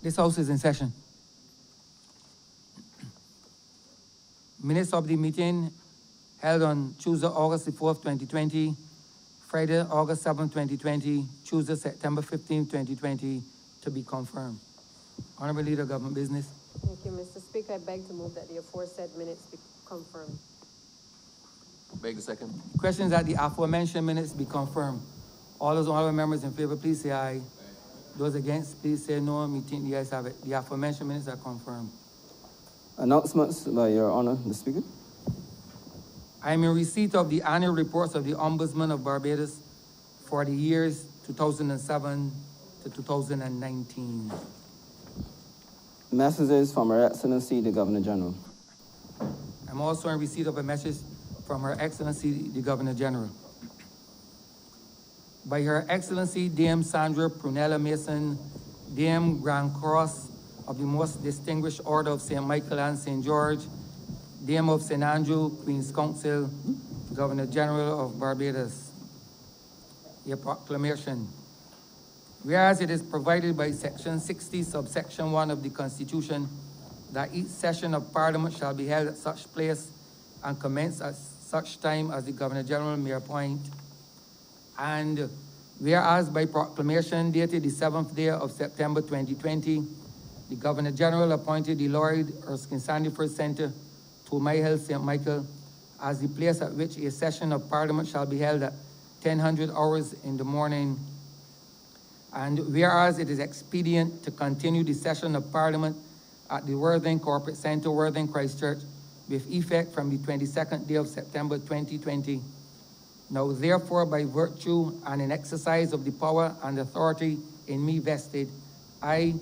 This House is in session. Minutes of the meeting held on Tuesday, August the 4th, 2020, Friday, August 7th, 2020, Tuesday, September 15th, 2020, to be confirmed. Honorable Leader of Government Business. Thank you, Mr. Speaker. I beg to move that the aforesaid minutes be confirmed. Beg the second. Questions that the aforementioned minutes be confirmed. All those honorable members in favor, please say aye. Those against, please say no. Meeting the ayes have it. The aforementioned minutes are confirmed. Announcements by Your Honor, the Speaker. I am in receipt of the annual reports of the Ombudsman of Barbados for the years 2007 to 2019. Messages from Her Excellency, the Governor General. I'm also in receipt of a message from Her Excellency, the Governor General. By Her Excellency, Dame Sandra Prunella Mason, Dame Grand Cross of the Most Distinguished Order of St. Michael and St. George, Dame of St. Andrew, Queen's Counsel, Governor General of Barbados. Your proclamation. Whereas it is provided by Section 60, subsection 1 of the Constitution, that each session of Parliament shall be held at such place and commence at such time as the Governor General may appoint. And whereas by proclamation dated the 7th day of September 2020, the Governor General appointed the Lloyd Erskine Sandiford Centre, Toomai Hill, St. Michael, as the place at which a session of Parliament shall be held at 10:00 hours in the morning. And whereas it is expedient to continue the session of Parliament at the Worthing Corporate Centre, Worthing, Christchurch, with effect from the 22nd day of September 2020. Now therefore, by virtue and in exercise of the power and authority in me vested, I,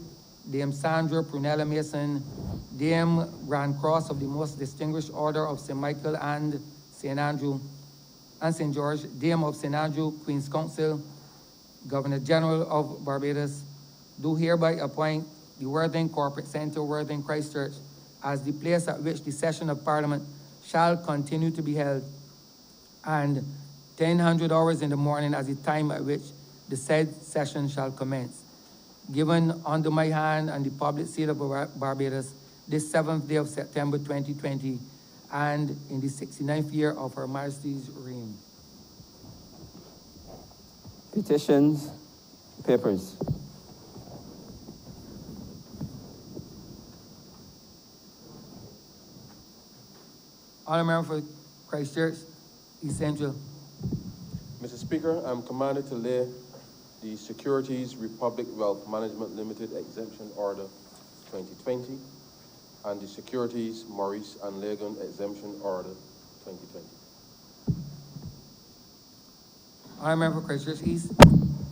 Dame Sandra Prunella Mason, Dame Grand Cross of the Most Distinguished Order of St. Michael and St. Andrew and St. George, Dame of St. Andrew, Queen's Counsel, Governor General of Barbados, do hereby appoint the Worthing Corporate Centre, Worthing, Christchurch, as the place at which the session of Parliament shall continue to be held, and 10:00 hours in the morning as the time at which the said session shall commence. Given under my hand and the public seal of Barbados, this 7th day of September 2020, and in the 69th year of Her Majesty's reign. Petitions, papers. Honourable Member for Christchurch, East Central. Mr. Speaker, I'm commanded to lay the Securities Republic Wealth Management Limited Exemption Order 2020 and the Securities Maurice and Legon Exemption Order 2020. Honourable Member for Christchurch East.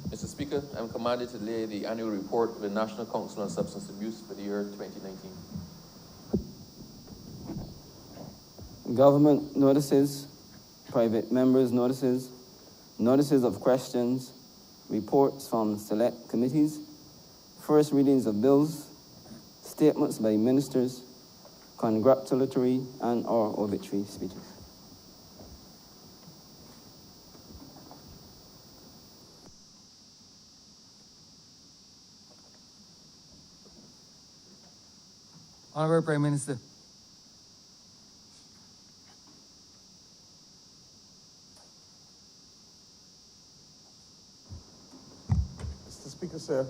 Mr. Speaker, I'm commanded to lay the annual report of the National Council on Substance Abuse for the year 2019. Government notices, private members' notices, notices of questions, reports from select committees, first readings of bills, statements by ministers, congratulatory and/or obituary speeches. Honourable Prime Minister. Mr. Speaker, sir,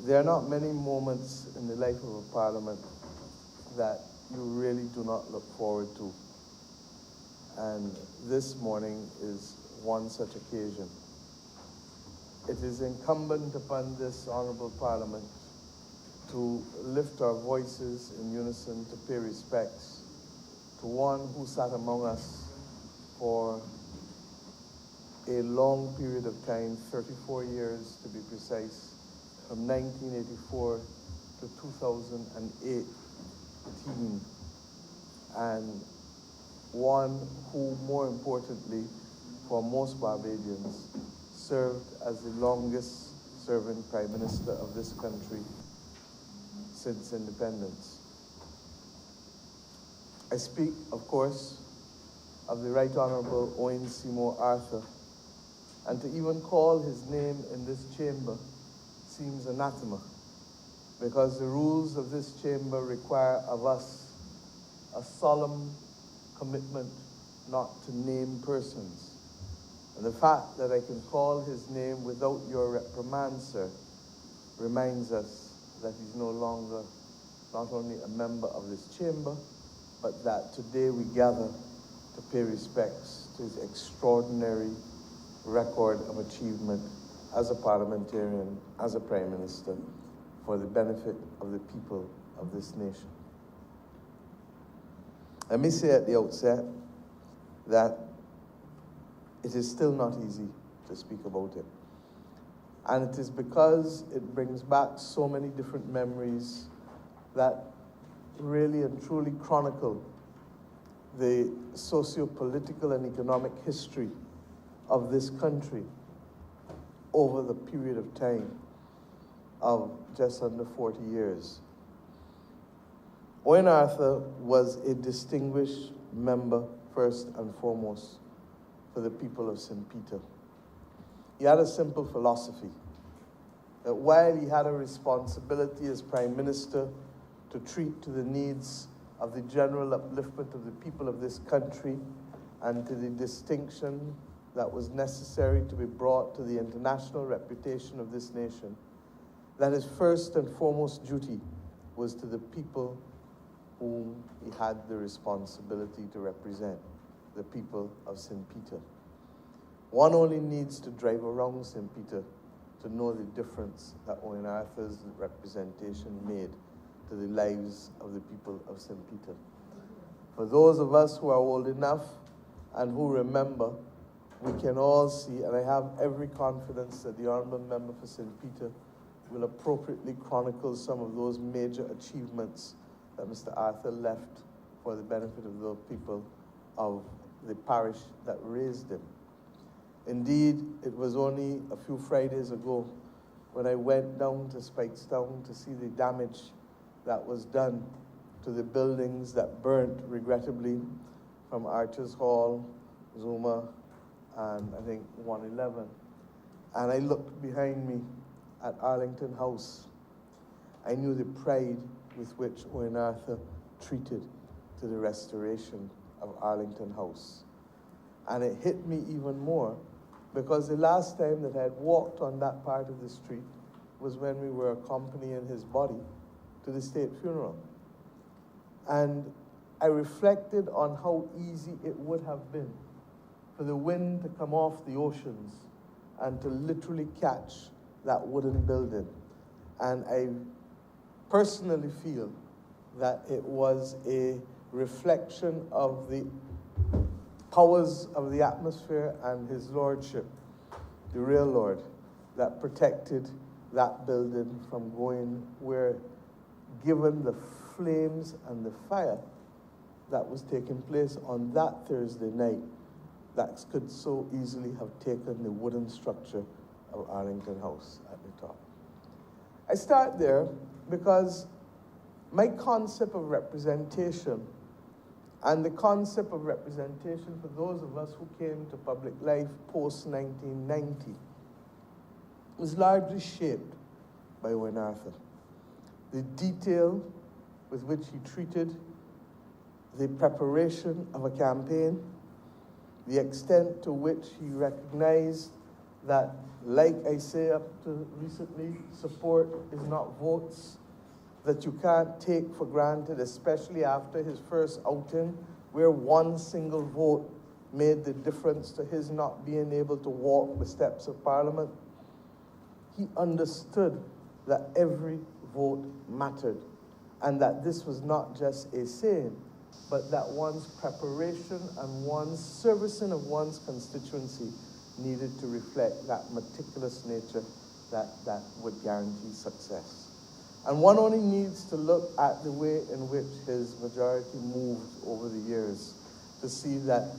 there are not many moments in the life of a parliament that you really do not look forward to. And this morning is one such occasion. It is incumbent upon this honorable parliament to lift our voices in unison to pay respects to one who sat among us for a long period of time, 34 years to be precise, from 1984 to 2018, and one who, more importantly, for most Barbadians, served as the longest serving Prime Minister of this country since independence. I speak, of course, of the Right Honorable Owen Seymour Arthur, and to even call his name in this chamber seems anathema, because the rules of this chamber require of us a solemn commitment not to name persons. And the fact that I can call his name without your reprimand, sir, reminds us that he's no longer not only a member of this chamber, but that today we gather to pay respects to his extraordinary record of achievement as a parliamentarian, as a prime minister, for the benefit of the people of this nation. Let me say at the outset that it is still not easy to speak about him. And it is because it brings back so many different memories that really and truly chronicle the socio-political and economic history of this country over the period of time of just under 40 years. Owen Arthur was a distinguished member, first and foremost, for the people of St. Peter. He had a simple philosophy, that while he had a responsibility as Prime Minister to treat to the needs of the general upliftment of the people of this country and to the distinction that was necessary to be brought to the international reputation of this nation, that his first and foremost duty was to the people whom he had the responsibility to represent, the people of St. Peter. One only needs to drive around St. Peter to know the difference that Owen Arthur's representation made to the lives of the people of St. Peter. For those of us who are old enough and who remember, we can all see, and I have every confidence that the Honourable Member for St. Peter will appropriately chronicle some of those major achievements that Mr. Arthur left for the benefit of the people of the parish that raised him. Indeed, it was only a few Fridays ago when I went down to Spikestown to see the damage that was done to the buildings that burnt, regrettably, from Archers Hall, Zuma, and I think 111. And I looked behind me at Arlington House. I knew the pride with which Owen Arthur treated to the restoration of Arlington House. And it hit me even more because the last time that I had walked on that part of the street was when we were accompanying his body to the state funeral. And I reflected on how easy it would have been for the wind to come off the oceans and to literally catch that wooden building. And I personally feel that it was a reflection of the powers of the atmosphere and his lordship, the real Lord, that protected that building from going where, given the flames and the fire that was taking place on that Thursday night, that could so easily have taken the wooden structure of Arlington House at the top. I start there because my concept of representation and the concept of representation for those of us who came to public life post-1990 was largely shaped by Owen Arthur. The detail with which he treated the preparation of a campaign, the extent to which he recognized that, like I say up to recently, support is not votes, that you can't take for granted, especially after his first outing, where one single vote made the difference to his not being able to walk the steps of Parliament. He understood that every vote mattered, and that this was not just a saying, but that one's preparation and one's servicing of one's constituency needed to reflect that meticulous nature that would guarantee success. And one only needs to look at the way in which his majority moved over the years to see that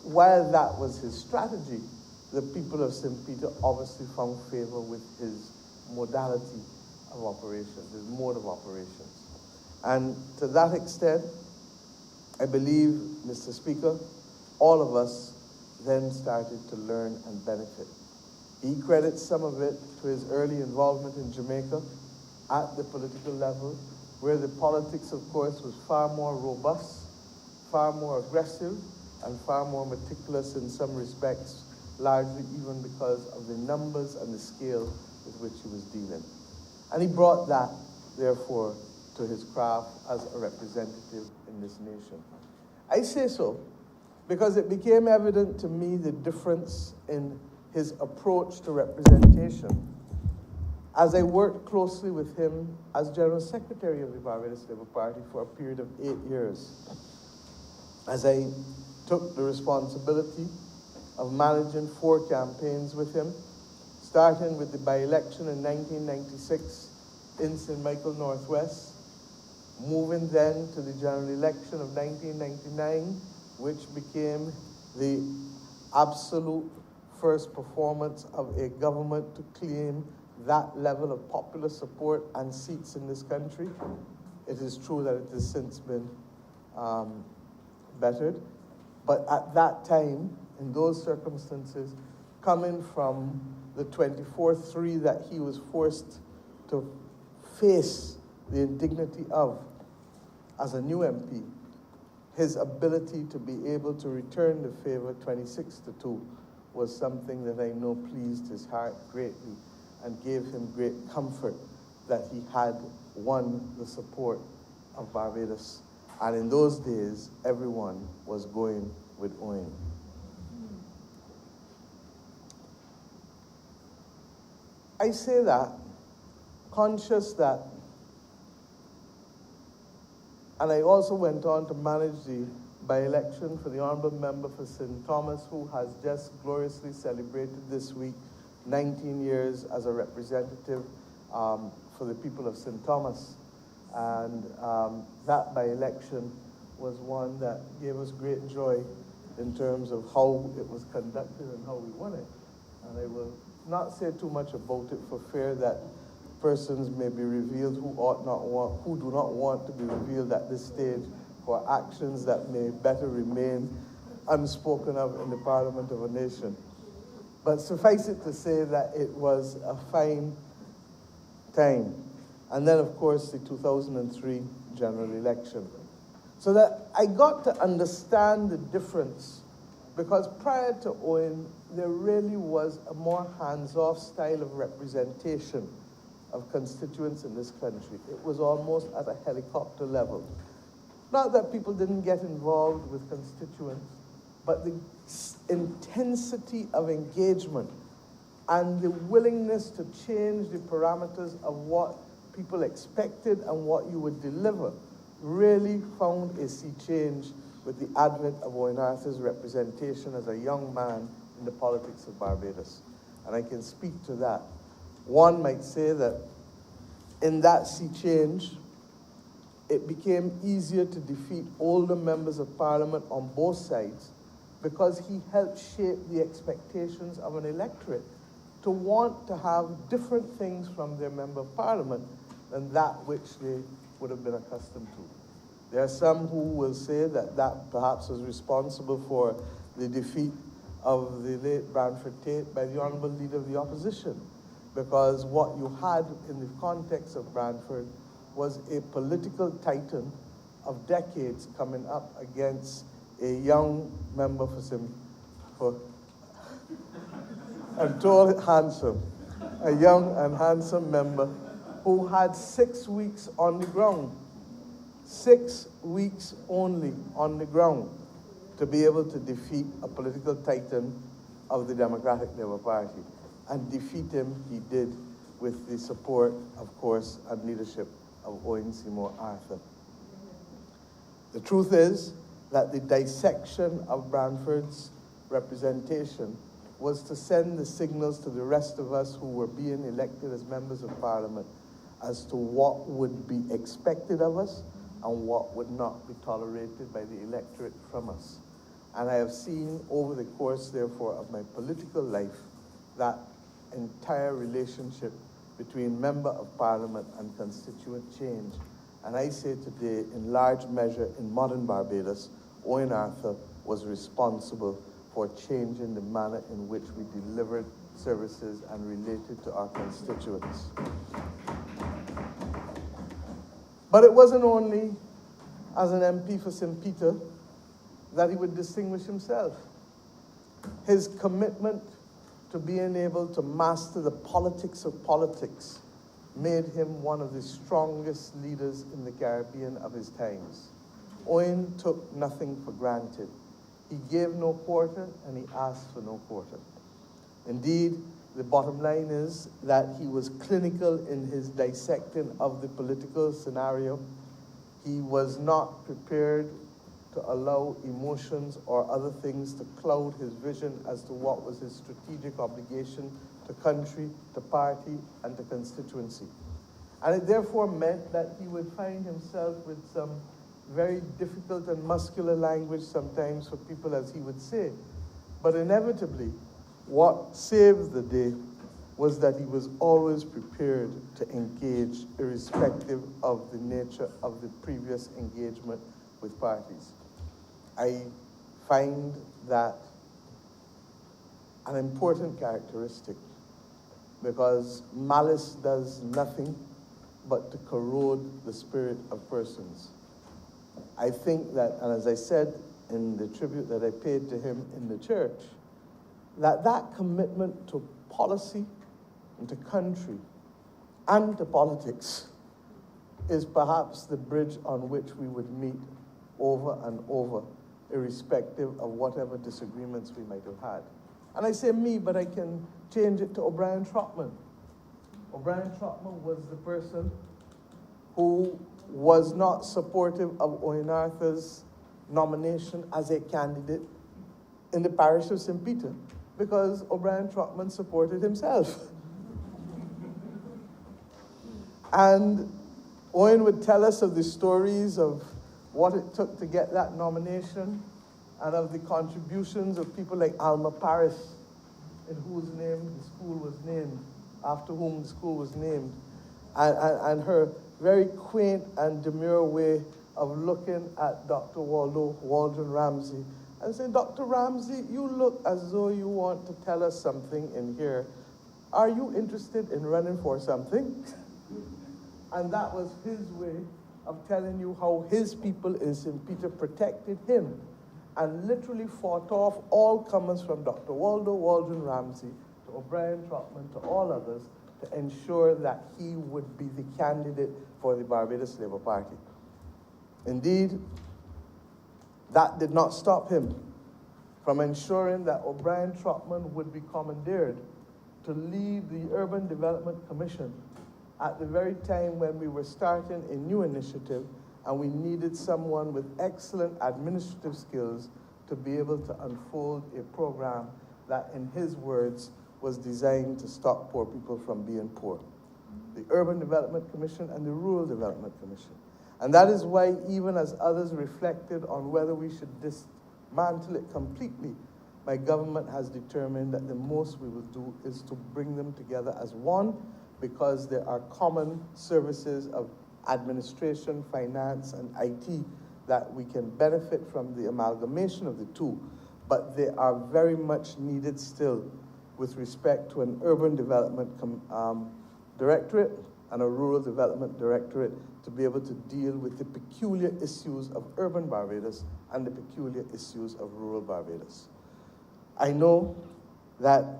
while that was his strategy, the people of St. Peter obviously found favor with his modality of operations, his mode of operations. And to that extent, I believe, Mr. Speaker, all of us then started to learn and benefit He credits some of it to his early involvement in Jamaica at the political level, where the politics, of course, was far more robust, far more aggressive, and far more meticulous in some respects, largely even because of the numbers and the scale with which he was dealing. And he brought that, therefore, to his craft as a representative in this nation. I say so because it became evident to me the difference in his approach to representation as I worked closely with him as General Secretary of the Barbados Labour Party for a period of 8 years, as I took the responsibility of managing 4 campaigns with him, starting with the by-election in 1996 in St. Michael Northwest, moving then to the general election of 1999, which became the absolute first performance of a government to claim that level of popular support and seats in this country. It is true that it has since been bettered, but at that time, in those circumstances, coming from the 24-3 that he was forced to face the indignity of as a new MP, his ability to be able to return the favor 26-2 was something that I know pleased his heart greatly and gave him great comfort that he had won the support of Barbados. And in those days, everyone was going with Owen. I say that conscious that, and I also went on to manage the by-election for the Honourable Member for St. Thomas, who has just gloriously celebrated this week 19 years as a representative for the people of St. Thomas. And that by-election was one that gave us great joy in terms of how it was conducted and how we won it. And I will not say too much about it for fear that persons may be revealed who do not want to be revealed at this stage for actions that may better remain unspoken of in the Parliament of a nation. But suffice it to say that it was a fine time. And then, of course, the 2003 general election. So that I got to understand the difference, because prior to Owen, there really was a more hands-off style of representation of constituents in this country. It was almost at a helicopter level. Not that people didn't get involved with constituents, but the intensity of engagement and the willingness to change the parameters of what people expected and what you would deliver really found a sea change with the advent of Owen Arthur's representation as a young man in the politics of Barbados. And I can speak to that. One might say that in that sea change, it became easier to defeat older members of Parliament on both sides because he helped shape the expectations of an electorate to want to have different things from their Member of Parliament than that which they would have been accustomed to. There are some who will say that that perhaps was responsible for the defeat of the late Branford Tate by the Honourable Leader of the Opposition, because what you had in the context of Branford was a political titan of decades coming up against a young member and tall, handsome, a young and handsome member who had 6 weeks on the ground, 6 weeks only on the ground to be able to defeat a political titan of the Democratic Labour Party. And defeat him he did with the support, of course, and leadership of Owen Seymour Arthur. The truth is that the dissection of Branford's representation was to send the signals to the rest of us who were being elected as members of Parliament as to what would be expected of us and what would not be tolerated by the electorate from us. And I have seen over the course, therefore, of my political life that entire relationship between Member of Parliament and constituent change. And I say today, in large measure, in modern Barbados, Owen Arthur was responsible for changing the manner in which we delivered services and related to our constituents. But it wasn't only as an MP for St. Peter that he would distinguish himself. His commitment to being able to master the politics of politics made him one of the strongest leaders in the Caribbean of his times. Owen took nothing for granted. He gave no quarter and he asked for no quarter. Indeed, the bottom line is that he was clinical in his dissecting of the political scenario. He was not prepared to allow emotions or other things to cloud his vision as to what was his strategic obligation to country, to party, and to constituency. And it therefore meant that he would find himself with some very difficult and muscular language sometimes for people, as he would say. But inevitably, what saved the day was that he was always prepared to engage, irrespective of the nature of the previous engagement with parties. I find that an important characteristic, because malice does nothing but to corrode the spirit of persons. I think that, and as I said in the tribute that I paid to him in the church, that commitment to policy and to country and to politics is perhaps the bridge on which we would meet over and over, irrespective of whatever disagreements we might have had. And I say me, but I can change it to O'Brien Trotman. O'Brien Trotman was the person who was not supportive of Owen Arthur's nomination as a candidate in the parish of St. Peter, because O'Brien Trotman supported himself. And Owen would tell us of the stories of what it took to get that nomination and of the contributions of people like Alma Paris, in whose name the school was named, after whom the school was named, and her very quaint and demure way of looking at Dr. Waldron Ramsey and saying, Dr. Ramsey, you look as though you want to tell us something in here. Are you interested in running for something? And that was his way of telling you how his people in St. Peter protected him and literally fought off all comers from Dr. Waldo Waldron Ramsey to O'Brien Trotman to all others to ensure that he would be the candidate for the Barbados Labour Party. Indeed, that did not stop him from ensuring that O'Brien Trotman would be commandeered to lead the Urban Development Commission at the very time when we were starting a new initiative and we needed someone with excellent administrative skills to be able to unfold a program that, in his words, was designed to stop poor people from being poor. The Urban Development Commission and the Rural Development Commission. And that is why, even as others reflected on whether we should dismantle it completely, my government has determined that the most we will do is to bring them together as one, because there are common services of administration, finance, and IT that we can benefit from the amalgamation of the two, but they are very much needed still with respect to an urban development directorate and a rural development directorate to be able to deal with the peculiar issues of urban Barbados and the peculiar issues of rural Barbados. I know that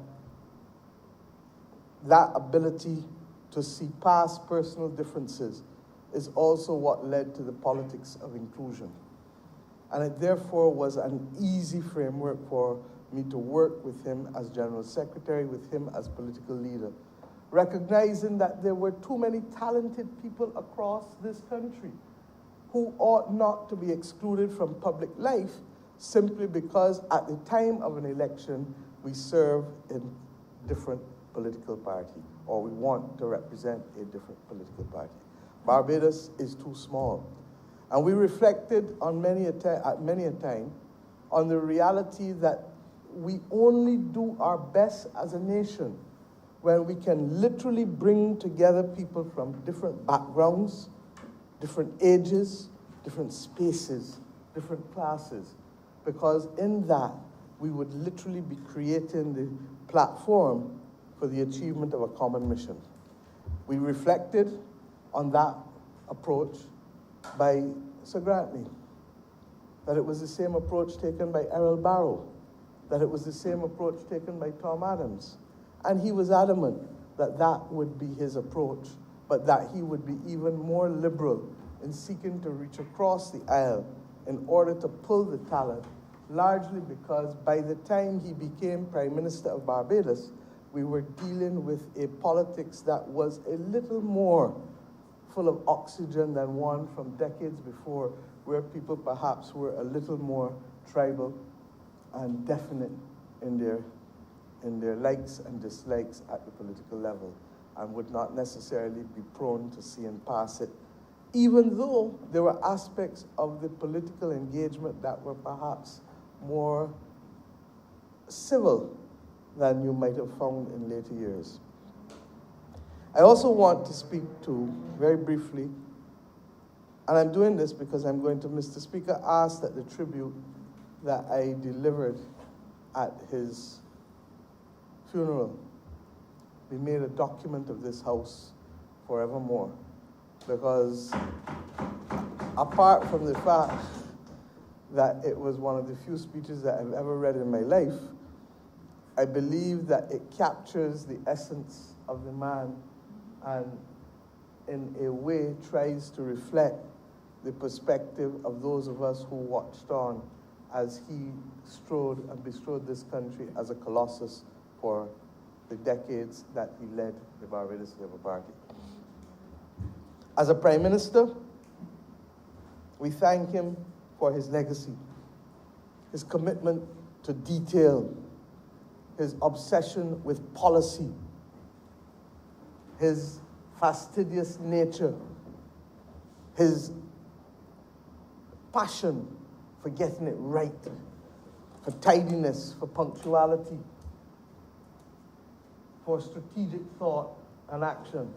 ability to see past personal differences is also what led to the politics of inclusion. And it therefore was an easy framework for me to work with him as General Secretary, with him as political leader, recognizing that there were too many talented people across this country who ought not to be excluded from public life simply because at the time of an election we serve in different political party, or we want to represent a different political party. Barbados is too small. And we reflected on many a time on the reality that we only do our best as a nation when we can literally bring together people from different backgrounds, different ages, different spaces, different classes, because in that we would literally be creating the platform for the achievement of a common mission. We reflected on that approach by Sir Grantley, that it was the same approach taken by Errol Barrow, that it was the same approach taken by Tom Adams. And he was adamant that that would be his approach, but that he would be even more liberal in seeking to reach across the aisle in order to pull the talent, largely because by the time he became Prime Minister of Barbados, we were dealing with a politics that was a little more full of oxygen than one from decades before, where people perhaps were a little more tribal and definite in their likes and dislikes at the political level, and would not necessarily be prone to seeing past it, even though there were aspects of the political engagement that were perhaps more civil than you might have found in later years. I also want to speak to, very briefly, and I'm doing this because I'm going to, Mr. Speaker asked that the tribute that I delivered at his funeral be made a document of this House forevermore. Because apart from the fact that it was one of the few speeches that I've ever read in my life, I believe that it captures the essence of the man and in a way tries to reflect the perspective of those of us who watched on as he strode and bestrode this country as a colossus for the decades that he led the Barbados Labour Party. As a Prime Minister, we thank him for his legacy, his commitment to detail, his obsession with policy, his fastidious nature, his passion for getting it right, for tidiness, for punctuality, for strategic thought and action.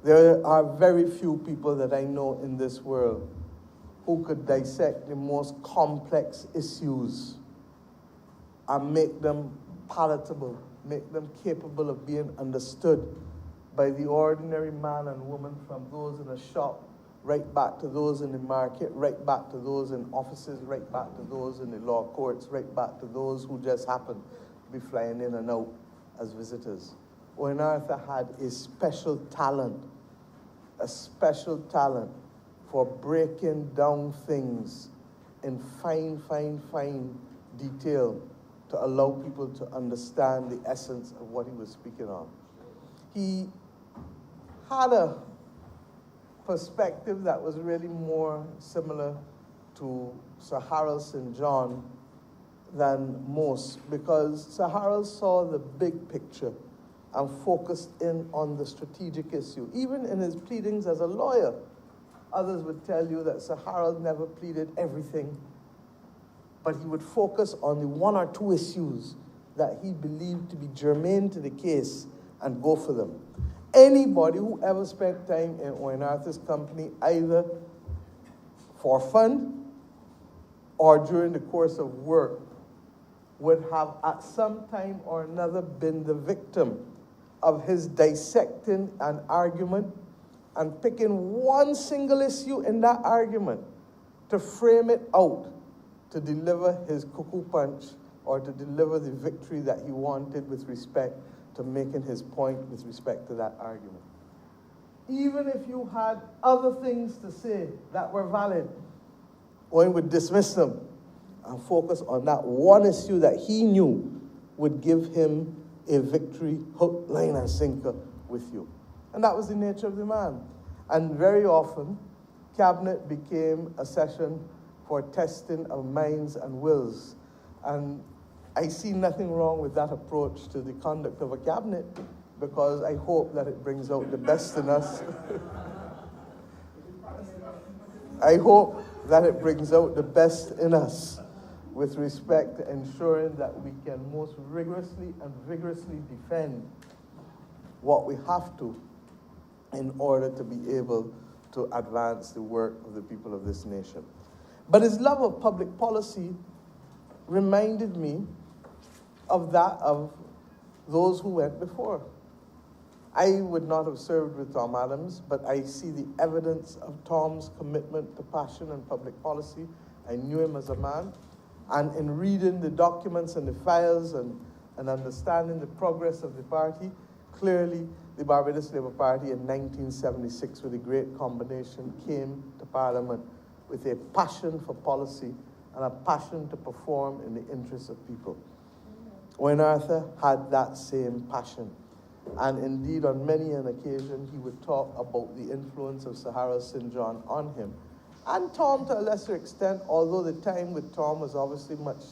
There are very few people that I know in this world who could dissect the most complex issues and make them palatable, make them capable of being understood by the ordinary man and woman, from those in a shop, right back to those in the market, right back to those in offices, right back to those in the law courts, right back to those who just happen to be flying in and out as visitors. Owen Arthur had a special talent for breaking down things in fine detail to allow people to understand the essence of what he was speaking on. He had a perspective that was really more similar to Sir Harold St. John than most, because Sir Harold saw the big picture and focused in on the strategic issue. Even in his pleadings as a lawyer, others would tell you that Sir Harold never pleaded everything, but he would focus on the one or two issues that he believed to be germane to the case and go for them. Anybody who ever spent time in Owen Arthur's company, either for fun or during the course of work, would have at some time or another been the victim of his dissecting an argument and picking one single issue in that argument to frame it out, to deliver his cuckoo punch or to deliver the victory that he wanted with respect to making his point with respect to that argument. Even if you had other things to say that were valid, Owen would dismiss them and focus on that one issue that he knew would give him a victory, hook, line, and sinker with you. And that was the nature of the man. And very often, cabinet became a session for testing of minds and wills. And I see nothing wrong with that approach to the conduct of a cabinet, because I hope that it brings out the best in us. I hope that it brings out the best in us with respect to ensuring that we can most rigorously and vigorously defend what we have to in order to be able to advance the work of the people of this nation. But his love of public policy reminded me of that of those who went before. I would not have served with Tom Adams, but I see the evidence of Tom's commitment to passion and public policy. I knew him as a man. And in reading the documents and the files and understanding the progress of the party, clearly the Barbados Labour Party in 1976, with a great combination, came to Parliament with a passion for policy and a passion to perform in the interests of people. Owen Arthur had that same passion. And indeed, on many an occasion, he would talk about the influence of Sir Harold St. John on him. And Tom to a lesser extent, although the time with Tom was obviously much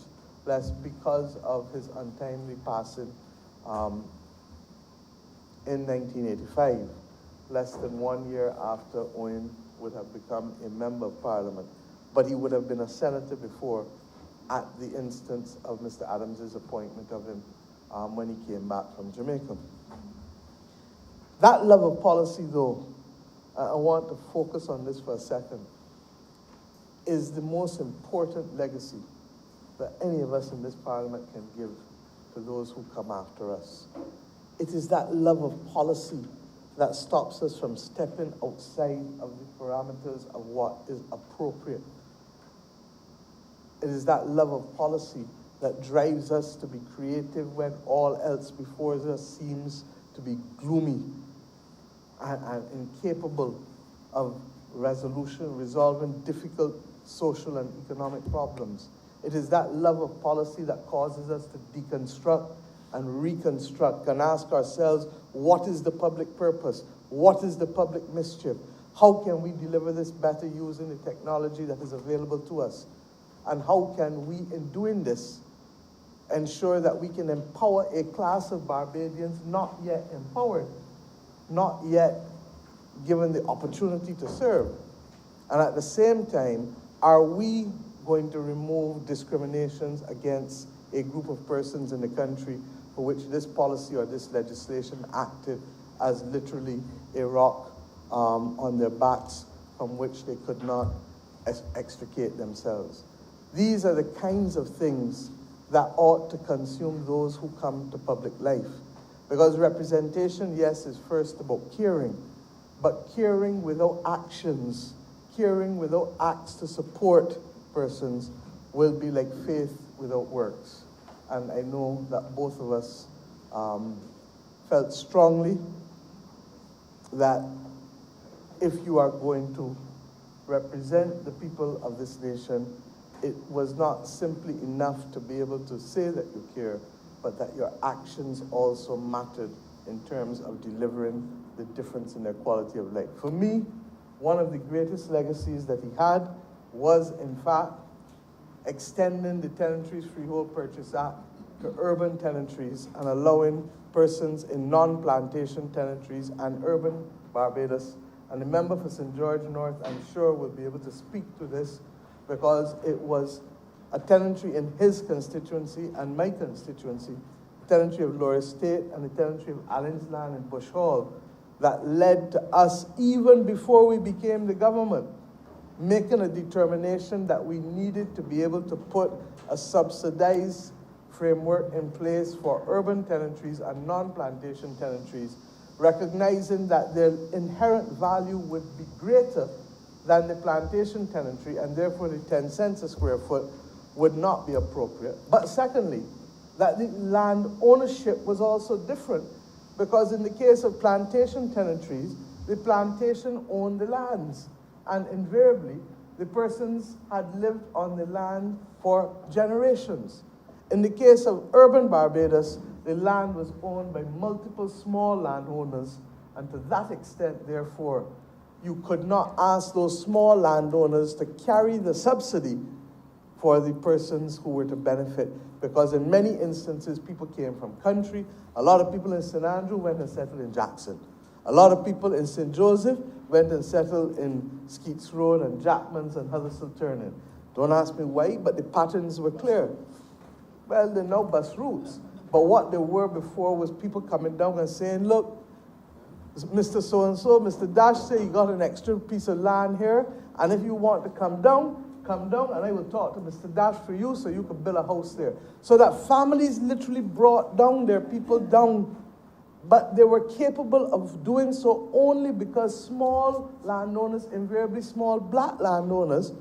less because of his untimely passing in 1985, less than 1 year after Owen would have become a member of Parliament. But he would have been a senator before, at the instance of Mr. Adams's appointment of him when he came back from Jamaica. That love of policy, though, I want to focus on this for a second, is the most important legacy that any of us in this Parliament can give to those who come after us. It is that love of policy that stops us from stepping outside of the parameters of what is appropriate. It is that love of policy that drives us to be creative when all else before us seems to be gloomy and incapable of resolution, resolving difficult social and economic problems. It is that love of policy that causes us to deconstruct and reconstruct and ask ourselves, what is the public purpose? What is the public mischief? How can we deliver this better using the technology that is available to us? And how can we, in doing this, ensure that we can empower a class of Barbadians not yet empowered, not yet given the opportunity to serve? And at the same time, are we going to remove discriminations against a group of persons in the country for which this policy or this legislation acted as literally a rock on their backs from which they could not extricate themselves? These are the kinds of things that ought to consume those who come to public life. Because representation, yes, is first about caring, but caring without actions, caring without acts to support persons will be like faith without works. And I know that both of us felt strongly that if you are going to represent the people of this nation, it was not simply enough to be able to say that you care, but that your actions also mattered in terms of delivering the difference in their quality of life. For me, one of the greatest legacies that he had was, in fact, extending the Tenantries Freehold Purchase Act to urban tenantries and allowing persons in non-plantation tenantries and urban Barbados. And the member for St. George North, I'm sure, will be able to speak to this, because it was a tenantry in his constituency and my constituency, the tenantry of Laura Estate and the tenantry of Allen's Land in Bush Hall, that led to us, even before we became the government, making a determination that we needed to be able to put a subsidized framework in place for urban tenantries and non-plantation tenantries, recognizing that their inherent value would be greater than the plantation tenantry, and therefore the 10 cents a square foot would not be appropriate. But secondly, that the land ownership was also different, because in the case of plantation tenantries, the plantation owned the lands, and invariably the persons had lived on the land for generations. In the case of urban Barbados, the land was owned by multiple small landowners, and to that extent, therefore, you could not ask those small landowners to carry the subsidy for the persons who were to benefit, because in many instances, people came from country. A lot of people in St. Andrew went and settled in Jackson. A lot of people in St. Joseph went and settled in Skeets Road and Jackmans and Huddersfield Turning. Don't ask me why, but the patterns were clear. Well, they're now bus routes, but what they were before was people coming down and saying, look, Mr. So-and-so, Mr. Dash say you got an extra piece of land here, and if you want to come down come down and I will talk to Mr. Dash for you so you can build a house there. So that families literally brought down their people down, but they were capable of doing so only because small landowners, invariably small black landowners,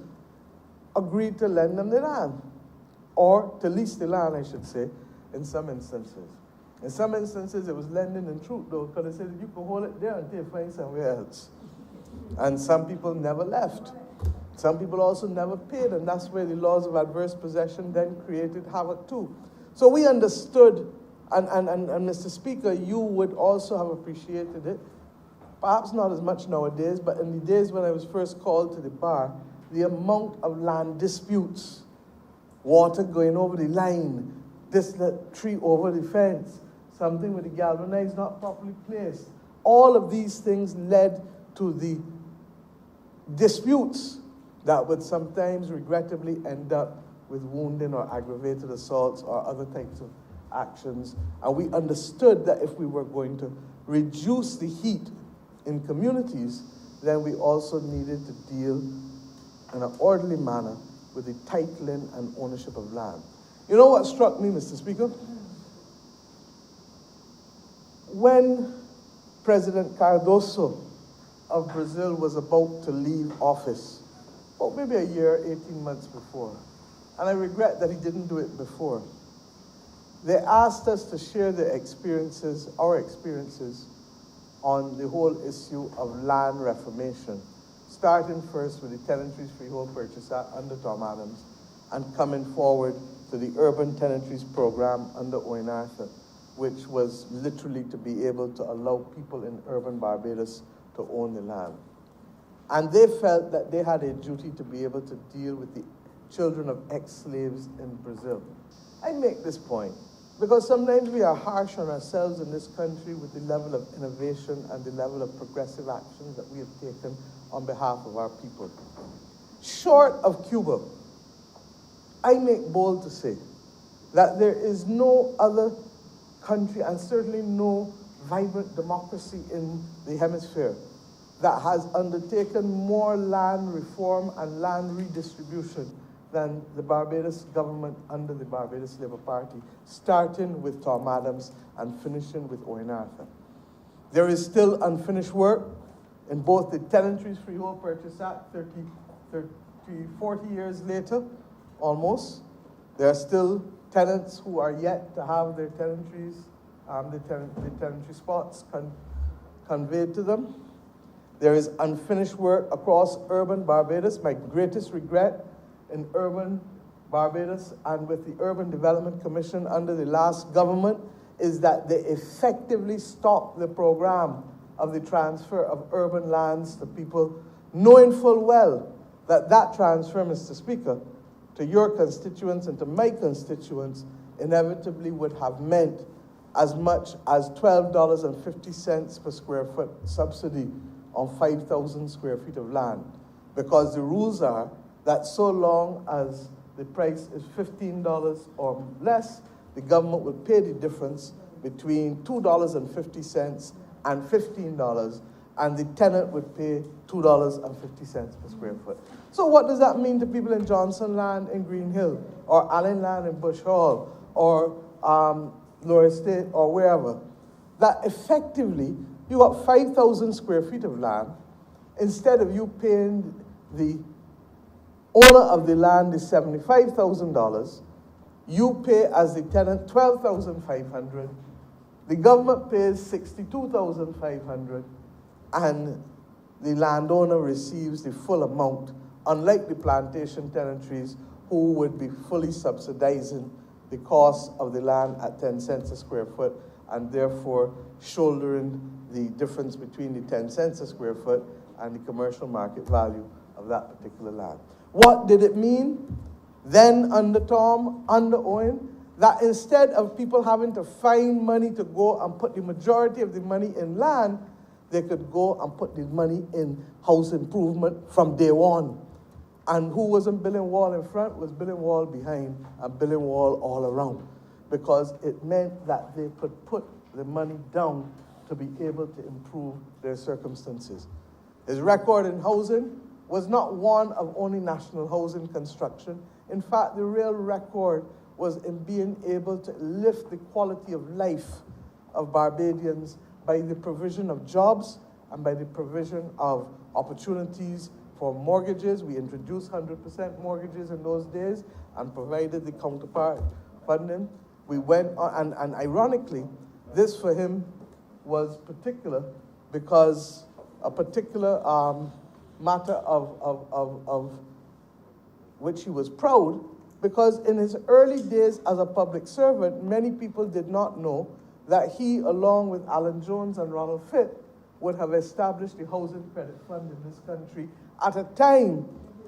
agreed to lend them the land, or to lease the land, I should say, in some instances. In some instances, it was lending in truth, though, because they said you can hold it there until you find somewhere else. And some people never left. Some people also never paid, and that's where the laws of adverse possession then created havoc too. So we understood, and Mr. Speaker, you would also have appreciated it, perhaps not as much nowadays, but in the days when I was first called to the bar, the amount of land disputes, water going over the line, this tree over the fence, something with the galvanized not properly placed. All of these things led to the disputes that would sometimes regrettably end up with wounding or aggravated assaults or other types of actions. And we understood that if we were going to reduce the heat in communities, then we also needed to deal in an orderly manner with the titling and ownership of land. You know what struck me, Mr. Speaker? When President Cardoso of Brazil was about to leave office, well, maybe a year, 18 months before, and I regret that he didn't do it before, they asked us to share their experiences, our experiences, on the whole issue of land reformation, starting first with the Tenantries Freehold Purchase Act under Tom Adams, and coming forward to the Urban Tenantries Program under Owen Arthur, which was literally to be able to allow people in urban Barbados to own the land. And they felt that they had a duty to be able to deal with the children of ex-slaves in Brazil. I make this point because sometimes we are harsh on ourselves in this country with the level of innovation and the level of progressive actions that we have taken on behalf of our people. Short of Cuba, I make bold to say that there is no other country, and certainly no vibrant democracy in the hemisphere, that has undertaken more land reform and land redistribution than the Barbados government under the Barbados Labour Party, starting with Tom Adams and finishing with Owen Arthur. There is still unfinished work in both the Tenantries Freehold Purchase Act 40 years later, almost. There are still tenants who are yet to have their tenantries, the tenantry spots conveyed to them. There is unfinished work across urban Barbados. My greatest regret in urban Barbados and with the Urban Development Commission under the last government is that they effectively stopped the program of the transfer of urban lands to people, knowing full well that that transfer, Mr. Speaker, to your constituents and to my constituents inevitably would have meant as much as $12.50 per square foot subsidy on 5,000 square feet of land. Because the rules are that so long as the price is $15 or less, the government will pay the difference between $2.50 and $15, and the tenant would pay $2.50 per square foot. So what does that mean to people in Johnson Land in Green Hill, or Allen Land in Bush Hall, or Lower Estate, or wherever? That effectively, you got 5,000 square feet of land. Instead of you paying the owner of the land is $75,000, you pay as the tenant $12,500. The government pays $62,500, and the landowner receives the full amount, unlike the plantation tenantries who would be fully subsidizing the cost of the land at 10 cents a square foot, and therefore shouldering the difference between the 10 cents a square foot and the commercial market value of that particular land. What did it mean then under Tom, under Owen? That instead of people having to find money to go and put the majority of the money in land, they could go and put the money in house improvement from day one. And who wasn't building wall in front was building wall behind and building wall all around, because it meant that they could put the money down to be able to improve their circumstances. His record in housing was not one of only national housing construction. In fact, the real record was in being able to lift the quality of life of Barbadians by the provision of jobs and by the provision of opportunities for mortgages. We introduced 100% mortgages in those days and provided the counterpart funding. We went on, and ironically, this for him was particular because a particular matter of which he was proud, because in his early days as a public servant, many people did not know that he, along with Alan Jones and Ronald Fitt, would have established the Housing Credit Fund in this country at a time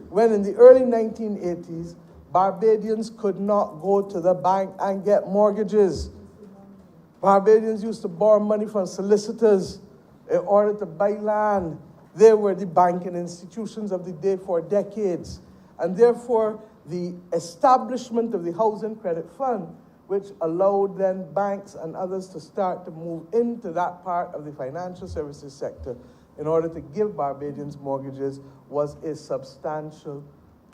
when in the early 1980s, Barbadians could not go to the bank and get mortgages. Barbadians used to borrow money from solicitors in order to buy land. They were the banking institutions of the day for decades. And therefore, the establishment of the Housing Credit Fund, which allowed then banks and others to start to move into that part of the financial services sector in order to give Barbadians mortgages, was a substantial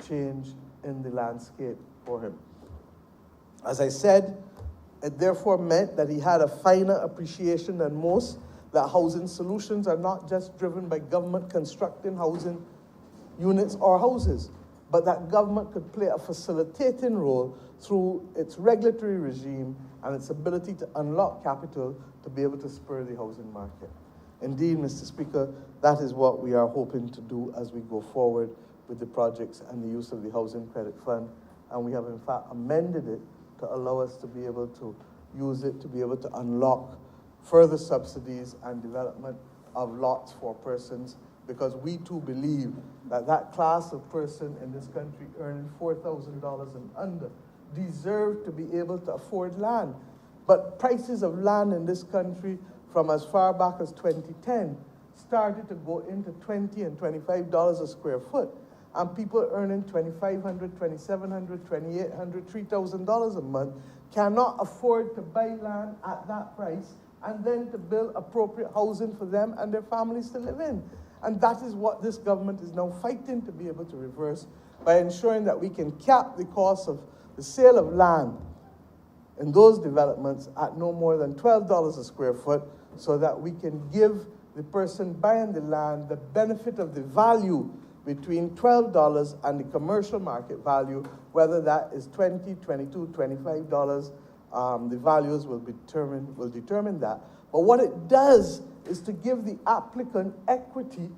change in the landscape for him. As I said, it therefore meant that he had a finer appreciation than most that housing solutions are not just driven by government constructing housing units or houses, but that government could play a facilitating role through its regulatory regime and its ability to unlock capital to be able to spur the housing market. Indeed, Mr. Speaker, that is what we are hoping to do as we go forward with the projects and the use of the Housing Credit Fund. And we have in fact amended it to allow us to be able to use it to be able to unlock further subsidies and development of lots for persons, because we too believe that that class of person in this country earning $4,000 and under deserve to be able to afford land. But prices of land in this country from as far back as 2010 started to go into $20 and $25 a square foot. And people earning $2,500, $2,700, $2,800, $3,000 a month cannot afford to buy land at that price and then to build appropriate housing for them and their families to live in. And that is what this government is now fighting to be able to reverse by ensuring that we can cap the cost of the sale of land in those developments at no more than $12 a square foot, so that we can give the person buying the land the benefit of the value between $12 and the commercial market value, whether that is $20, $22, $25, the values will determine that. But what it does is to give the applicant equity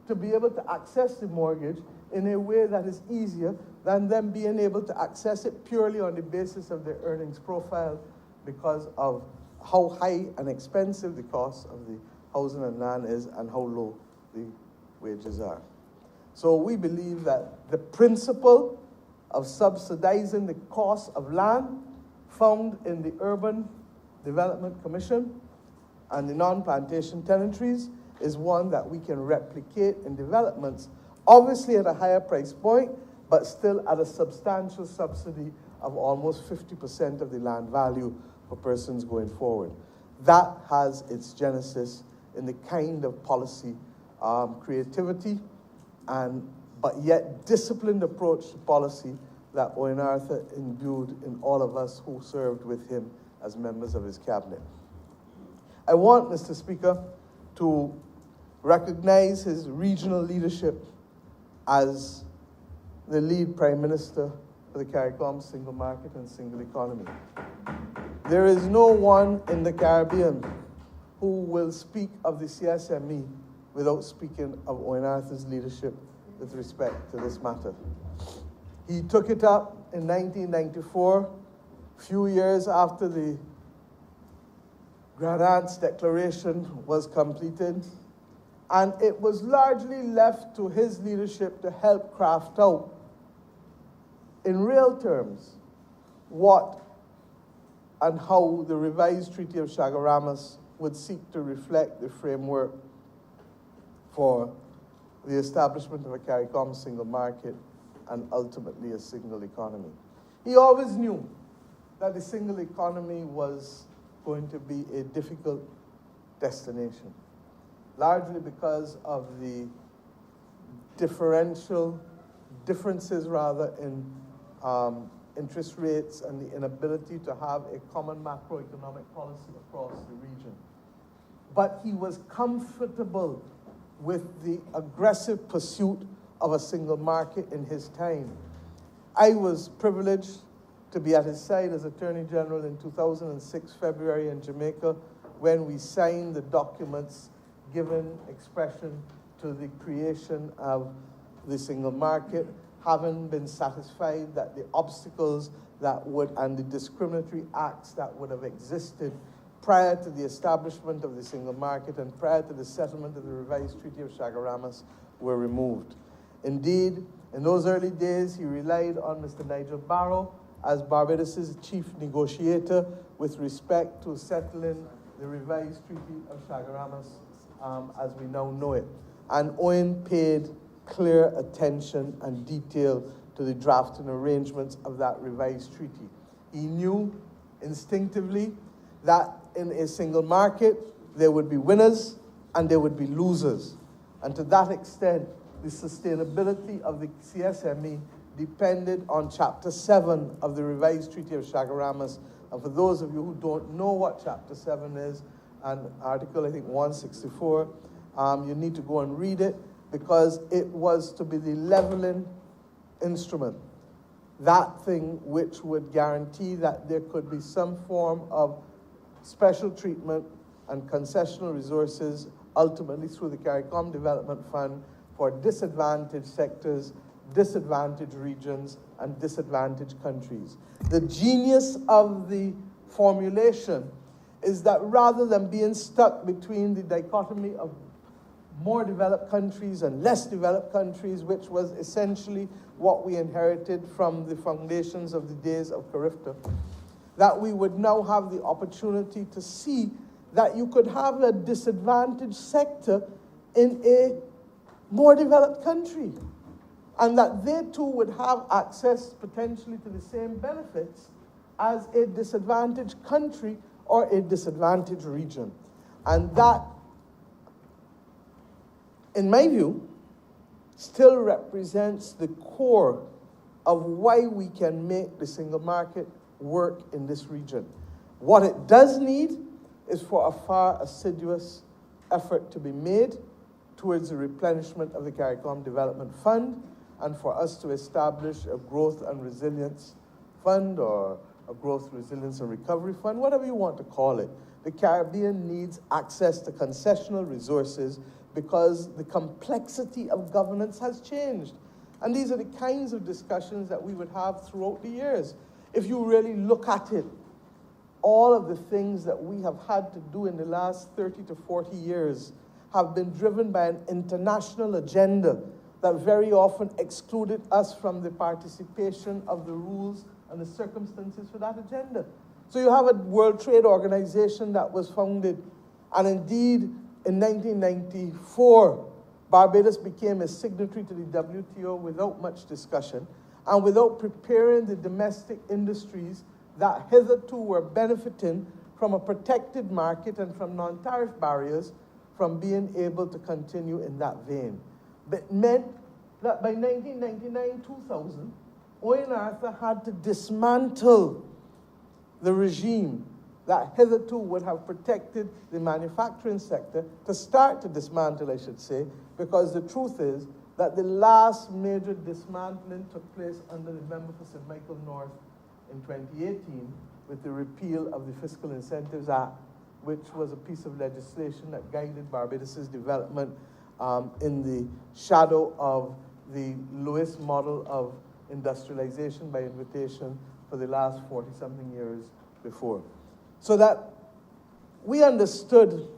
to be able to access the mortgage in a way that is easier than them being able to access it purely on the basis of their earnings profile, because of how high and expensive the cost of the housing and land is and how low the wages are. So we believe that the principle of subsidizing the cost of land found in the Urban Development Commission and the non-plantation tenantries is one that we can replicate in developments, obviously at a higher price point, but still at a substantial subsidy of almost 50% of the land value for persons going forward. That has its genesis in the kind of policy, creativity, but yet disciplined approach to policy that Owen Arthur imbued in all of us who served with him as members of his cabinet. I want, Mr. Speaker, to recognize his regional leadership as the lead Prime Minister for the CARICOM Single Market and Single Economy. There is no one in the Caribbean who will speak of the CSME without speaking of Owen Arthur's leadership with respect to this matter. He took it up in 1994, a few years after the Grand Anse Declaration was completed, and it was largely left to his leadership to help craft out, in real terms, what and how the revised Treaty of Chaguaramas would seek to reflect the framework for the establishment of a CARICOM single market and ultimately a single economy. He always knew that the single economy was going to be a difficult destination, largely because of the differences rather in interest rates and the inability to have a common macroeconomic policy across the region. But he was comfortable with the aggressive pursuit of a single market in his time. I was privileged to be at his side as Attorney General in 2006, February in Jamaica, when we signed the documents giving expression to the creation of the single market, having been satisfied that the obstacles that would, and the discriminatory acts that would have existed prior to the establishment of the single market and prior to the settlement of the revised Treaty of Chaguaramas were removed. Indeed, in those early days, he relied on Mr. Nigel Barrow as Barbados' chief negotiator with respect to settling the revised Treaty of Chaguaramas as we now know it. And Owen paid clear attention and detail to the drafting arrangements of that revised treaty. He knew instinctively that in a single market, there would be winners and there would be losers. And to that extent, the sustainability of the CSME depended on Chapter 7 of the revised Treaty of Chaguaramas. And for those of you who don't know what Chapter 7 is, and Article, I think, 164, you need to go and read it, because it was to be the leveling instrument, that thing which would guarantee that there could be some form of special treatment and concessional resources, ultimately through the CARICOM Development Fund, for disadvantaged sectors, disadvantaged regions, and disadvantaged countries. The genius of the formulation is that rather than being stuck between the dichotomy of more developed countries and less developed countries, which was essentially what we inherited from the foundations of the days of Carifta, that we would now have the opportunity to see that you could have a disadvantaged sector in a more developed country, and that they too would have access potentially to the same benefits as a disadvantaged country or a disadvantaged region. And that, in my view, still represents the core of why we can make the single market work in this region. What it does need is for a far assiduous effort to be made towards the replenishment of the CARICOM Development Fund, and for us to establish a growth and resilience fund, or a growth, resilience, and recovery fund, whatever you want to call it. The Caribbean needs access to concessional resources because the complexity of governance has changed. And these are the kinds of discussions that we would have throughout the years. If you really look at it, all of the things that we have had to do in the last 30 to 40 years have been driven by an international agenda that very often excluded us from the participation of the rules and the circumstances for that agenda. So you have a World Trade Organization that was founded, and indeed, in 1994, Barbados became a signatory to the WTO without much discussion and without preparing the domestic industries that hitherto were benefiting from a protected market and from non-tariff barriers from being able to continue in that vein. But it meant that by 1999-2000, Owen Arthur had to dismantle the regime that hitherto would have protected the manufacturing sector, to start to dismantle, I should say, because the truth is that the last major dismantling took place under the member for St. Michael North in 2018 with the repeal of the Fiscal Incentives Act, which was a piece of legislation that guided Barbados' development in the shadow of the Lewis model of industrialization by invitation for the last 40-something years before. So that we understood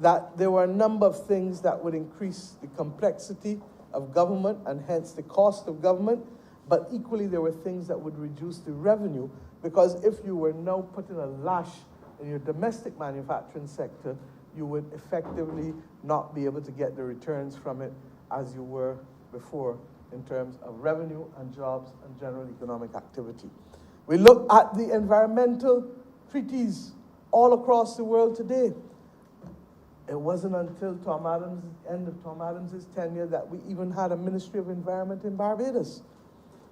that there were a number of things that would increase the complexity of government and hence the cost of government, but equally there were things that would reduce the revenue, because if you were now putting a lash in your domestic manufacturing sector, you would effectively not be able to get the returns from it as you were before in terms of revenue and jobs and general economic activity. We look at the environmental treaties all across the world today. It wasn't until end of Tom Adams' tenure that we even had a Ministry of Environment in Barbados.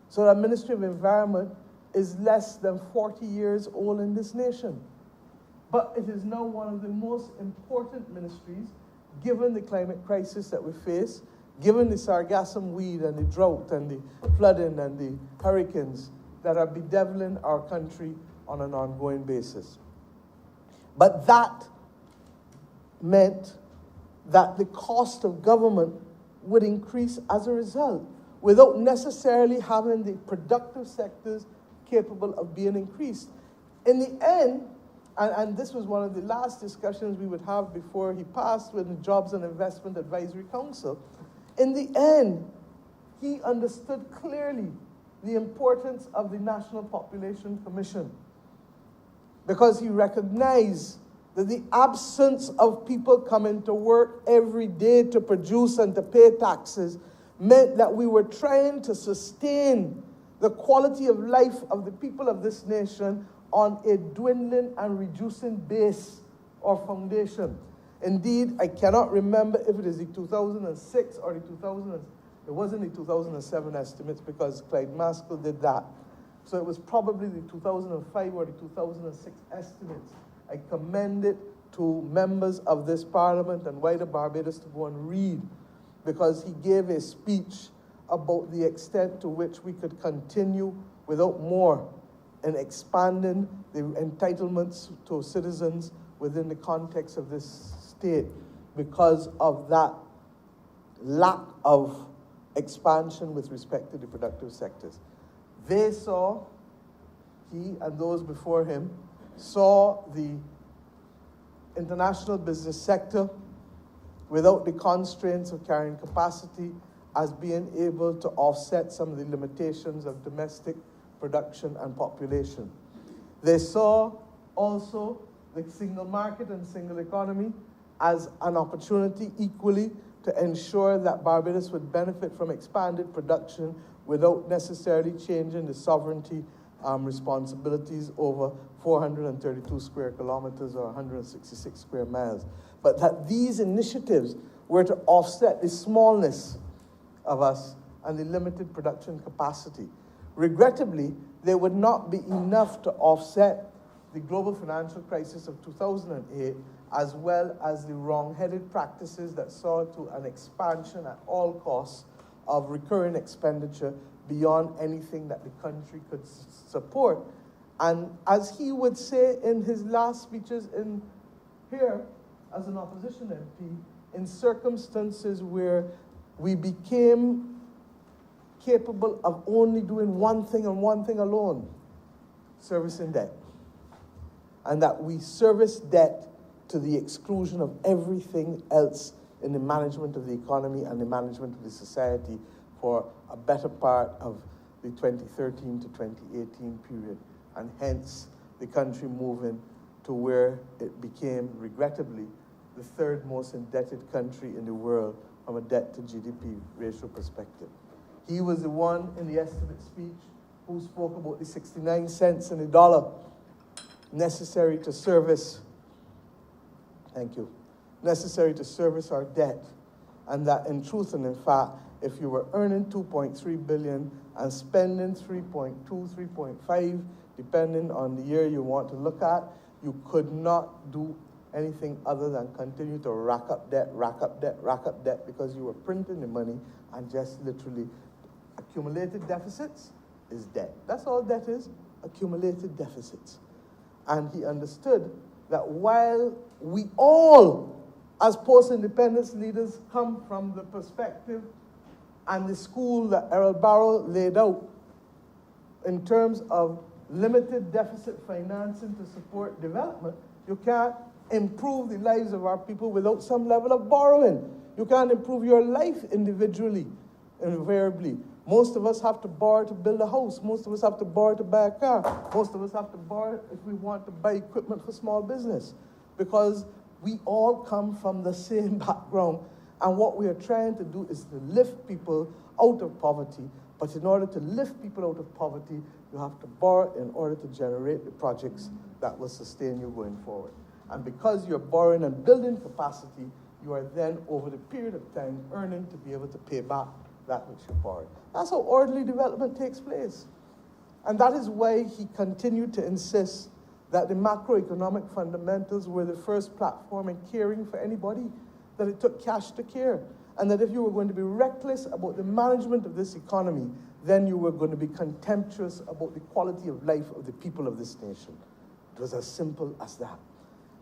So the Ministry of Environment is less than 40 years old in this nation. But it is now one of the most important ministries, given the climate crisis that we face, given the sargassum weed and the drought and the flooding and the hurricanes that are bedeviling our country on an ongoing basis. But that meant that the cost of government would increase as a result, without necessarily having the productive sectors capable of being increased. In the end, and this was one of the last discussions we would have before he passed with the Jobs and Investment Advisory Council, in the end, he understood clearly the importance of the National Population Commission, because he recognized that the absence of people coming to work every day to produce and to pay taxes meant that we were trying to sustain the quality of life of the people of this nation on a dwindling and reducing base or foundation. Indeed, I cannot remember if it is the 2006 or it wasn't the 2007 estimates, because Clyde Maskell did that. So it was probably the 2005 or the 2006 estimates. I commend it to members of this parliament and wider Barbados to go and read, because he gave a speech about the extent to which we could continue without more in expanding the entitlements to citizens within the context of this state, because of that lack of expansion with respect to the productive sectors. They saw, he and those before him, saw the international business sector without the constraints of carrying capacity as being able to offset some of the limitations of domestic production and population. They saw also the single market and single economy as an opportunity equally to ensure that Barbados would benefit from expanded production without necessarily changing the sovereignty responsibilities over 432 square kilometers or 166 square miles. But that these initiatives were to offset the smallness of us and the limited production capacity. Regrettably, they would not be enough to offset the global financial crisis of 2008, as well as the wrong-headed practices that saw to an expansion at all costs of recurring expenditure beyond anything that the country could support. And as he would say in his last speeches in here as an opposition MP, in circumstances where we became capable of only doing one thing and one thing alone, servicing debt. And that we service debt to the exclusion of everything else in the management of the economy and the management of the society for a better part of the 2013 to 2018 period. And hence, the country moving to where it became, regrettably, the third most indebted country in the world from a debt to GDP ratio perspective. He was the one in the estimate speech who spoke about the 69 cents in the dollar necessary to service, necessary to service our debt. And that in truth and in fact, if you were earning 2.3 billion and spending 3.2, 3.5, depending on the year you want to look at, you could not do anything other than continue to rack up debt, because you were printing the money and just literally accumulated deficits is debt. That's all debt is, accumulated deficits. And he understood that while we all, as post-independence leaders, come from the perspective and the school that Errol Barrow laid out in terms of limited deficit financing to support development, you can't improve the lives of our people without some level of borrowing. You can't improve your life individually, invariably. Most of us have to borrow to build a house. Most of us have to borrow to buy a car. Most of us have to borrow if we want to buy equipment for small business, because we all come from the same background. And what we are trying to do is to lift people out of poverty. But in order to lift people out of poverty, you have to borrow in order to generate the projects that will sustain you going forward. And because you're borrowing and building capacity, you are then, over the period of time, earning to be able to pay back that which you borrowed. That's how orderly development takes place. And that is why he continued to insist that the macroeconomic fundamentals were the first platform in caring for anybody, that it took cash to care, and that if you were going to be reckless about the management of this economy, then you were going to be contemptuous about the quality of life of the people of this nation. It was as simple as that.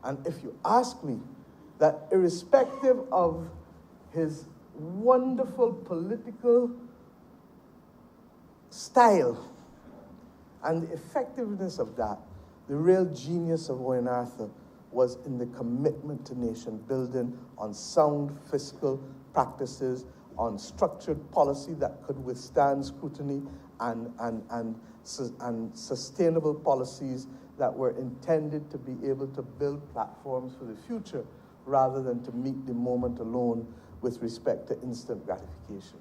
And if you ask me, that irrespective of his wonderful political style and the effectiveness of that, the real genius of Owen Arthur was in the commitment to nation building on sound fiscal practices, on structured policy that could withstand scrutiny, and sustainable policies that were intended to be able to build platforms for the future rather than to meet the moment alone with respect to instant gratification.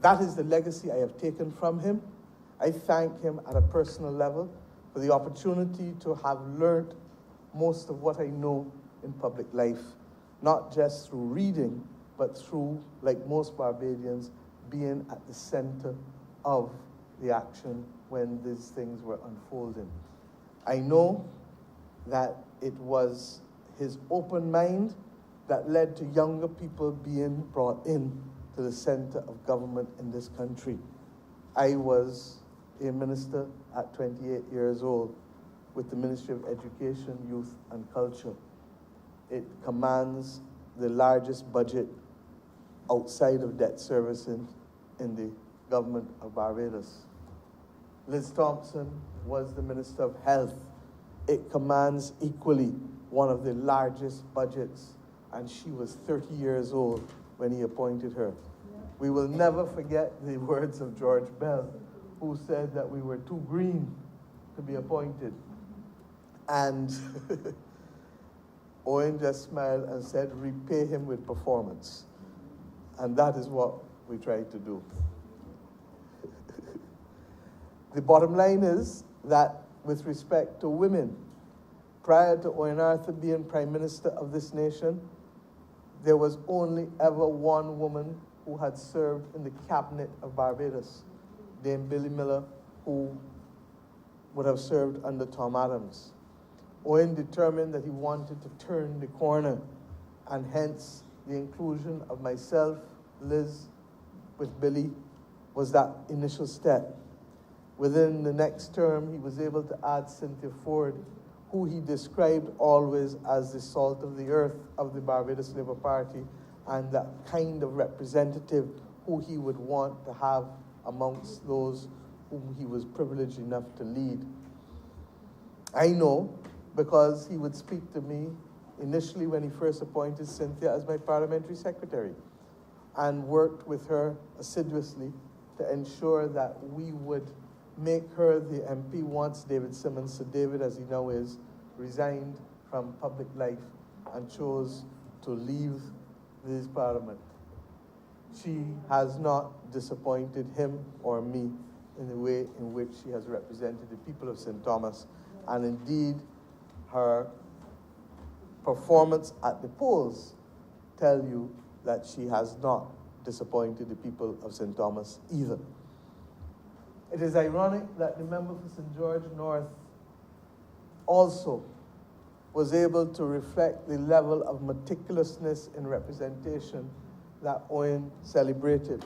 That is the legacy I have taken from him. I thank him at a personal level for the opportunity to have learned most of what I know in public life, not just through reading, but through, like most Barbadians, being at the center of the action when these things were unfolding. I know that it was his open mind that led to younger people being brought in to the center of government in this country. I was a minister at 28 years old with the Ministry of Education, Youth, and Culture. It commands the largest budget outside of debt servicing in the government of Barbados. Liz Thompson was the Minister of Health. It commands equally one of the largest budgets, and she was 30 years old when he appointed her. We will never forget the words of George Bell, who said that we were too green to be appointed. And Owen just smiled and said, repay him with performance. And that is what we tried to do. The bottom line is that with respect to women, prior to Owen Arthur being Prime Minister of this nation, there was only ever one woman who had served in the cabinet of Barbados, Dame Billy Miller, who would have served under Tom Adams. Owen determined that he wanted to turn the corner, and hence the inclusion of myself, Liz, with Billy, was that initial step. Within the next term, he was able to add Cynthia Ford, who he described always as the salt of the earth of the Barbados Labour Party, and that kind of representative who he would want to have amongst those whom he was privileged enough to lead. I know, because he would speak to me initially when he first appointed Cynthia as my parliamentary secretary, and worked with her assiduously to ensure that we would make her the MP once David Simmons, Sir David as he now is, resigned from public life and chose to leave this parliament. She has not disappointed him or me in the way in which she has represented the people of St. Thomas, and indeed her performance at the polls tell you that she has not disappointed the people of St. Thomas either. It is ironic that the member for St. George North also was able to reflect the level of meticulousness in representation that Owen celebrated.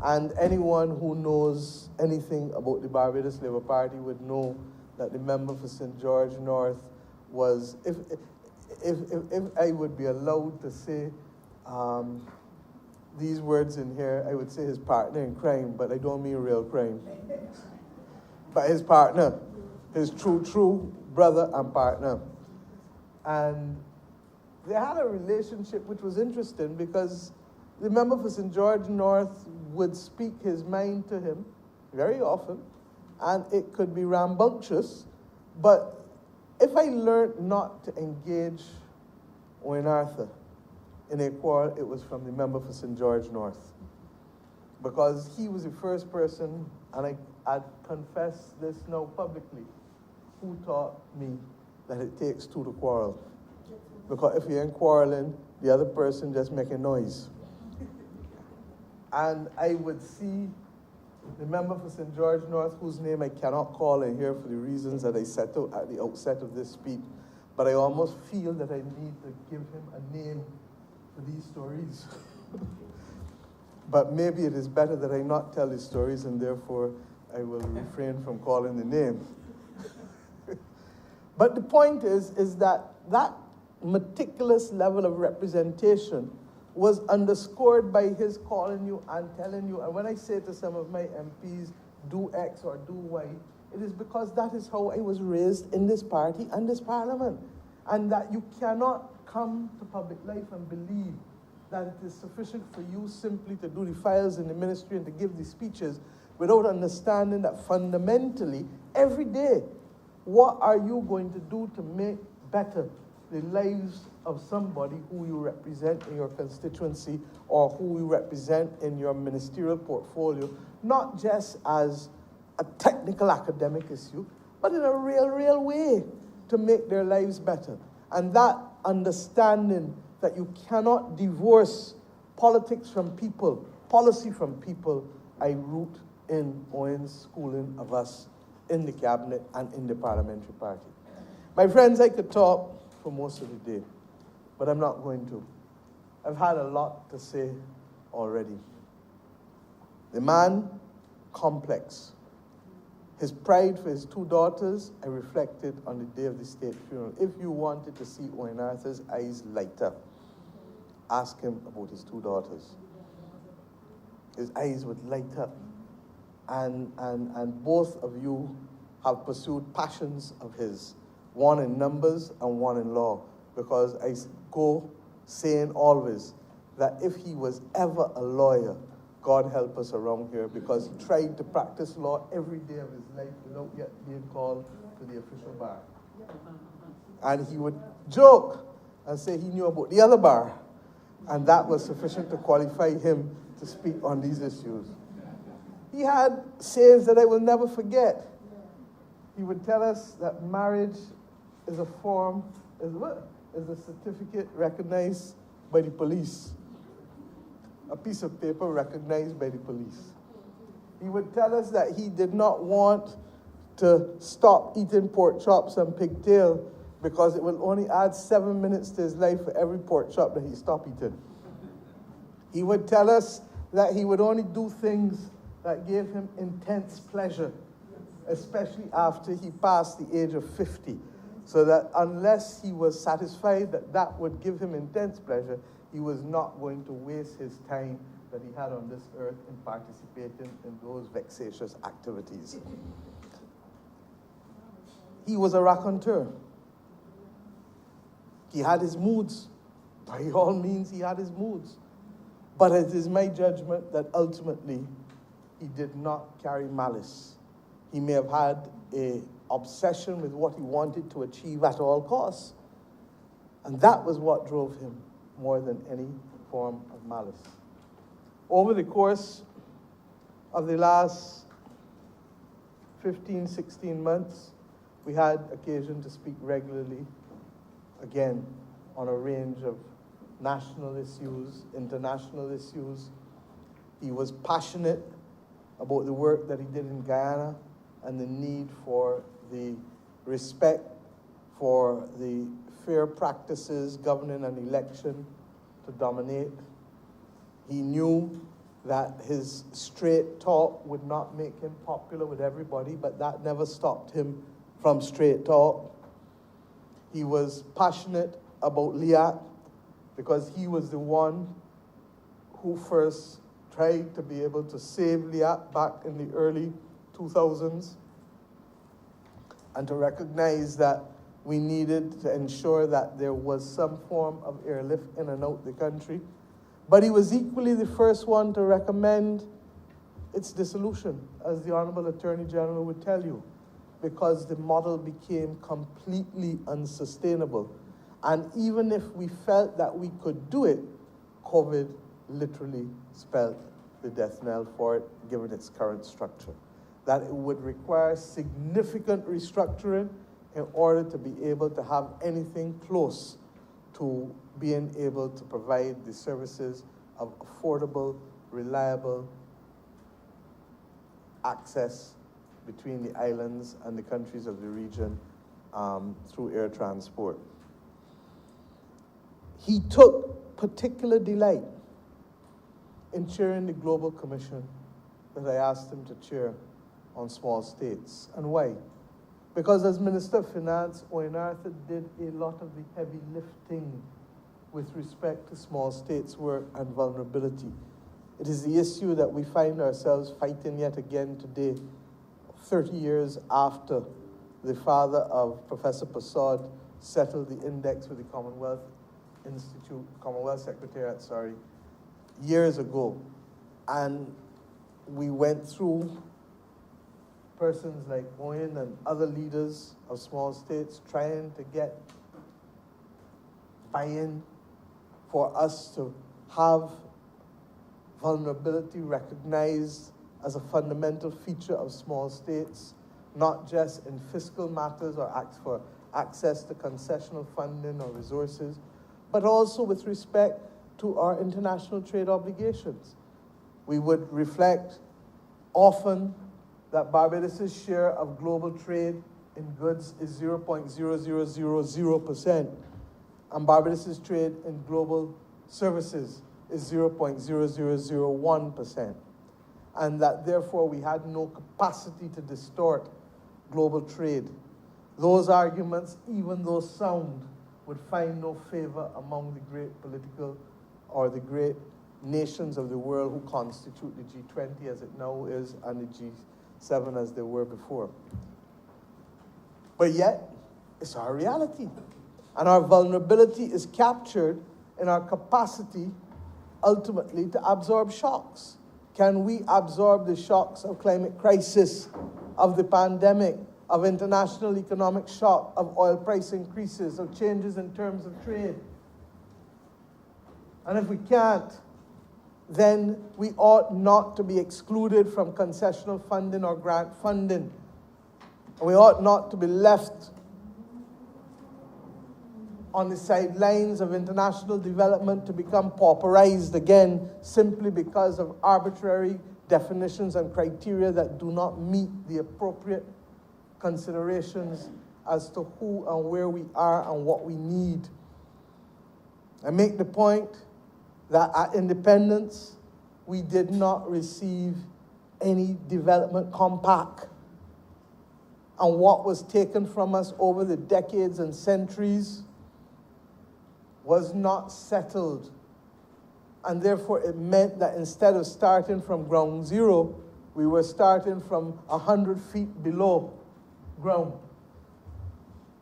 And anyone who knows anything about the Barbados Labour Party would know that the member for St. George North was, if I would be allowed to say these words in here, I would say his partner in crime, but I don't mean real crime. But his partner, his true brother and partner. And they had a relationship which was interesting because the member for St. George North would speak his mind to him very often, and it could be rambunctious, but if I learned not to engage Owen Arthur in a quarrel, it was from the member for St. George North, because he was the first person, and I confess this now publicly, who taught me that it takes two to quarrel. because if you ain't quarreling, the other person just make a noise. And I would see the member for St. George North, whose name I cannot call in here for the reasons that I set out at the outset of this speech, but I almost feel that I need to give him a name for these stories. But maybe it is better that I not tell his stories, and therefore I will refrain from calling the name. But the point is that meticulous level of representation was underscored by his calling you and telling you. And when I say to some of my MPs, do X or do Y, it is because that is how I was raised in this party and this parliament. And that you cannot come to public life and believe that it is sufficient for you simply to do the files in the ministry and to give the speeches without understanding that fundamentally, every day, what are you going to do to make better the lives of somebody who you represent in your constituency or who you represent in your ministerial portfolio, not just as a technical academic issue, but in a real way to make their lives better. And that understanding that you cannot divorce politics from people, policy from people, I root in Owen's schooling of us in the cabinet and in the parliamentary party. My friends, I could talk for most of the day, but I'm not going to. I've had a lot to say already. The man, complex. His pride for his two daughters, I reflected on the day of the state funeral. If you wanted to see Owen Arthur's eyes light up, ask him about his two daughters. His eyes would light up. And both of you have pursued passions of his, one in numbers and one in law, because I go saying always that if he was ever a lawyer, God help us around here, because he tried to practice law every day of his life without yet being called to the official bar. And he would joke and say he knew about the other bar, and that was sufficient to qualify him to speak on these issues. He had sayings that I will never forget. He would tell us that marriage is a form, is a certificate recognized by the police. A piece of paper recognized by the police. He would tell us that he did not want to stop eating pork chops and pigtail because it will only add 7 minutes to his life for every pork chop that he stopped eating. He would tell us that he would only do things that gave him intense pleasure, especially after he passed the age of 50. So that unless he was satisfied that that would give him intense pleasure, he was not going to waste his time that he had on this earth in participating in those vexatious activities. He was a raconteur. He had his moods. By all means, he had his moods. But it is my judgment that ultimately he did not carry malice. He may have had an obsession with what he wanted to achieve at all costs. And that was what drove him more than any form of malice. Over the course of the last 15, 16 months, we had occasion to speak regularly, again, on a range of national issues, international issues. He was passionate about the work that he did in Guyana and the need for the respect for the fair practices governing an election to dominate. He knew that his straight talk would not make him popular with everybody, but that never stopped him from straight talk. He was passionate about LIAC because he was the one who first tried to be able to save LIAC back in the early 2000s, and to recognize that we needed to ensure that there was some form of airlift in and out the country. But he was equally the first one to recommend its dissolution, as the Honorable Attorney General would tell you, because the model became completely unsustainable. And even if we felt that we could do it, COVID literally spelled the death knell for it, given its current structure. That it would require significant restructuring in order to be able to have anything close to being able to provide the services of affordable, reliable access between the islands and the countries of the region through air transport. He took particular delight in chairing the Global Commission that I asked him to chair on small states. And why? Because as Minister of Finance, Owen Arthur did a lot of the heavy lifting with respect to small states' work and vulnerability. It is the issue that we find ourselves fighting yet again today, 30 years after the father of Professor Persaud settled the index with the Commonwealth Secretariat, years ago. And we went through persons like Owen and other leaders of small states trying to get buy-in for us to have vulnerability recognized as a fundamental feature of small states, not just in fiscal matters or for access to concessional funding or resources, but also with respect to our international trade obligations. We would reflect often that Barbados' share of global trade in goods is 0.0000%, and Barbados' trade in global services is 0.0001%, and that therefore we had no capacity to distort global trade. Those arguments, even though sound, would find no favor among the great political or the great nations of the world who constitute the G20 as it now is and the G7 as they were before. But yet, it's our reality. And our vulnerability is captured in our capacity, ultimately, to absorb shocks. Can we absorb the shocks of climate crisis, of the pandemic, of international economic shock, of oil price increases, of changes in terms of trade? And if we can't, then we ought not to be excluded from concessional funding or grant funding. We ought not to be left on the sidelines of international development to become pauperized again simply because of arbitrary definitions and criteria that do not meet the appropriate considerations as to who and where we are and what we need. I make the point that at independence, we did not receive any development compact. And what was taken from us over the decades and centuries was not settled. And therefore, it meant that instead of starting from ground zero, we were starting from 100 feet below ground.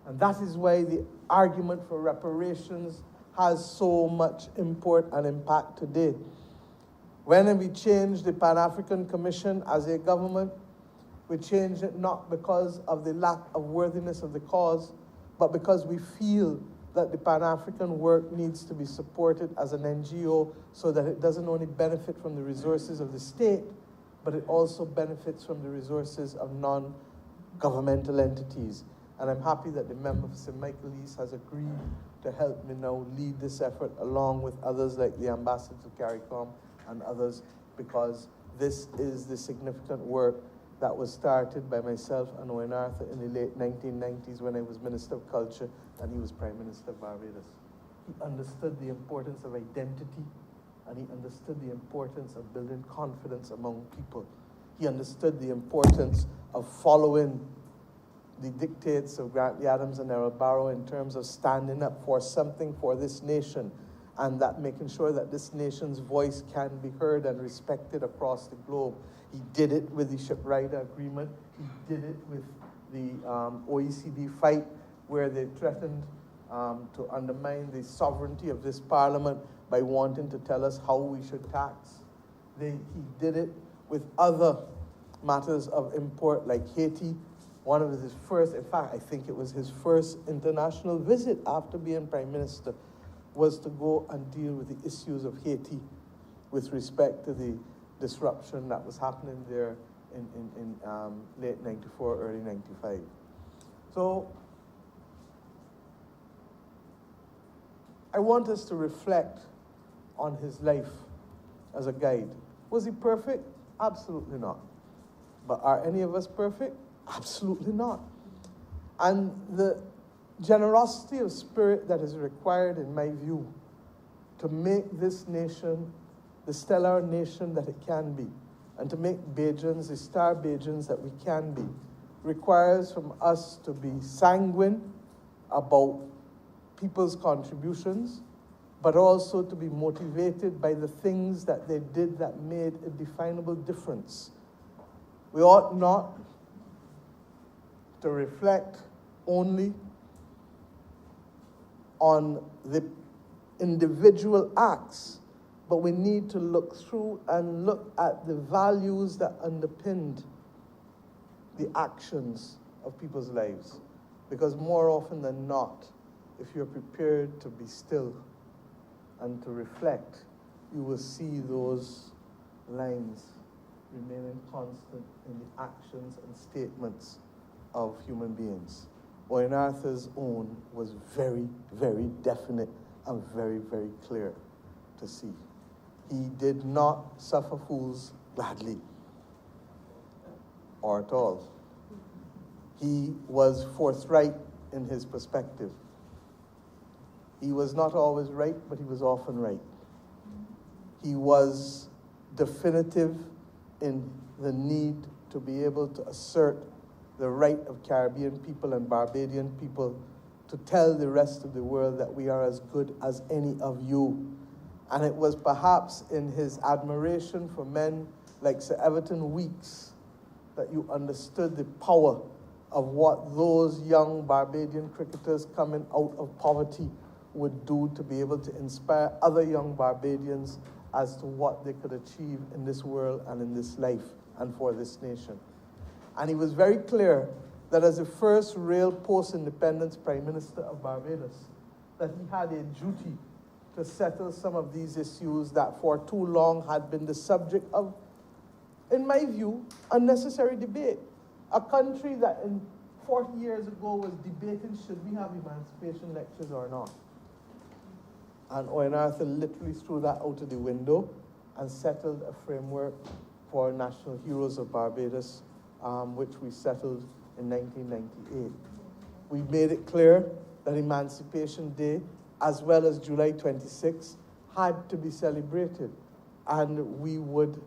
And that is why the argument for reparations has so much import and impact today. When we changed the Pan-African Commission as a government, we changed it not because of the lack of worthiness of the cause, but because we feel that the Pan-African work needs to be supported as an NGO so that it doesn't only benefit from the resources of the state, but it also benefits from the resources of non-governmental entities. And I'm happy that the member for St. Michael East has agreed to help me now lead this effort along with others like the Ambassador to CARICOM and others, because this is the significant work that was started by myself and Owen Arthur in the late 1990s when I was Minister of Culture and he was Prime Minister of Barbados. He understood the importance of identity and he understood the importance of building confidence among people. He understood the importance of following the dictates of Grantley Adams and Errol Barrow in terms of standing up for something for this nation, and that making sure that this nation's voice can be heard and respected across the globe. He did it with the Shiprider Agreement. He did it with the OECD fight, where they threatened to undermine the sovereignty of this parliament by wanting to tell us how we should tax. He did it with other matters of import like Haiti. One of his first, in fact, I think it was his first international visit after being Prime Minister, was to go and deal with the issues of Haiti with respect to the disruption that was happening there in late 94, early 95. So I want us to reflect on his life as a guide. Was he perfect? Absolutely not. But are any of us perfect? Absolutely not. And the generosity of spirit that is required, in my view, to make this nation the stellar nation that it can be, and to make Bajans the star Bajans that we can be, requires from us to be sanguine about people's contributions, but also to be motivated by the things that they did that made a definable difference. We ought not to reflect only on the individual acts, but we need to look through and look at the values that underpinned the actions of people's lives. Because more often than not, if you're prepared to be still and to reflect, you will see those lines remaining constant in the actions and statements of human beings. Owen Arthur's own was very, very definite and very, very clear to see. He did not suffer fools gladly, or at all. He was forthright in his perspective. He was not always right, but he was often right. He was definitive in the need to be able to assert the right of Caribbean people and Barbadian people to tell the rest of the world that we are as good as any of you. And it was perhaps in his admiration for men like Sir Everton Weekes that you understood the power of what those young Barbadian cricketers coming out of poverty would do to be able to inspire other young Barbadians as to what they could achieve in this world and in this life and for this nation. And he was very clear that as the first real post-independence Prime Minister of Barbados, that he had a duty to settle some of these issues that for too long had been the subject of, in my view, unnecessary debate. A country that in 40 years ago was debating should we have emancipation lectures or not. And Owen Arthur literally threw that out of the window and settled a framework for National Heroes of Barbados, which we settled in 1998. We made it clear that Emancipation Day, as well as July 26, had to be celebrated. And we would,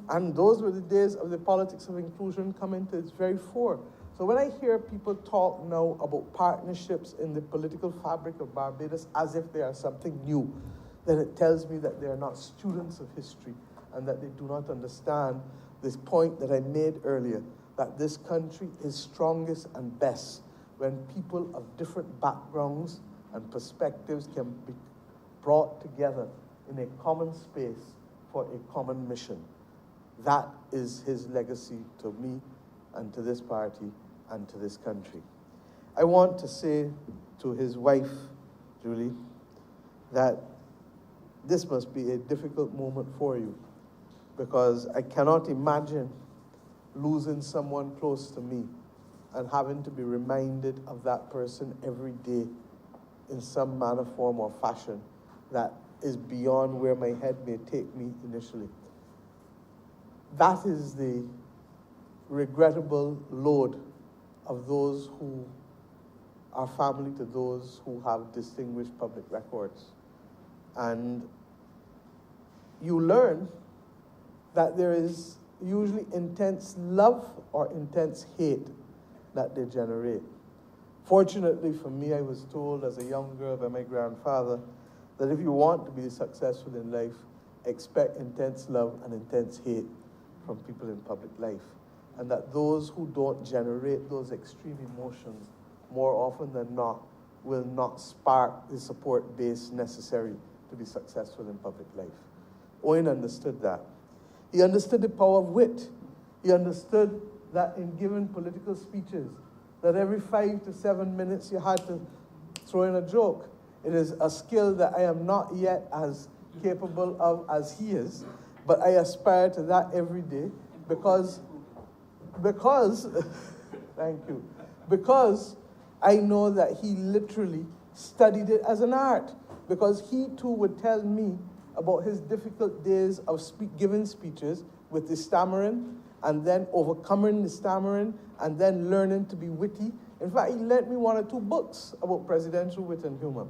and those were the days of the politics of inclusion coming to its very fore. So when I hear people talk now about partnerships in the political fabric of Barbados as if they are something new, then it tells me that they are not students of history and that they do not understand this point that I made earlier, that this country is strongest and best when people of different backgrounds and perspectives can be brought together in a common space for a common mission. That is his legacy to me and to this party and to this country. I want to say to his wife, Julie, that this must be a difficult moment for you, because I cannot imagine losing someone close to me and having to be reminded of that person every day in some manner, form, or fashion that is beyond where my head may take me initially. That is the regrettable load of those who are family to those who have distinguished public records. And you learn that there is usually intense love or intense hate that they generate. Fortunately for me, I was told as a young girl by my grandfather that if you want to be successful in life, expect intense love and intense hate from people in public life. And that those who don't generate those extreme emotions, more often than not, will not spark the support base necessary to be successful in public life. Owen understood that. He understood the power of wit. He understood that in giving political speeches, that every 5 to 7 minutes you had to throw in a joke. It is a skill that I am not yet as capable of as he is, but I aspire to that every day because thank you, because I know that he literally studied it as an art. because he too would tell me about his difficult days of giving speeches with the stammering, and then overcoming the stammering, and then learning to be witty. In fact, he lent me 1 or 2 books about presidential wit and humor,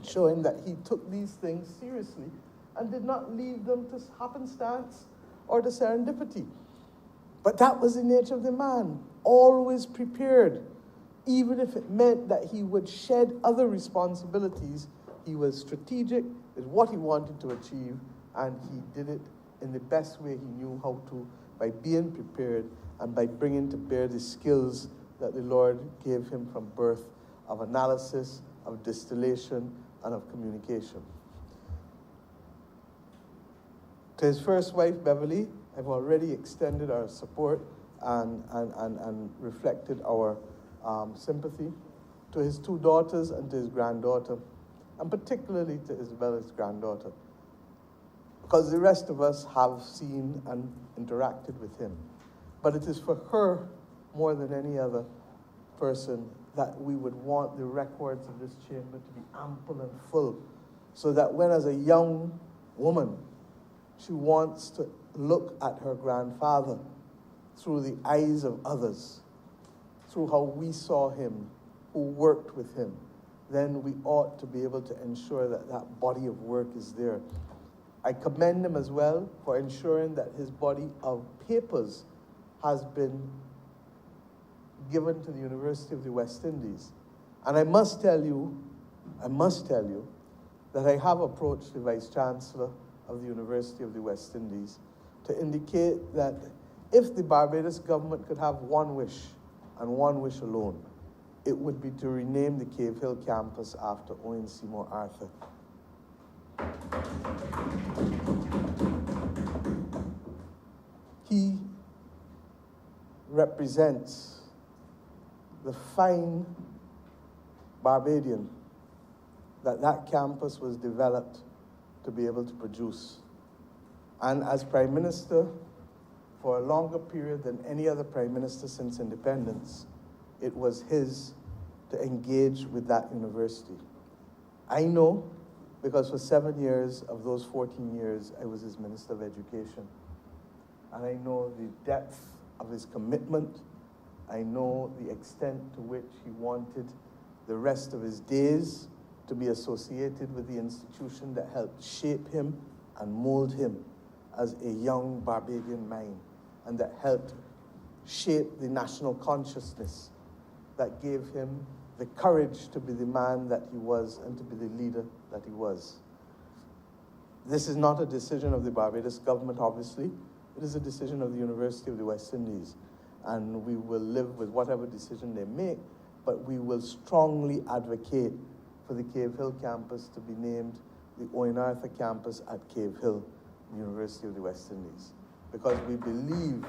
showing that he took these things seriously and did not leave them to happenstance or to serendipity. But that was the nature of the man, always prepared. Even if it meant that he would shed other responsibilities, he was strategic with what he wanted to achieve, and he did it in the best way he knew how to, by being prepared and by bringing to bear the skills that the Lord gave him from birth of analysis, of distillation, and of communication. To his first wife, Beverly, I've already extended our support and reflected our sympathy. To his 2 daughters and to his granddaughter, and particularly to Isabella's granddaughter, because the rest of us have seen and interacted with him. But it is for her, more than any other person, that we would want the records of this chamber to be ample and full, so that when, as a young woman, she wants to look at her grandfather through the eyes of others, through how we saw him, who worked with him, then we ought to be able to ensure that that body of work is there. I commend him as well for ensuring that his body of papers has been given to the University of the West Indies. And I must tell you that I have approached the Vice Chancellor of the University of the West Indies to indicate that if the Barbados government could have one wish, and one wish alone, it would be to rename the Cave Hill campus after Owen Seymour Arthur. He represents the fine Barbadian that campus was developed to be able to produce. And as Prime Minister, for a longer period than any other Prime Minister since independence, it was his to engage with that university. I know, because for 7 years of those 14 years, I was his Minister of Education. And I know the depth of his commitment. I know the extent to which he wanted the rest of his days to be associated with the institution that helped shape him and mold him as a young Barbadian mind, and that helped shape the national consciousness that gave him the courage to be the man that he was and to be the leader that he was. This is not a decision of the Barbados government, obviously. It is a decision of the University of the West Indies. And we will live with whatever decision they make, but we will strongly advocate for the Cave Hill campus to be named the Owen Arthur campus at Cave Hill, University of the West Indies. Because we believe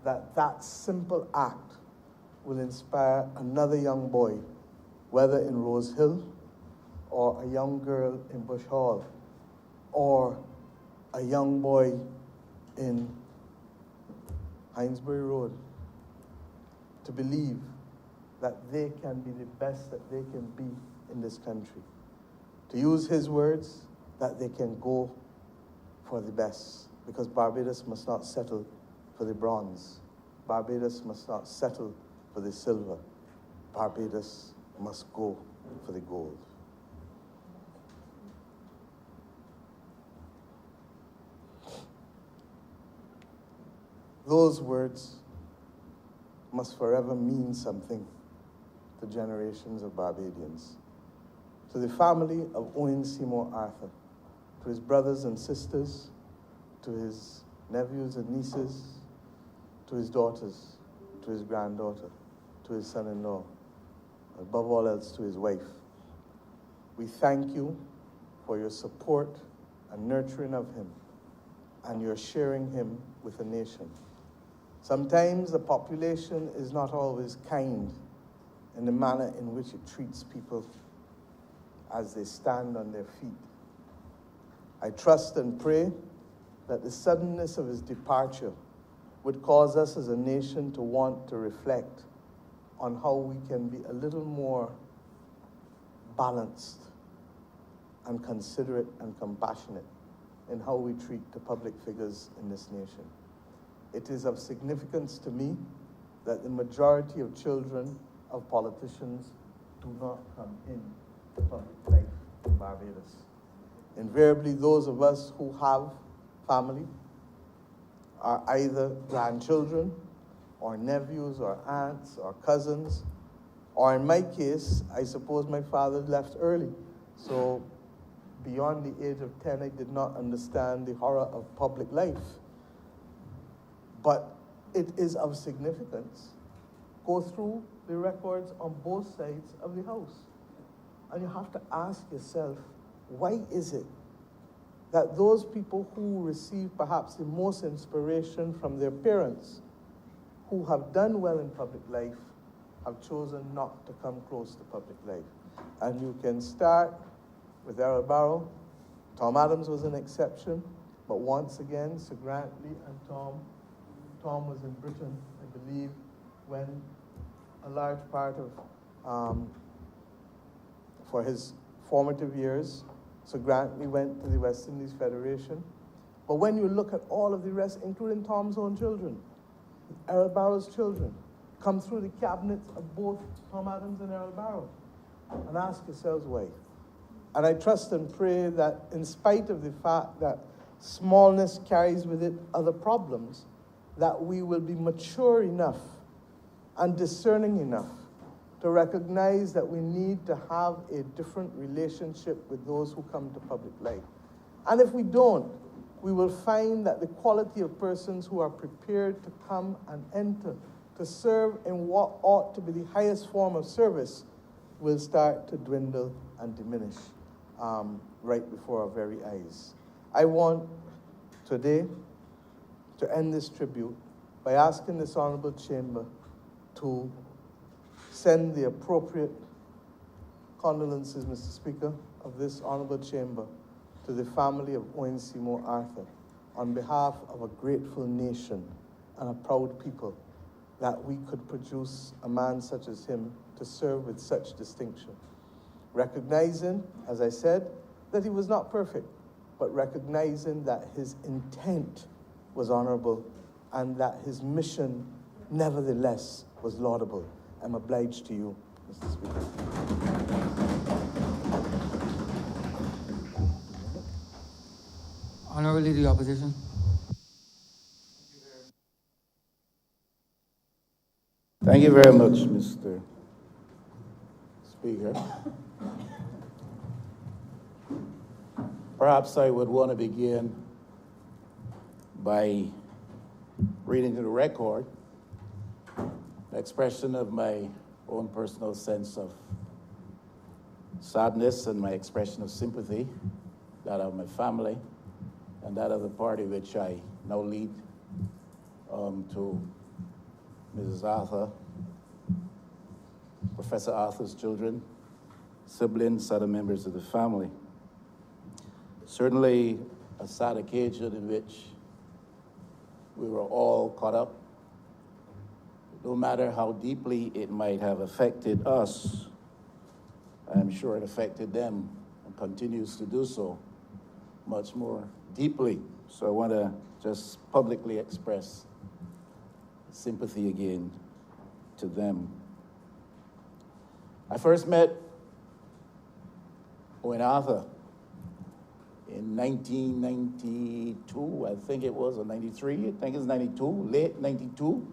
that that simple act will inspire another young boy, whether in Rose Hill, or a young girl in Bush Hall, or a young boy in Hinesbury Road, to believe that they can be the best that they can be in this country. To use his words, that they can go for the best, because Barbados must not settle for the bronze. Barbados must not settle for the silver. Barbados must go for the gold. Those words must forever mean something to generations of Barbadians. To the family of Owen Seymour Arthur, to his brothers and sisters, to his nephews and nieces, to his daughters, to his granddaughter, to his son-in-law, above all else to his wife. We thank you for your support and nurturing of him, and your sharing him with the nation. Sometimes the population is not always kind in the manner in which it treats people as they stand on their feet. I trust and pray that the suddenness of his departure would cause us as a nation to want to reflect on how we can be a little more balanced and considerate and compassionate in how we treat the public figures in this nation. It is of significance to me that the majority of children of politicians do not come into public life in Barbados. Invariably, those of us who have family are either grandchildren or nephews or aunts or cousins, or in my case, I suppose my father left early. So beyond the age of 10, I did not understand the horror of public life. But it is of significance. Go through the records on both sides of the house. And you have to ask yourself, why is it that those people who receive perhaps the most inspiration from their parents, who have done well in public life, have chosen not to come close to public life? And you can start with Errol Barrow. Tom Adams was an exception, but once again, Sir Grantley and Tom was in Britain, I believe, when a large part of, for his formative years, Sir Grantley went to the West Indies Federation. But when you look at all of the rest, including Tom's own children, Errol Barrow's children, come through the cabinets of both Tom Adams and Errol Barrow, and ask yourselves why. And I trust and pray that in spite of the fact that smallness carries with it other problems, that we will be mature enough and discerning enough to recognize that we need to have a different relationship with those who come to public life. And if we don't, we will find that the quality of persons who are prepared to come and enter to serve in what ought to be the highest form of service will start to dwindle and diminish right before our very eyes. I want today to end this tribute by asking this honorable chamber to send the appropriate condolences, Mr. Speaker, of this honorable chamber to the family of Owen Seymour Arthur on behalf of a grateful nation and a proud people that we could produce a man such as him to serve with such distinction. Recognizing, as I said, that he was not perfect, but recognizing that his intent was honorable and that his mission, nevertheless, was laudable. I'm obliged to you, Mr. Speaker. Honorable Leader of the Opposition. Thank you very much, Mr. Speaker. Perhaps I would want to begin by reading to the record the expression of my own personal sense of sadness and my expression of sympathy, that of my family, and that of the party which I now lead, to Mrs. Arthur, Professor Arthur's children, siblings, other members of the family. Certainly a sad occasion in which we were all caught up. No matter how deeply it might have affected us, I'm sure it affected them and continues to do so much more deeply. So I want to just publicly express sympathy again to them. I first met Owen Arthur in 1992, I think it was, or 93, I think it's 92, late 92,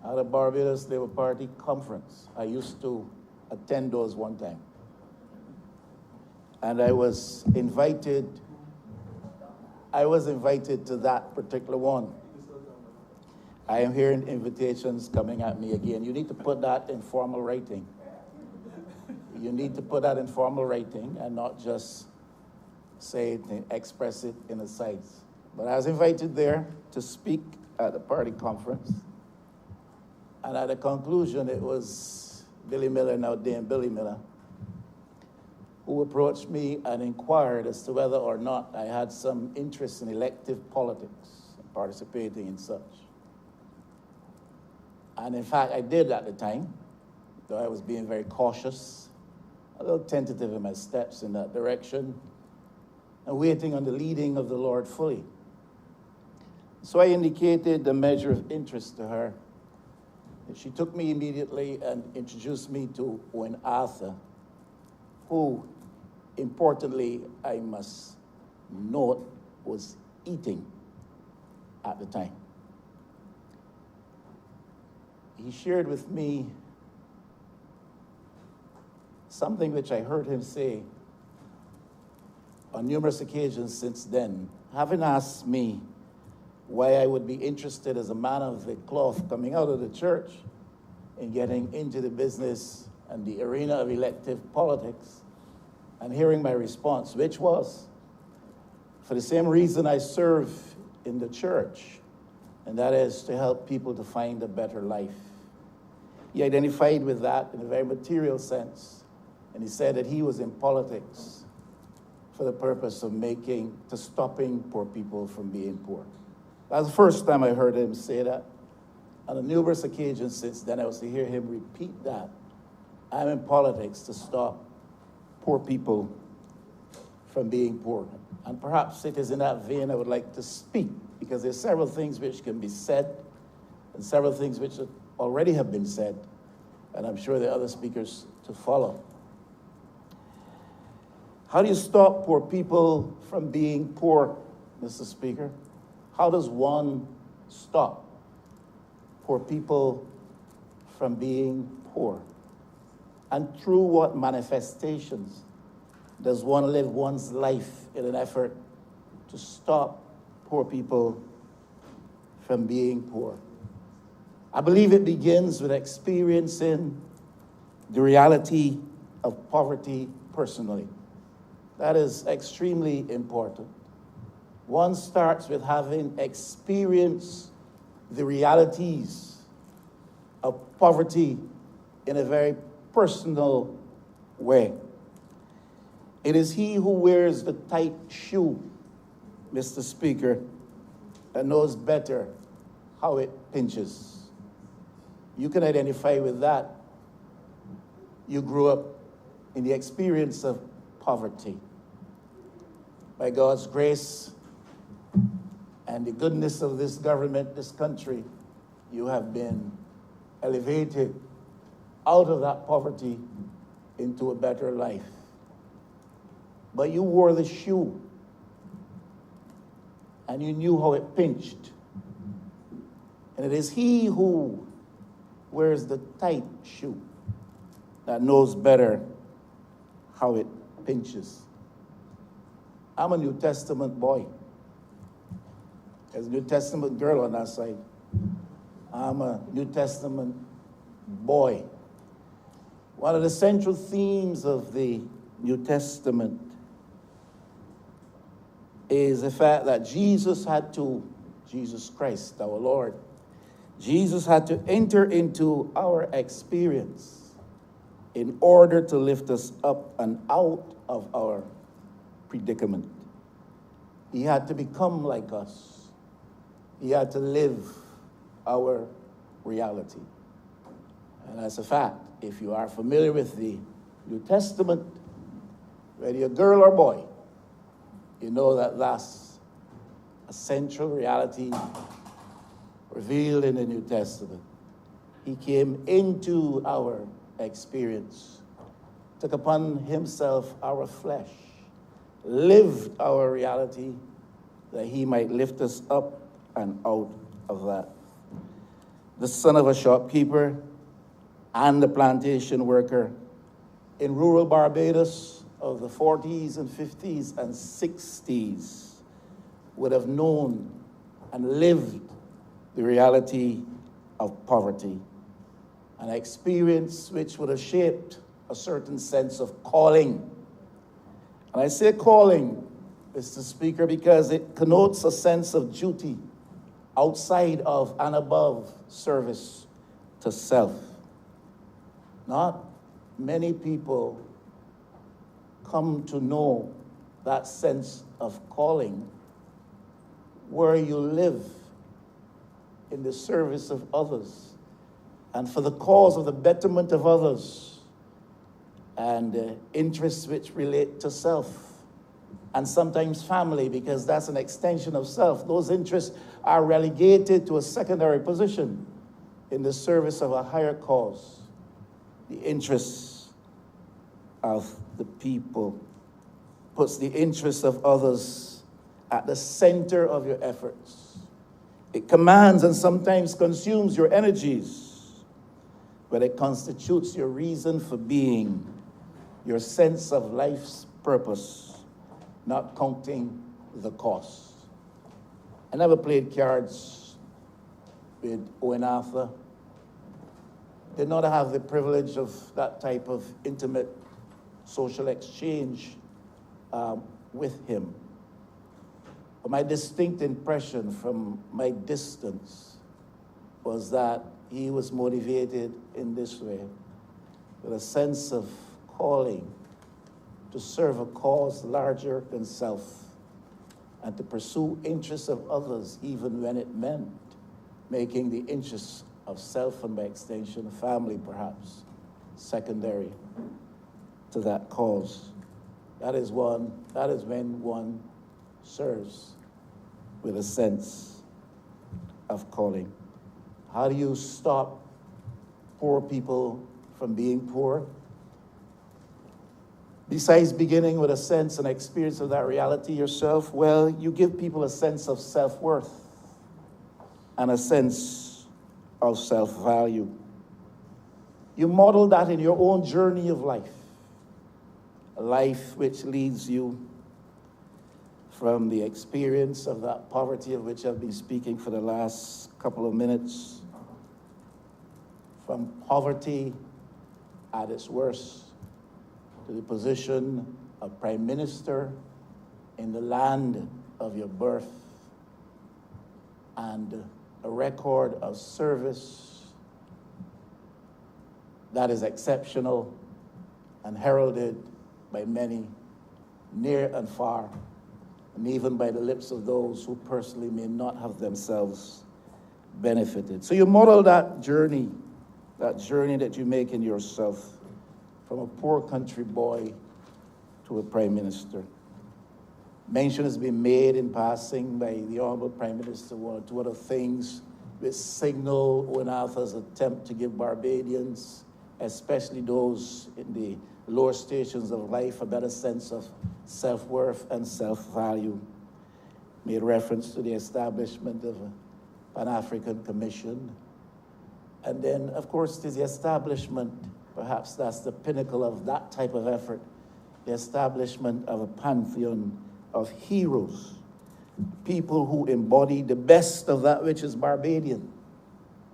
at a Barbados Labour Party conference. I used to attend those one time. And I was invited to that particular one. I am hearing invitations coming at me again. You need to put that in formal writing. You need to put that in formal writing and not just say it and express it in a site. But I was invited there to speak at the party conference. And at the conclusion, it was Billy Miller, now Dame Billy Miller, who approached me and inquired as to whether or not I had some interest in elective politics, participating in such. And in fact, I did at the time, though I was being very cautious a little tentative in my steps in that direction and waiting on the leading of the Lord fully. So I indicated a measure of interest to her. She took me immediately and introduced me to Owen Arthur, who, importantly, I must note, was eating at the time. He shared with me something which I heard him say on numerous occasions since then, having asked me why I would be interested as a man of the cloth coming out of the church in getting into the business and the arena of elective politics, and hearing my response, which was, for the same reason I serve in the church, and that is to help people to find a better life. He identified with that in a very material sense, and he said that he was in politics for the purpose of stopping poor people from being poor. That's the first time I heard him say that. On numerous occasions since then, I was to hear him repeat that. I'm in politics to stop poor people from being poor. And perhaps it is in that vein I would like to speak, because there's several things which can be said and several things which already have been said, and I'm sure there are other speakers to follow. How do you stop poor people from being poor, Mr. Speaker? How does one stop poor people from being poor? And through what manifestations does one live one's life in an effort to stop poor people from being poor? I believe it begins with experiencing the reality of poverty personally. That is extremely important. One starts with having experienced the realities of poverty in a very personal way. It is he who wears the tight shoe, Mr. Speaker, that knows better how it pinches. You can identify with that. You grew up in the experience of poverty. By God's grace and the goodness of this government, this country, you have been elevated out of that poverty into a better life. But you wore the shoe, and you knew how it pinched. And it is he who wears the tight shoe that knows better how it pinches. I'm a New Testament boy. There's a New Testament girl on that side. I'm a New Testament boy. One of the central themes of the New Testament is the fact that Jesus Christ, our Lord, Jesus had to enter into our experience in order to lift us up and out of our predicament. He had to become like us. He had to live our reality. And as a fact, if you are familiar with the New Testament, whether you're a girl or boy, you know that that's a central reality revealed in the New Testament. He came into our experience, took upon himself our flesh, lived our reality that he might lift us up and out of that. The son of a shopkeeper and a plantation worker in rural Barbados of the 40s and 50s and 60s would have known and lived the reality of poverty, an experience which would have shaped a certain sense of calling. And I say calling, Mr. Speaker, because it connotes a sense of duty outside of and above service to self. Not many people come to know that sense of calling where you live in the service of others and for the cause of the betterment of others and interests which relate to self, and sometimes family, because that's an extension of self. Those interests are relegated to a secondary position in the service of a higher cause, the interests of the people. Puts the interests of others at the center of your efforts. It commands and sometimes consumes your energies, but it constitutes your reason for being, your sense of life's purpose, not counting the cost. I never played cards with Owen Arthur. Did not have the privilege of that type of intimate social exchange with him. But my distinct impression from my distance was that he was motivated in this way, with a sense of calling to serve a cause larger than self, and to pursue interests of others, even when it meant making the interests of self and by extension family perhaps secondary to that cause. That is when one serves with a sense of calling. How do you stop poor people from being poor? Besides beginning with a sense and experience of that reality yourself, well, you give people a sense of self-worth and a sense of self-value. You model that in your own journey of life, a life which leads you from the experience of that poverty of which I've been speaking for the last couple of minutes, from poverty at its worst, to the position of Prime Minister in the land of your birth, and a record of service that is exceptional and heralded by many near and far, and even by the lips of those who personally may not have themselves benefited. So you model that journey that you make in yourself, from a poor country boy to a prime minister. Mention has been made in passing by the Honorable Prime Minister, one or two other things which signal Owen Arthur's attempt to give Barbadians, especially those in the lower stations of life, a better sense of self-worth and self-value. Made reference to the establishment of a Pan-African Commission. And then, of course, there's the establishment, perhaps that's the pinnacle of that type of effort, the establishment of a pantheon of heroes, people who embodied the best of that which is Barbadian,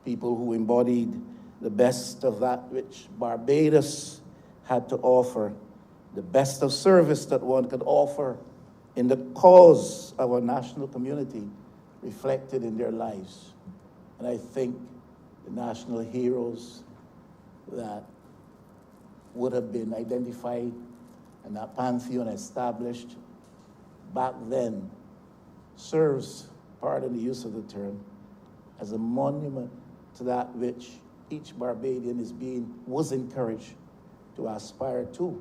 people who embodied the best of that which Barbados had to offer, the best of service that one could offer in the cause of our national community, reflected in their lives. And I think the national heroes that would have been identified and that pantheon established back then serves, pardon the use of the term, as a monument to that which each Barbadian was encouraged to aspire to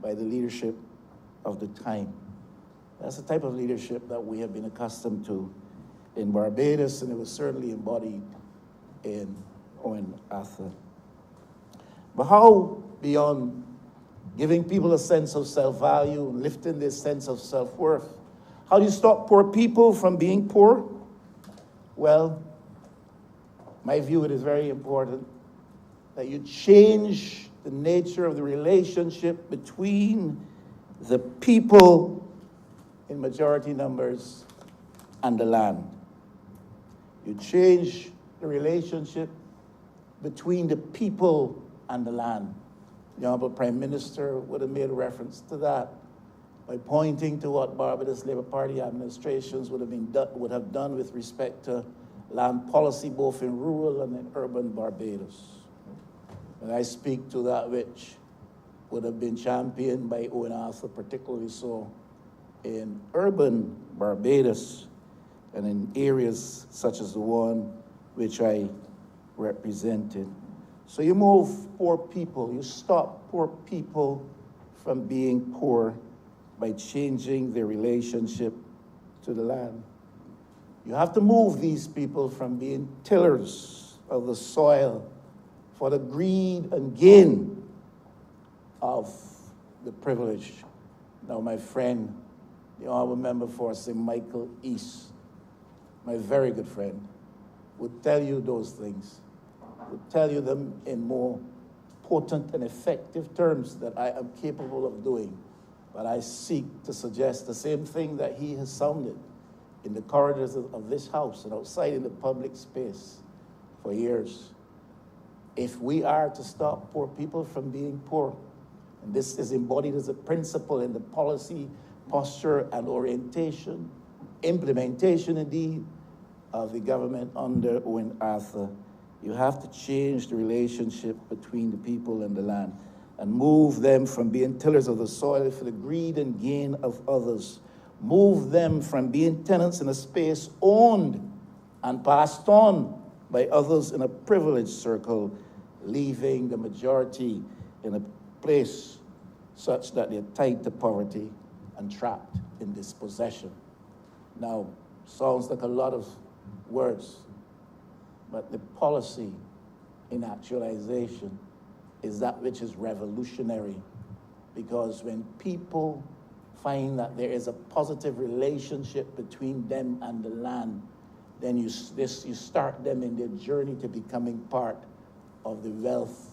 by the leadership of the time. That's the type of leadership that we have been accustomed to in Barbados, and it was certainly embodied in Owen Arthur. But how, beyond giving people a sense of self-value and lifting this sense of self-worth, how do you stop poor people from being poor? Well, my view, it is very important that you change the nature of the relationship between the people in majority numbers and the land. You change the relationship between the people and the land. The Honorable Prime Minister would have made reference to that by pointing to what Barbados Labour Party administrations would have done with respect to land policy, both in rural and in urban Barbados. And I speak to that which would have been championed by Owen Arthur, particularly so in urban Barbados and in areas such as the one which I represented. So you move poor people, you stop poor people from being poor by changing their relationship to the land. You have to move these people from being tillers of the soil for the greed and gain of the privilege. Now, my friend, the honorable member for St. Michael East, my very good friend, would tell you those things, would tell you them in more potent and effective terms that I am capable of doing. But I seek to suggest the same thing that he has sounded in the corridors of this house and outside in the public space for years. If we are to stop poor people from being poor, and this is embodied as a principle in the policy, posture, and orientation, implementation indeed, of the government under Owen Arthur, you have to change the relationship between the people and the land and move them from being tillers of the soil for the greed and gain of others. Move them from being tenants in a space owned and passed on by others in a privileged circle, leaving the majority in a place such that they're tied to poverty and trapped in dispossession. Now, sounds like a lot of words, but the policy in actualization is that which is revolutionary, because when people find that there is a positive relationship between them and the land, then you start them in their journey to becoming part of the wealth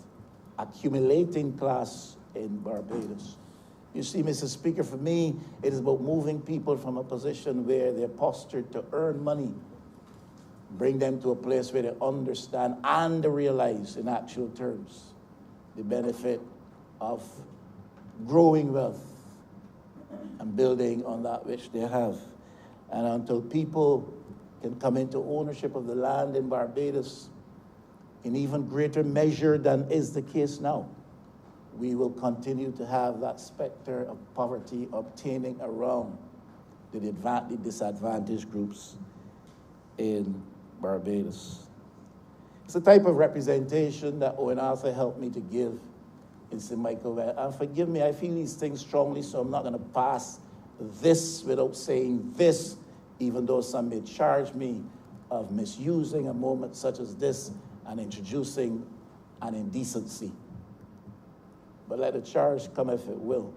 accumulating class in Barbados. You see, Mr. Speaker, for me, it is about moving people from a position where they're postured to earn money, bring them to a place where they understand and realize in actual terms the benefit of growing wealth and building on that which they have. And until people can come into ownership of the land in Barbados in even greater measure than is the case now, we will continue to have that specter of poverty obtaining around the disadvantaged groups in Barbados. It's the type of representation that Owen Arthur helped me to give in St. Michael West. And forgive me, I feel these things strongly, so I'm not going to pass this without saying this, even though some may charge me of misusing a moment such as this and introducing an indecency. But let the charge come if it will.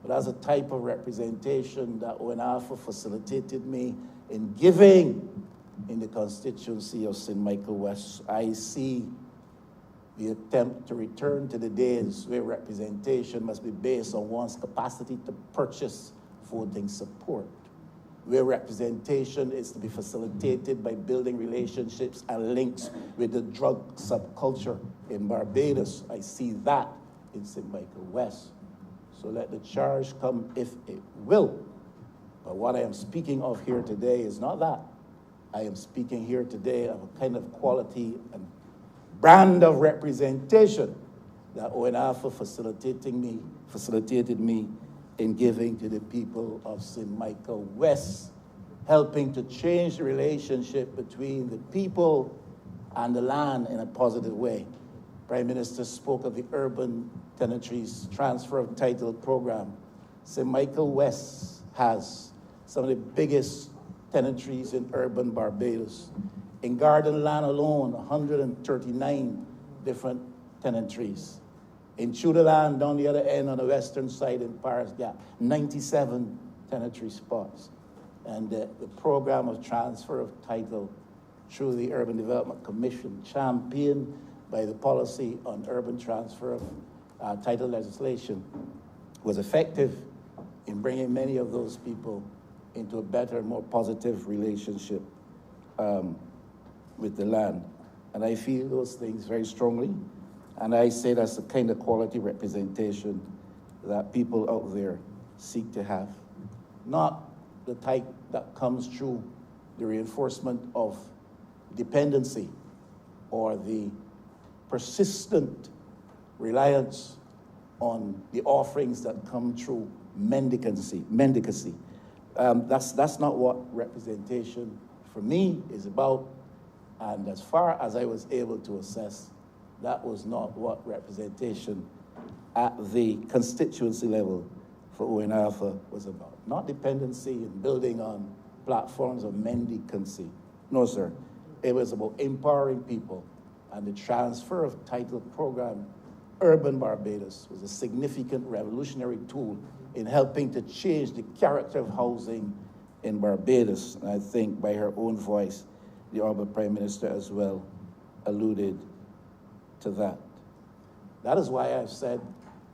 But as a type of representation that Owen Arthur facilitated me in giving in the constituency of St. Michael West, I see the attempt to return to the days where representation must be based on one's capacity to purchase voting support, where representation is to be facilitated by building relationships and links with the drug subculture in Barbados. I see that in St. Michael West. So let the charge come if it will. But what I am speaking of here today is not that. I am speaking here today of a kind of quality and brand of representation that Owen Arthur facilitated me in giving to the people of St. Michael West, helping to change the relationship between the people and the land in a positive way. Prime Minister spoke of the Urban Tenantries Transfer of Title program. St. Michael West has some of the biggest tenantries in urban Barbados. In Garden Land alone, 139 different tenantries. In Tudor Land, down the other end on the western side in Paris Gap, 97 tenantry spots. And the program of transfer of title through the Urban Development Commission, championed by the policy on urban transfer of title legislation, was effective in bringing many of those people into a better, more positive relationship with the land. And I feel those things very strongly. And I say that's the kind of quality representation that people out there seek to have. Not the type that comes through the reinforcement of dependency or the persistent reliance on the offerings that come through mendicancy. That's not what representation for me is about. And as far as I was able to assess, that was not what representation at the constituency level for Owen Arthur was about. Not dependency and building on platforms of mendicancy. No, sir. It was about empowering people, and the transfer of title program, Urban Barbados, was a significant revolutionary tool in helping to change the character of housing in Barbados. And I think by her own voice, the Honorable Prime Minister as well alluded to that. That is why I've said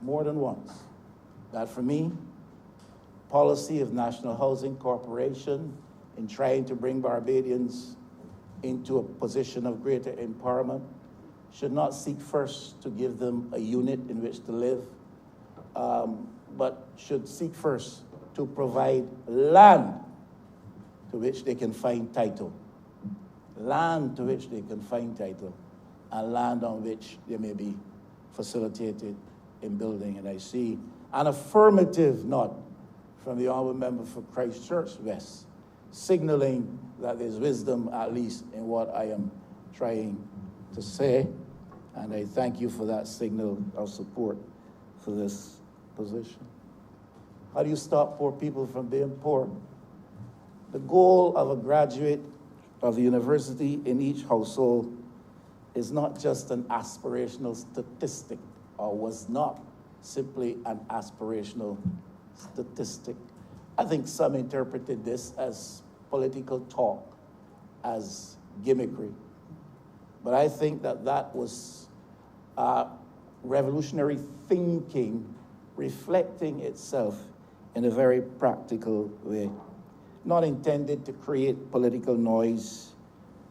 more than once that for me, policy of National Housing Corporation in trying to bring Barbadians into a position of greater empowerment should not seek first to give them a unit in which to live, but should seek first to provide land to which they can find title. Land to which they can find title, and land on which they may be facilitated in building. And I see an affirmative nod from the Honourable Member for Christchurch West, signaling that there's wisdom, at least, in what I am trying to say. And I thank you for that signal of support for this position. How do you stop poor people from being poor? The goal of a graduate of the university in each household is not just an aspirational statistic, or was not simply an aspirational statistic. I think some interpreted this as political talk, as gimmickry. But I think that that was revolutionary thinking reflecting itself in a very practical way. Not intended to create political noise,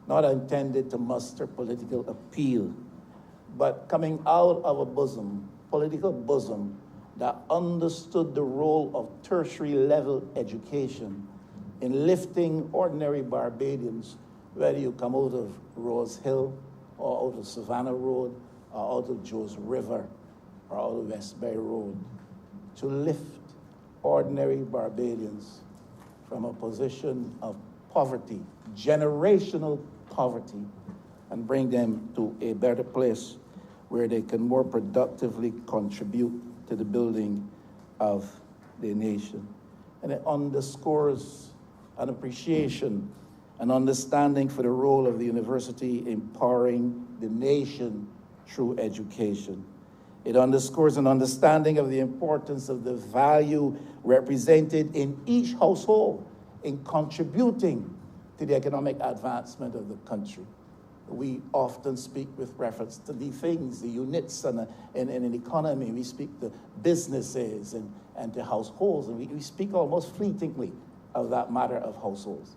not intended to muster political appeal, but coming out of a bosom, political bosom, that understood the role of tertiary level education in lifting ordinary Barbadians, whether you come out of Rose Hill, or out of Savannah Road, or out of Joes River, or out of Westbury Road, to lift ordinary Barbadians from a position of poverty, generational poverty, and bring them to a better place where they can more productively contribute to the building of the nation. And it underscores an appreciation, an understanding for the role of the university empowering the nation through education. It underscores an understanding of the importance of the value represented in each household in contributing to the economic advancement of the country. We often speak with reference to the things, the units in an economy. We speak to businesses and to households, and we speak almost fleetingly of that matter of households.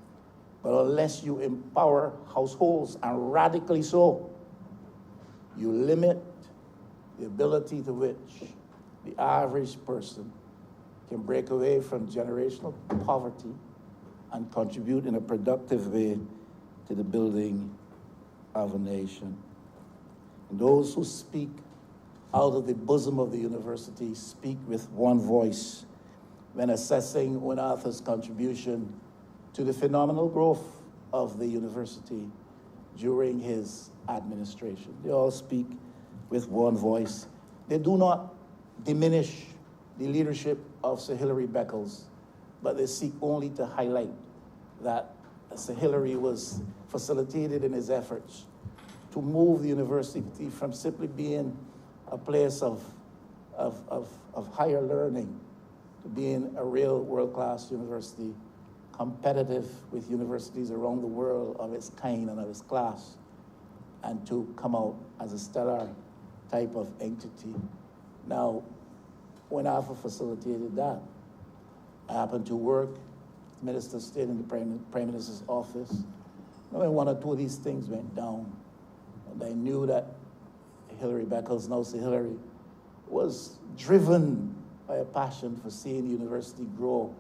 But unless you empower households, and radically so, you limit the ability to which the average person can break away from generational poverty and contribute in a productive way to the building of a nation. And those who speak out of the bosom of the university speak with one voice when assessing Owen Arthur's contribution to the phenomenal growth of the university during his administration. They all speak with one voice. They do not diminish the leadership of Sir Hilary Beckles, but they seek only to highlight that Sir Hilary was facilitated in his efforts to move the university from simply being a place of higher learning to being a real world-class university, competitive with universities around the world of its kind and of its class, and to come out as a stellar type of entity. Now, when Arthur facilitated that, I happened to work as Minister of State in the Prime Minister's office. And when one or two of these things went down, and I knew that Hilary Beckles, now Sir Hilary, was driven by a passion for seeing the university grow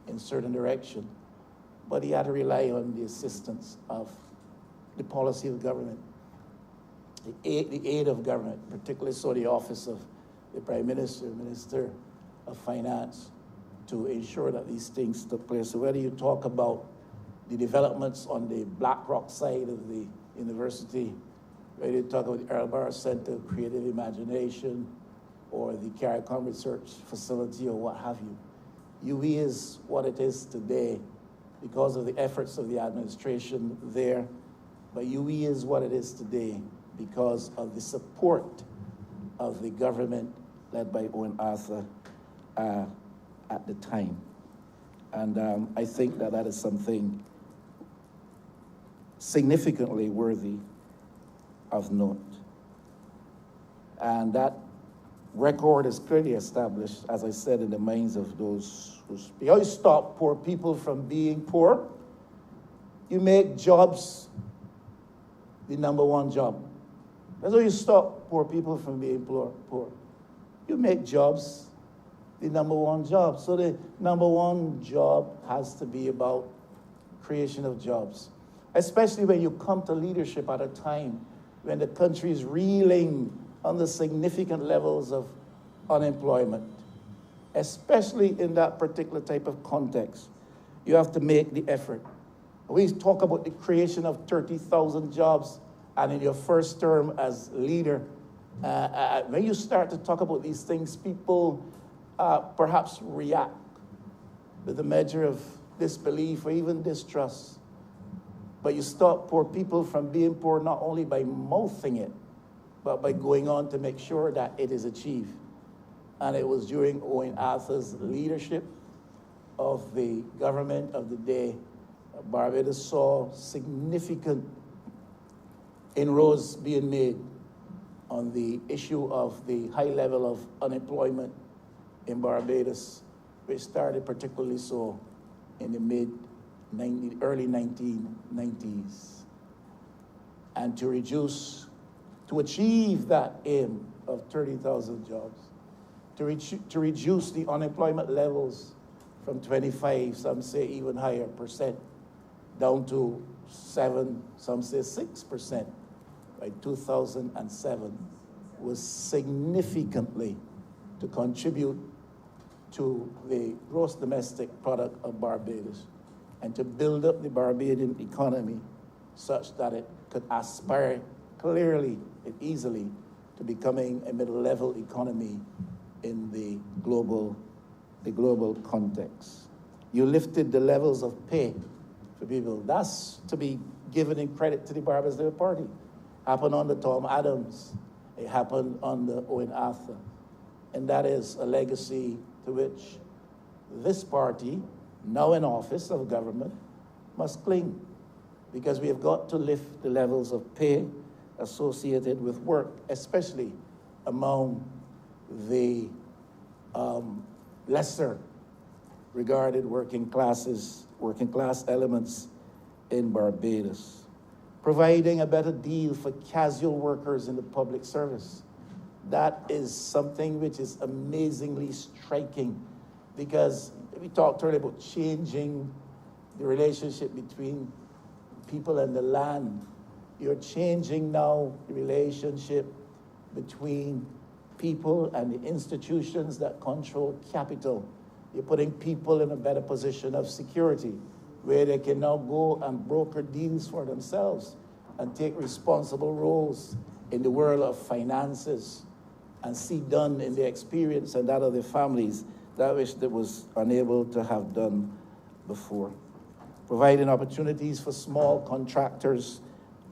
in certain direction. But he had to rely on the assistance of the policy of government, the aid of government, particularly so the office of the Prime Minister, Minister of Finance, to ensure that these things took place. So whether you talk about the developments on the Black Rock side of the university, whether you talk about the Earl Barr Center, Creative Imagination, or the CARICOM Research Facility, or what have you. UE is what it is today because of the efforts of the administration there, but UE is what it is today because of the support of the government led by Owen Arthur at the time. And I think that that is something significantly worthy of note. And that record is clearly established, as I said, in the minds of those who speak. How you stop poor people from being poor? You make jobs the number one job. That's how you stop poor people from being poor. You make jobs the number one job. So the number one job has to be about creation of jobs, especially when you come to leadership at a time when the country is reeling under significant levels of unemployment, especially in that particular type of context. You have to make the effort. We talk about the creation of 30,000 jobs, and in your first term as leader, when you start to talk about these things, people perhaps react with a measure of disbelief or even distrust. But you stop poor people from being poor not only by mouthing it, but by going on to make sure that it is achieved. And it was during Owen Arthur's leadership of the government of the day, Barbados saw significant inroads being made on the issue of the high level of unemployment in Barbados, which started particularly so in the early 1990s. And to achieve that aim of 30,000 jobs, to reduce the unemployment levels from 25, some say even higher percent, down to 7, some say 6% by 2007, was significantly to contribute to the gross domestic product of Barbados and to build up the Barbadian economy such that it could aspire clearly and easily to becoming a middle-level economy in the global context. You lifted the levels of pay for people. That's to be given in credit to the Barbados Labour Party. Happened under Tom Adams. It happened under Owen Arthur. And that is a legacy to which this party, now in office of government, must cling, because we have got to lift the levels of pay associated with work, especially among the lesser regarded working class elements in Barbados. Providing a better deal for casual workers in the public service. That is something which is amazingly striking, because we talked earlier about changing the relationship between people and the land. You're changing now the relationship between people and the institutions that control capital. You're putting people in a better position of security, where they can now go and broker deals for themselves and take responsible roles in the world of finances and see done in their experience and that of their families that which they was unable to have done before. Providing opportunities for small contractors,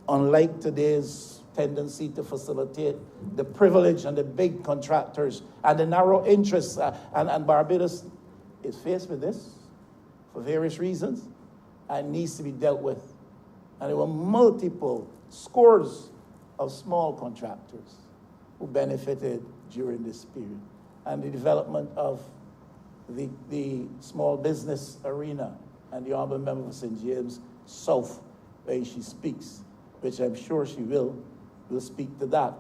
unlike today's tendency to facilitate the privilege and the big contractors and the narrow interests. And Barbados is faced with this for various reasons and needs to be dealt with. And there were multiple scores of small contractors who benefited during this period. And the development of the small business arena, and the Honourable Member for St. James South, where she speaks, which I'm sure she will speak to that,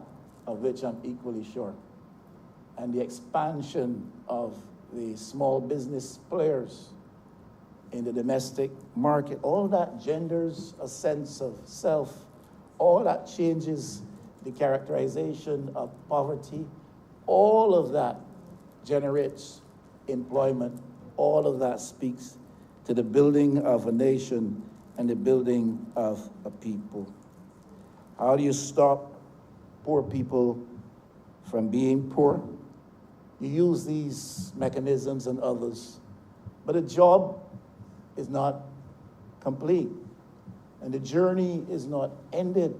of which I'm equally sure. And the expansion of the small business players in the domestic market, all that genders a sense of self, all that changes the characterization of poverty, all of that generates employment, all of that speaks to the building of a nation and the building of a people. How do you stop poor people from being poor. You use these mechanisms and others, but the job is not complete, and the journey is not ended.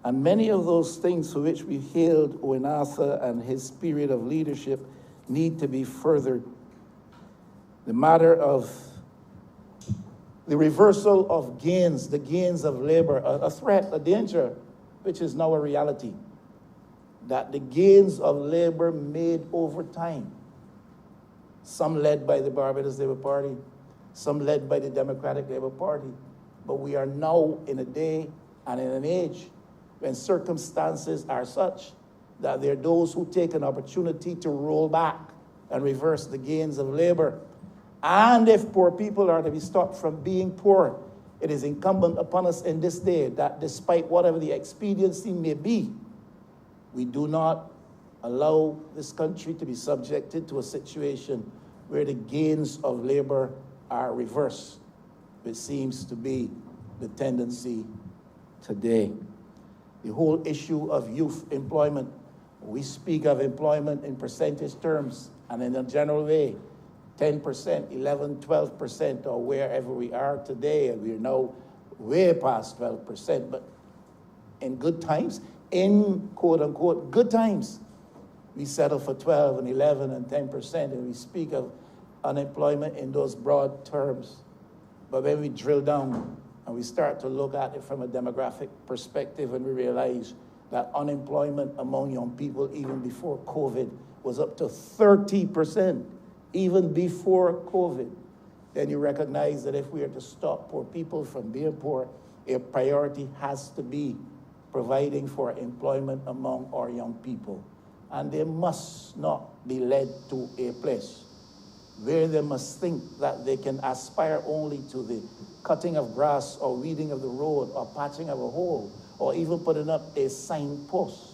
And many of those things for which we hailed Owen Arthur and his spirit of leadership need to be furthered. The matter of the reversal of gains, the gains of labor, a threat, a danger, which is now a reality. That the gains of labor made over time, some led by the Barbados Labour Party, some led by the Democratic Labour Party, but we are now in a day and in an age when circumstances are such that there are those who take an opportunity to roll back and reverse the gains of labor. And if poor people are to be stopped from being poor, it is incumbent upon us in this day that despite whatever the expediency may be, we do not allow this country to be subjected to a situation where the gains of labor are reversed, which seems to be the tendency today. The whole issue of youth employment, we speak of employment in percentage terms and in a general way, 10%, 11, 12%, or wherever we are today, and we are now way past 12%, but in good times, in quote-unquote good times, we settle for 12 and 11 and 10%, and we speak of unemployment in those broad terms. But when we drill down and we start to look at it from a demographic perspective, and we realize that unemployment among young people, even before COVID, was up to 30%, even before COVID, then you recognize that if we are to stop poor people from being poor, a priority has to be providing for employment among our young people. And they must not be led to a place where they must think that they can aspire only to the cutting of grass or weeding of the road or patching of a hole or even putting up a signpost.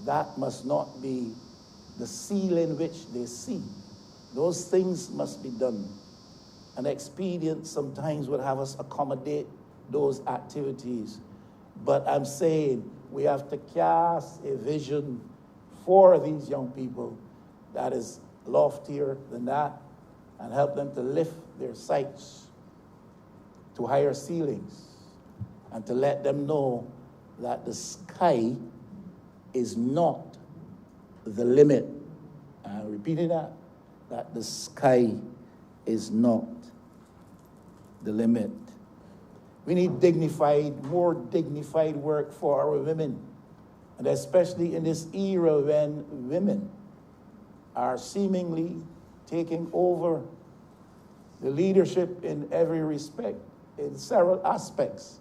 That must not be the ceiling which they see. Those things must be done. An expedient sometimes would have us accommodate those activities. But I'm saying we have to cast a vision for these young people that is loftier than that and help them to lift their sights to higher ceilings and to let them know that the sky is not the limit. I'm repeating that the sky is not the limit. We need more dignified work for our women, and especially in this era when women are seemingly taking over the leadership in every respect, in several aspects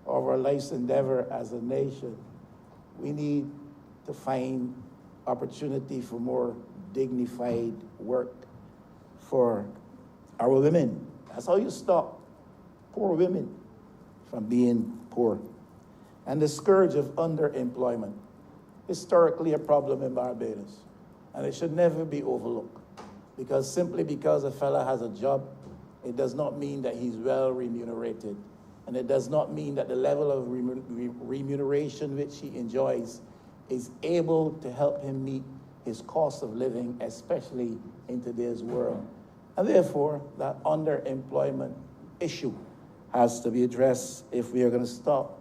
of our life's endeavor as a nation. We need to find opportunity for more dignified work for our women. That's how you stop poor women from being poor. And the scourge of underemployment, historically a problem in Barbados, and it should never be overlooked, because simply because a fella has a job, it does not mean that he's well remunerated, and it does not mean that the level of remuneration which he enjoys is able to help him meet his cost of living, especially in today's world. And therefore, that underemployment issue has to be addressed if we are going to stop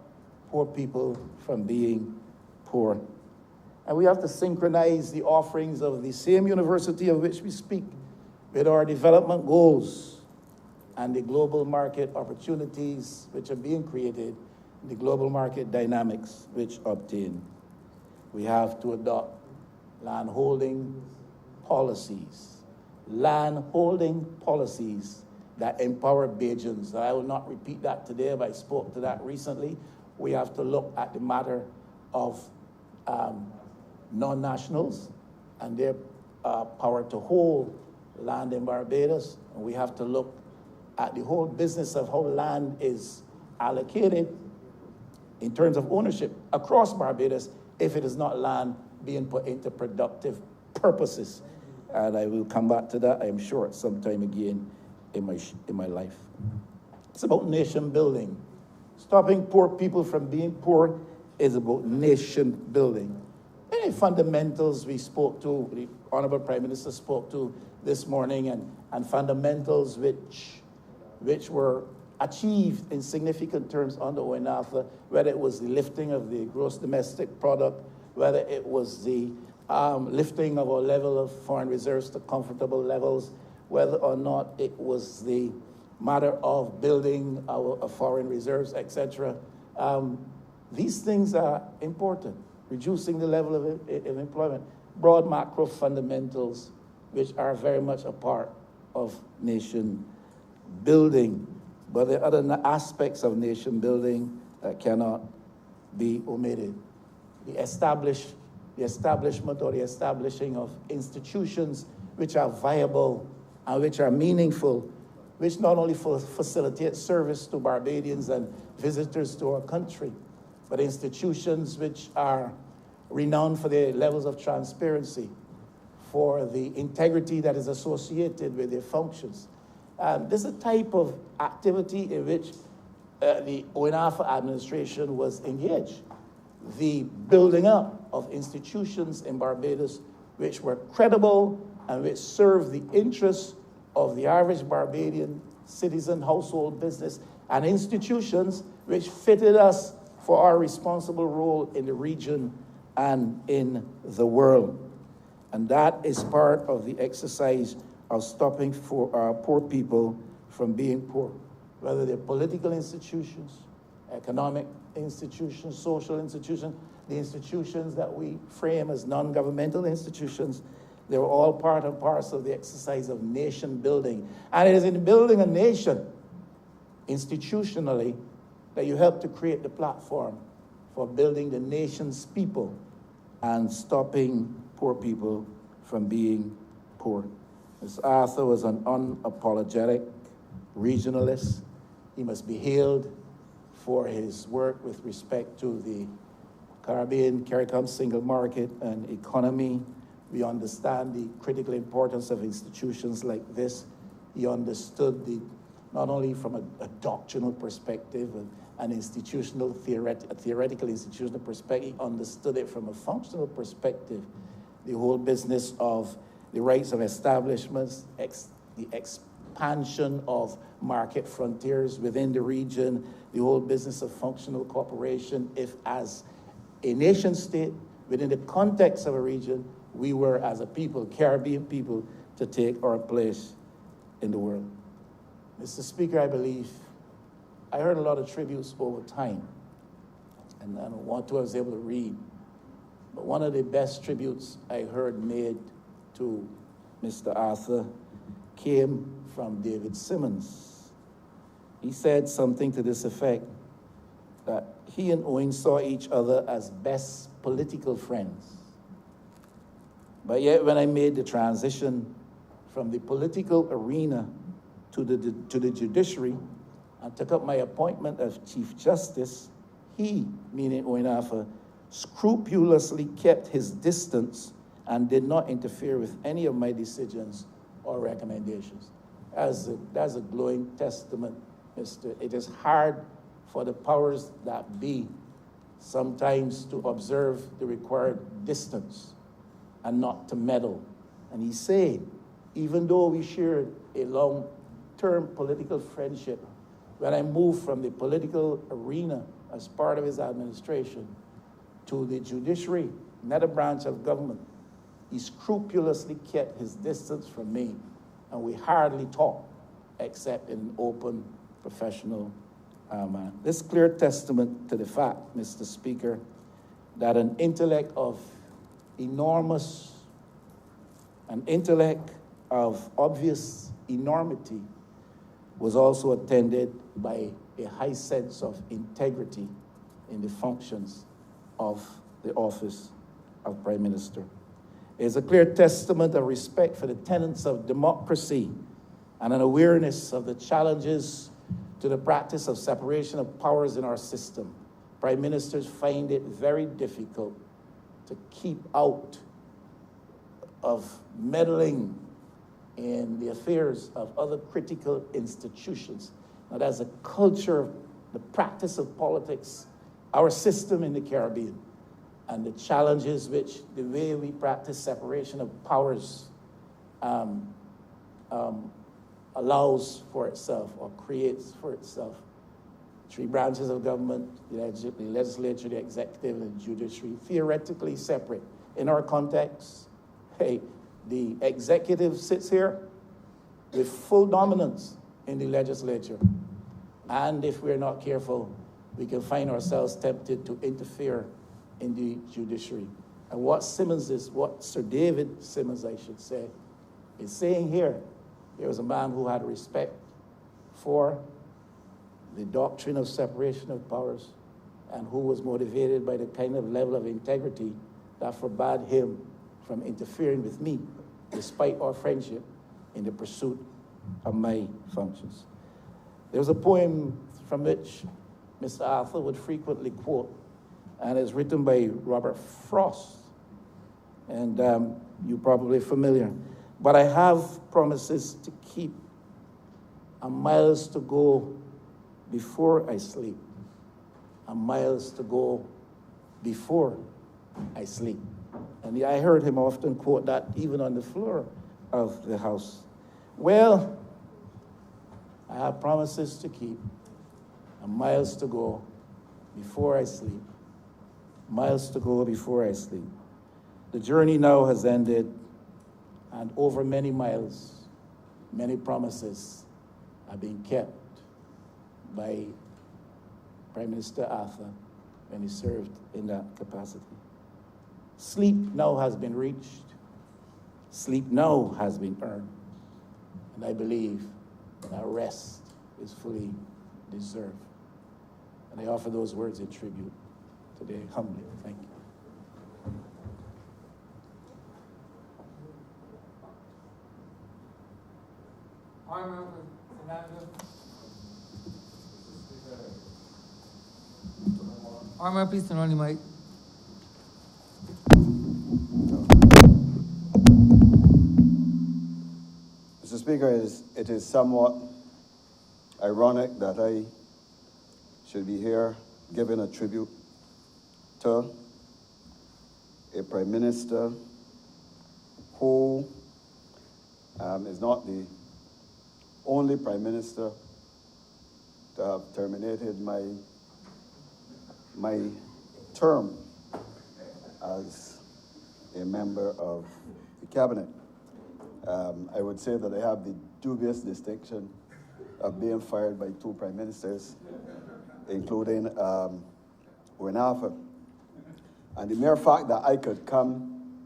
poor people from being poor. And we have to synchronize the offerings of the same university of which we speak with our development goals and the global market opportunities which are being created, the global market dynamics which obtain. We have to adopt land holding policies that empower Bajans. I will not repeat that today, but I spoke to that recently. We have to look at the matter of non-nationals and their power to hold land in Barbados. And we have to look at the whole business of how land is allocated in terms of ownership across Barbados if it is not land being put into productive purposes. And I will come back to that, I am sure, at some time again in my life. It's about nation building. Stopping poor people from being poor is about nation building. Any fundamentals we spoke to, the Honorable Prime Minister spoke to this morning, and fundamentals which were achieved in significant terms under ONAFA, whether it was the lifting of the gross domestic product, whether it was the lifting of our level of foreign reserves to comfortable levels, whether or not it was the matter of building our foreign reserves, etc. These things are important. Reducing the level of employment, broad macro fundamentals, which are very much a part of nation building. But there are other aspects of nation building that cannot be omitted. The establishment or the establishing of institutions which are viable and which are meaningful, which not only facilitate service to Barbadians and visitors to our country, but institutions which are renowned for their levels of transparency, for the integrity that is associated with their functions. This is a type of activity in which the ONAFA administration was engaged. The building up of institutions in Barbados which were credible and which served the interests of the average Barbadian citizen, household, business, and institutions which fitted us for our responsible role in the region and in the world. And that is part of the exercise of stopping for our poor people from being poor, whether they're political institutions, economic institutions, social institutions, the institutions that we frame as non-governmental institutions. They're all part and parcel of the exercise of nation building. And it is in building a nation institutionally that you help to create the platform for building the nation's people and stopping poor people from being poor. Mr. Arthur was an unapologetic regionalist. He must be hailed for his work with respect to the CARICOM single market and economy. We understand the critical importance of institutions like this. He understood not only from a doctrinal perspective, an institutional, theoretical institutional perspective, he understood it from a functional perspective. The whole business of the rights of establishments, the expansion of market frontiers within the region, the whole business of functional cooperation, if as a nation state, within the context of a region, we were as a people, Caribbean people, to take our place in the world. Mr. Speaker, I believe, I heard a lot of tributes over time, and I don't want to, I was able to read, but one of the best tributes I heard made to Mr. Arthur came from David Simmons. He said something to this effect, that he and Owen saw each other as best political friends. But yet when I made the transition from the political arena to the judiciary and took up my appointment as Chief Justice, he, meaning Owen Arthur, scrupulously kept his distance and did not interfere with any of my decisions or recommendations. That's a glowing testament, Mr. It is hard for the powers that be sometimes to observe the required distance and not to meddle. And he said, even though we shared a long-term political friendship, when I moved from the political arena as part of his administration to the judiciary, another branch of government, he scrupulously kept his distance from me, and we hardly talked except in an open, professional manner. This clear testament to the fact, Mr. Speaker, that an intellect of obvious enormity was also attended by a high sense of integrity in the functions of the office of Prime Minister. It is a clear testament of respect for the tenets of democracy and an awareness of the challenges to the practice of separation of powers in our system. Prime Ministers find it very difficult to keep out of meddling in the affairs of other critical institutions. Now, there's a culture the practice of politics, our system in the Caribbean, and the challenges which the way we practice separation of powers allows for itself or creates for itself. Three branches of government, the legislature, the executive, and the judiciary, theoretically separate. In our context, hey, the executive sits here with full dominance in the legislature. And if we're not careful, we can find ourselves tempted to interfere in the judiciary. And what Sir David Simmons, I should say, is saying here, he was a man who had respect for the doctrine of separation of powers and who was motivated by the kind of level of integrity that forbade him from interfering with me, despite our friendship, in the pursuit of my functions. There was a poem from which Mr. Arthur would frequently quote, and it's written by Robert Frost, and you're probably familiar. But I have promises to keep, and miles to go before I sleep, and miles to go before I sleep. And I heard him often quote that even on the floor of the House. Well, I have promises to keep, and miles to go before I sleep. Miles to go before I sleep. The journey now has ended, and over many miles, many promises are being kept by Prime Minister Arthur when he served in that capacity. Sleep now has been reached. Sleep now has been earned. And I believe that rest is fully deserved. And I offer those words in tribute today humbly. Thank you. Armor, please turn on the mic. Mr. Speaker, it is somewhat ironic that I should be here giving a tribute to a Prime Minister who is not the only Prime Minister to have terminated my term as a member of the Cabinet. I would say that I have the dubious distinction of being fired by two Prime Ministers, including Owen Arthur. And the mere fact that I could come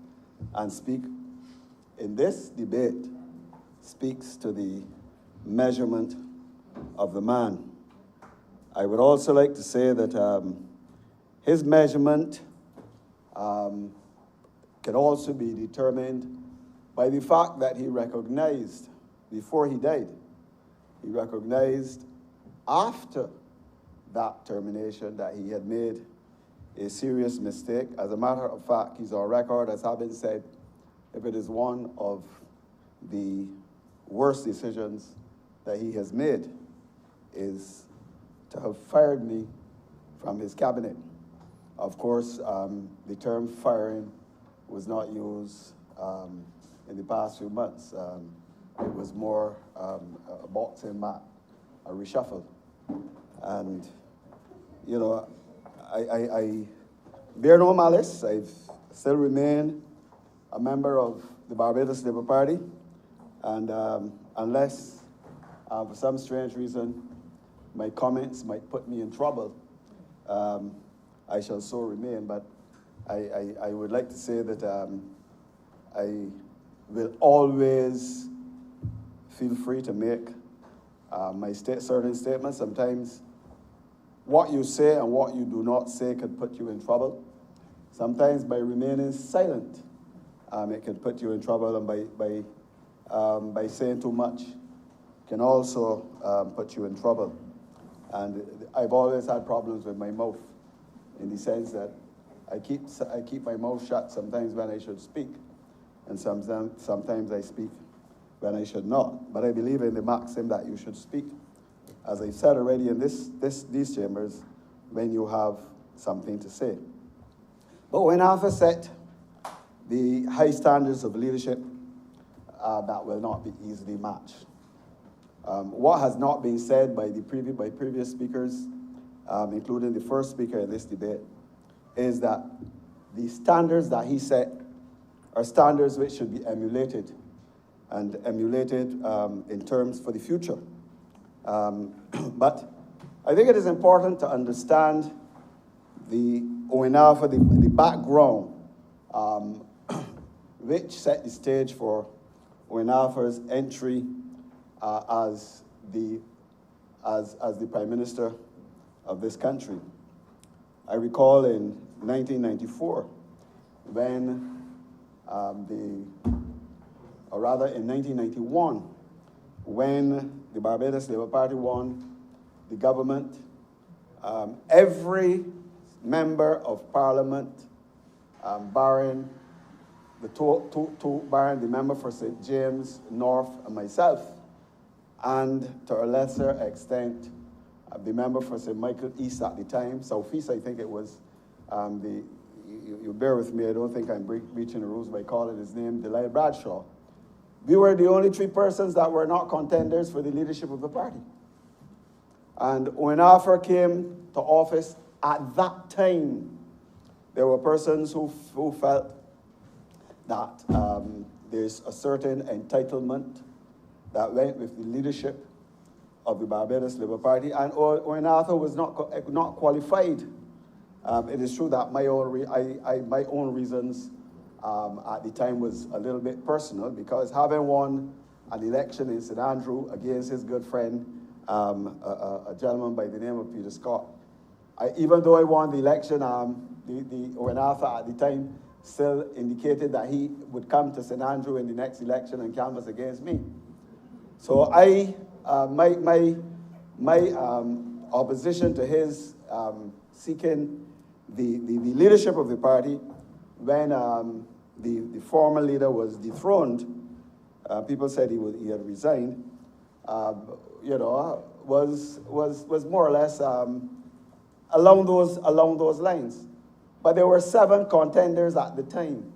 and speak in this debate speaks to the measurement of the man. I would also like to say that his measurement can also be determined by the fact that he recognized, before he died, he recognized after that termination that he had made a serious mistake. As a matter of fact, he's on record as having said, if it is one of the worst decisions that he has made, is to have fired me from his cabinet. Of course, the term firing was not used in the past few months. It was more a boxing match, a reshuffle. And, you know, I bear no malice. I still remain a member of the Barbados Labour Party. And unless, for some strange reason, my comments might put me in trouble, I shall so remain. But I would like to say that I will always feel free to make my certain statements. Sometimes what you say and what you do not say could put you in trouble. Sometimes by remaining silent, it can put you in trouble, and by saying too much can also put you in trouble. And I've always had problems with my mouth, in the sense that I keep my mouth shut sometimes when I should speak, and sometimes I speak when I should not. But I believe in the maxim that you should speak as I said already in these chambers, when you have something to say. But when Arthur set the high standards of leadership, that will not be easily matched. What has not been said by previous speakers, including the first speaker in this debate, is that the standards that he set are standards which should be emulated, and emulated in terms for the future. But I think it is important to understand the ONAFA, the background, which set the stage for ONAFA's entry as the Prime Minister of this country. I recall in 1994, when or rather in 1991, when the Barbados Labour Party won the government, every member of Parliament, barring barring the member for St. James North and myself, and to a lesser extent, the member for St. Michael East at the time, South East, I think it was, you bear with me, I don't think I'm breaching the rules by calling his name, Delisle Bradshaw. We were the only three persons that were not contenders for the leadership of the party. And when Arthur came to office, at that time, there were persons who felt that there's a certain entitlement that went with the leadership of the Barbados Labour Party, and when Arthur was not qualified. It is true that my own reasons at the time was a little bit personal, because having won an election in St. Andrew against his good friend, a gentleman by the name of Peter Scott, even though I won the election, when Arthur at the time still indicated that he would come to St. Andrew in the next election and canvass against me. So my opposition to his seeking the leadership of the party when the former leader was dethroned, people said he had resigned, was more or less along those lines. But there were 7 contenders at the time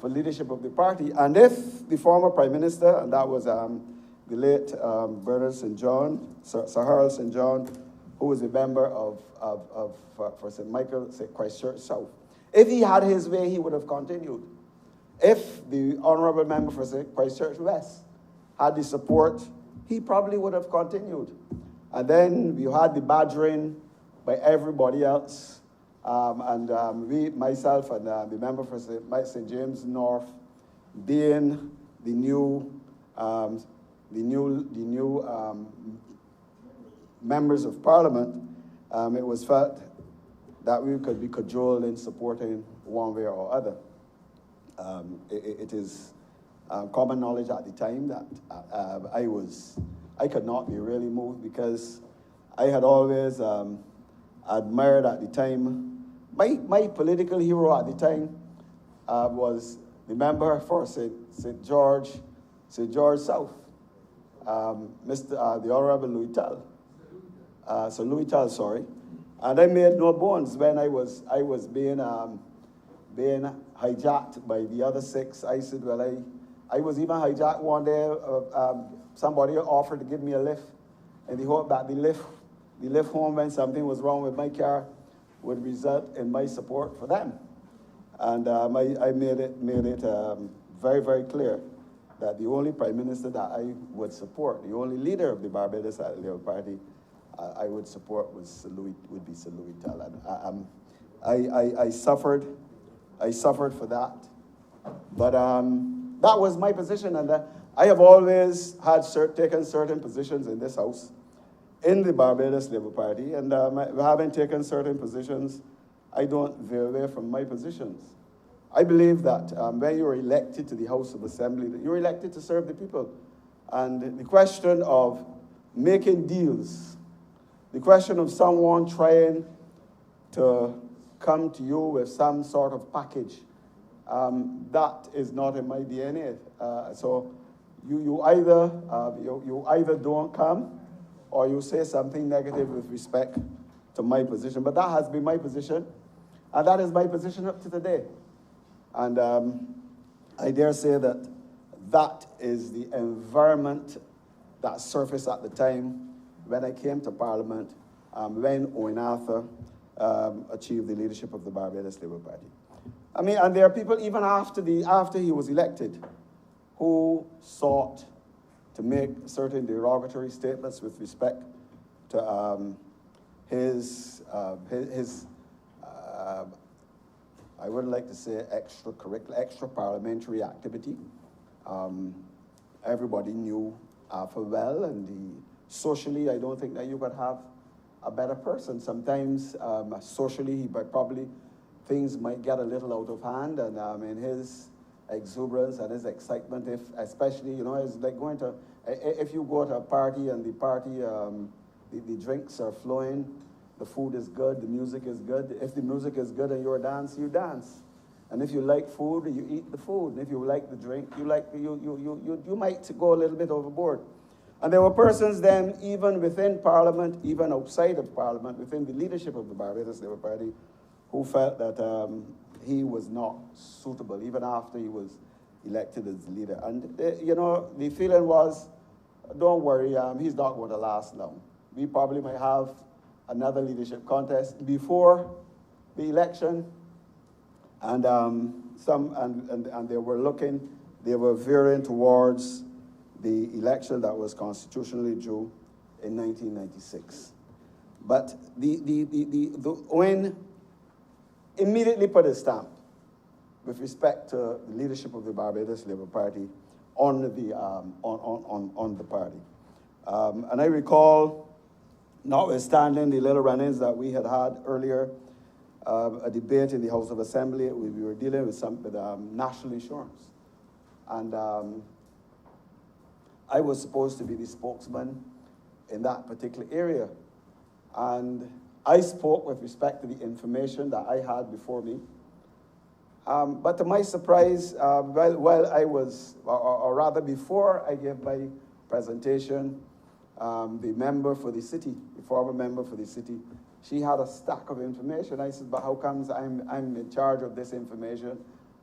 for leadership of the party, and if the former Prime Minister, and that was the late Bernard St. John, Sir Harold St. John, who was a member for St. Michael, Christchurch South, if he had his way, he would have continued. If the honourable member for Christchurch West had the support, he probably would have continued. And then you had the badgering by everybody else, myself and the member for St. James North, being the new members of Parliament, it was felt that we could be cajoled in supporting one way or other. It is common knowledge at the time that I could not be really moved, because I had always admired at the time, my political hero at the time was the member for St. George South, the Honorable Louis Tell. So Louis Tell, sorry. And I made no bones when I was being hijacked by the other 6. I said, well, I was even hijacked one day. Somebody offered to give me a lift in the hope that the lift home when something was wrong with my car would result in my support for them. And I made it very, very clear that the only Prime Minister that I would support, the only leader of the Barbados Labour Party I would support would be Sir Louis Tell. And I suffered for that. But that was my position, and I have always taken certain positions in this House, in the Barbados Labour Party, and having taken certain positions, I don't veer away from my positions. I believe that when you're elected to the House of Assembly, that you're elected to serve the people. And the question of making deals, the question of someone trying to come to you with some sort of package, that is not in my DNA. So you either don't come, or you say something negative with respect to my position. But that has been my position, and that is my position up to today. And I dare say that that is the environment that surfaced at the time when I came to Parliament, when Owen Arthur achieved the leadership of the Barbados Labour Party. I mean, and there are people even after he was elected who sought to make certain derogatory statements with respect to his I wouldn't like to say extra parliamentary activity. Everybody knew Arthur well, and socially, I don't think that you could have a better person. Sometimes socially, probably things might get a little out of hand, and in his exuberance and his excitement, especially, you know, it's like going to, if you go to a party and the party, the drinks are flowing, the food is good, the music is good. If the music is good and you're dance, you dance. And if you like food, you eat the food. And if you like the drink, you might go a little bit overboard. And there were persons then, even within Parliament, even outside of Parliament, within the leadership of the Barbados Labour Party, who felt that he was not suitable, even after he was elected as leader. And, you know, the feeling was, don't worry, he's not going to last long. We probably might have another leadership contest before the election. And they were veering towards the election that was constitutionally due in 1996. But the Owen immediately put a stamp with respect to the leadership of the Barbados Labour Party on the party. And I recall, notwithstanding the little run-ins that we had earlier, a debate in the House of Assembly, we were dealing with national insurance. And I was supposed to be the spokesman in that particular area. And I spoke with respect to the information that I had before me. But to my surprise, while I was, or rather before I gave my presentation, the member for the city, the former member for the city, she had a stack of information. I said, but how comes I'm in charge of this information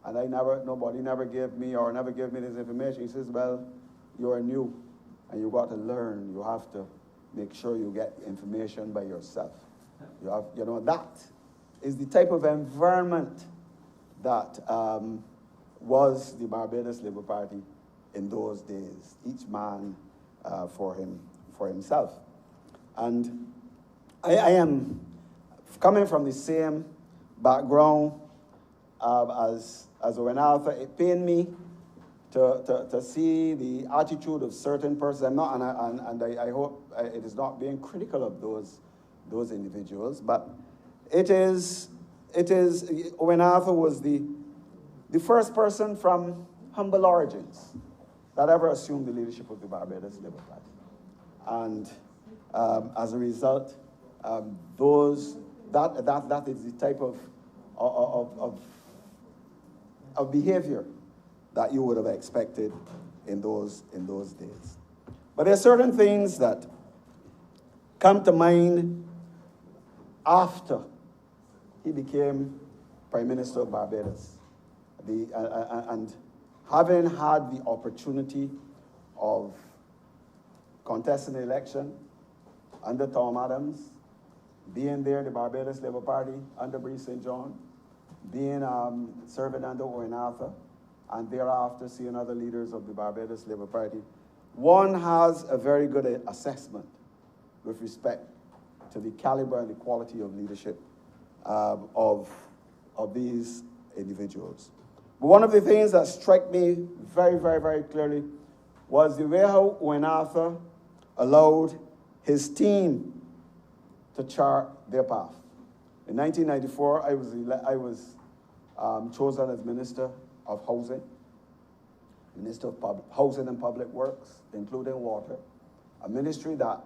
and nobody never gave me this information? He says, well, you're new and you got to learn. You have to make sure you get information by yourself. That is the type of environment that was the Barbados Labour Party in those days. Each man for himself. And I am coming from the same background as Owen Arthur. It pained me to see the attitude of certain persons. I hope it is not being critical of those individuals, but it is Owen Arthur was the first person from humble origins that ever assumed the leadership of the Barbados Labour Party. And as a result, that is the type of behavior that you would have expected in those days. But there are certain things that come to mind after he became Prime Minister of Barbados. And having had the opportunity of contesting the election under Tom Adams, being there, the Barbados Labour Party under Brice St. John, serving under Owen Arthur, and thereafter seeing other leaders of the Barbados Labour Party, one has a very good assessment with respect to the caliber and the quality of leadership of these individuals. But one of the things that struck me very, very, very clearly was the way how Owen Arthur allowed his team to chart their path. In 1994, I was chosen as Minister of Housing, Minister of Housing and Public Works, including water, a ministry that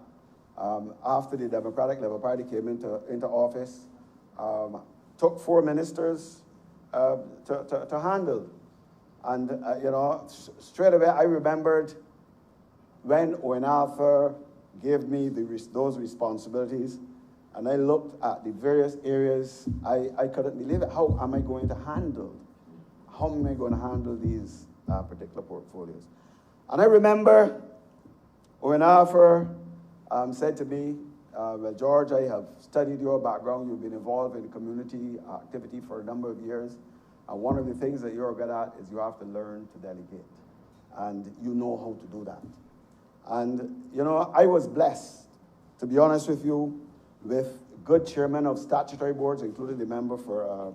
after the Democratic Labour Party came into office, took 4 ministers to handle. And, straight away I remembered when Owen Arthur gave me those responsibilities, and I looked at the various areas, I couldn't believe it. How am I going to handle these particular portfolios? And I remember when Arthur said to me, well, George, I have studied your background. You've been involved in community activity for a number of years. And one of the things that you're good at is you have to learn to delegate. And you know how to do that. And, you know, I was blessed, to be honest with you, with good chairmen of statutory boards, including the member for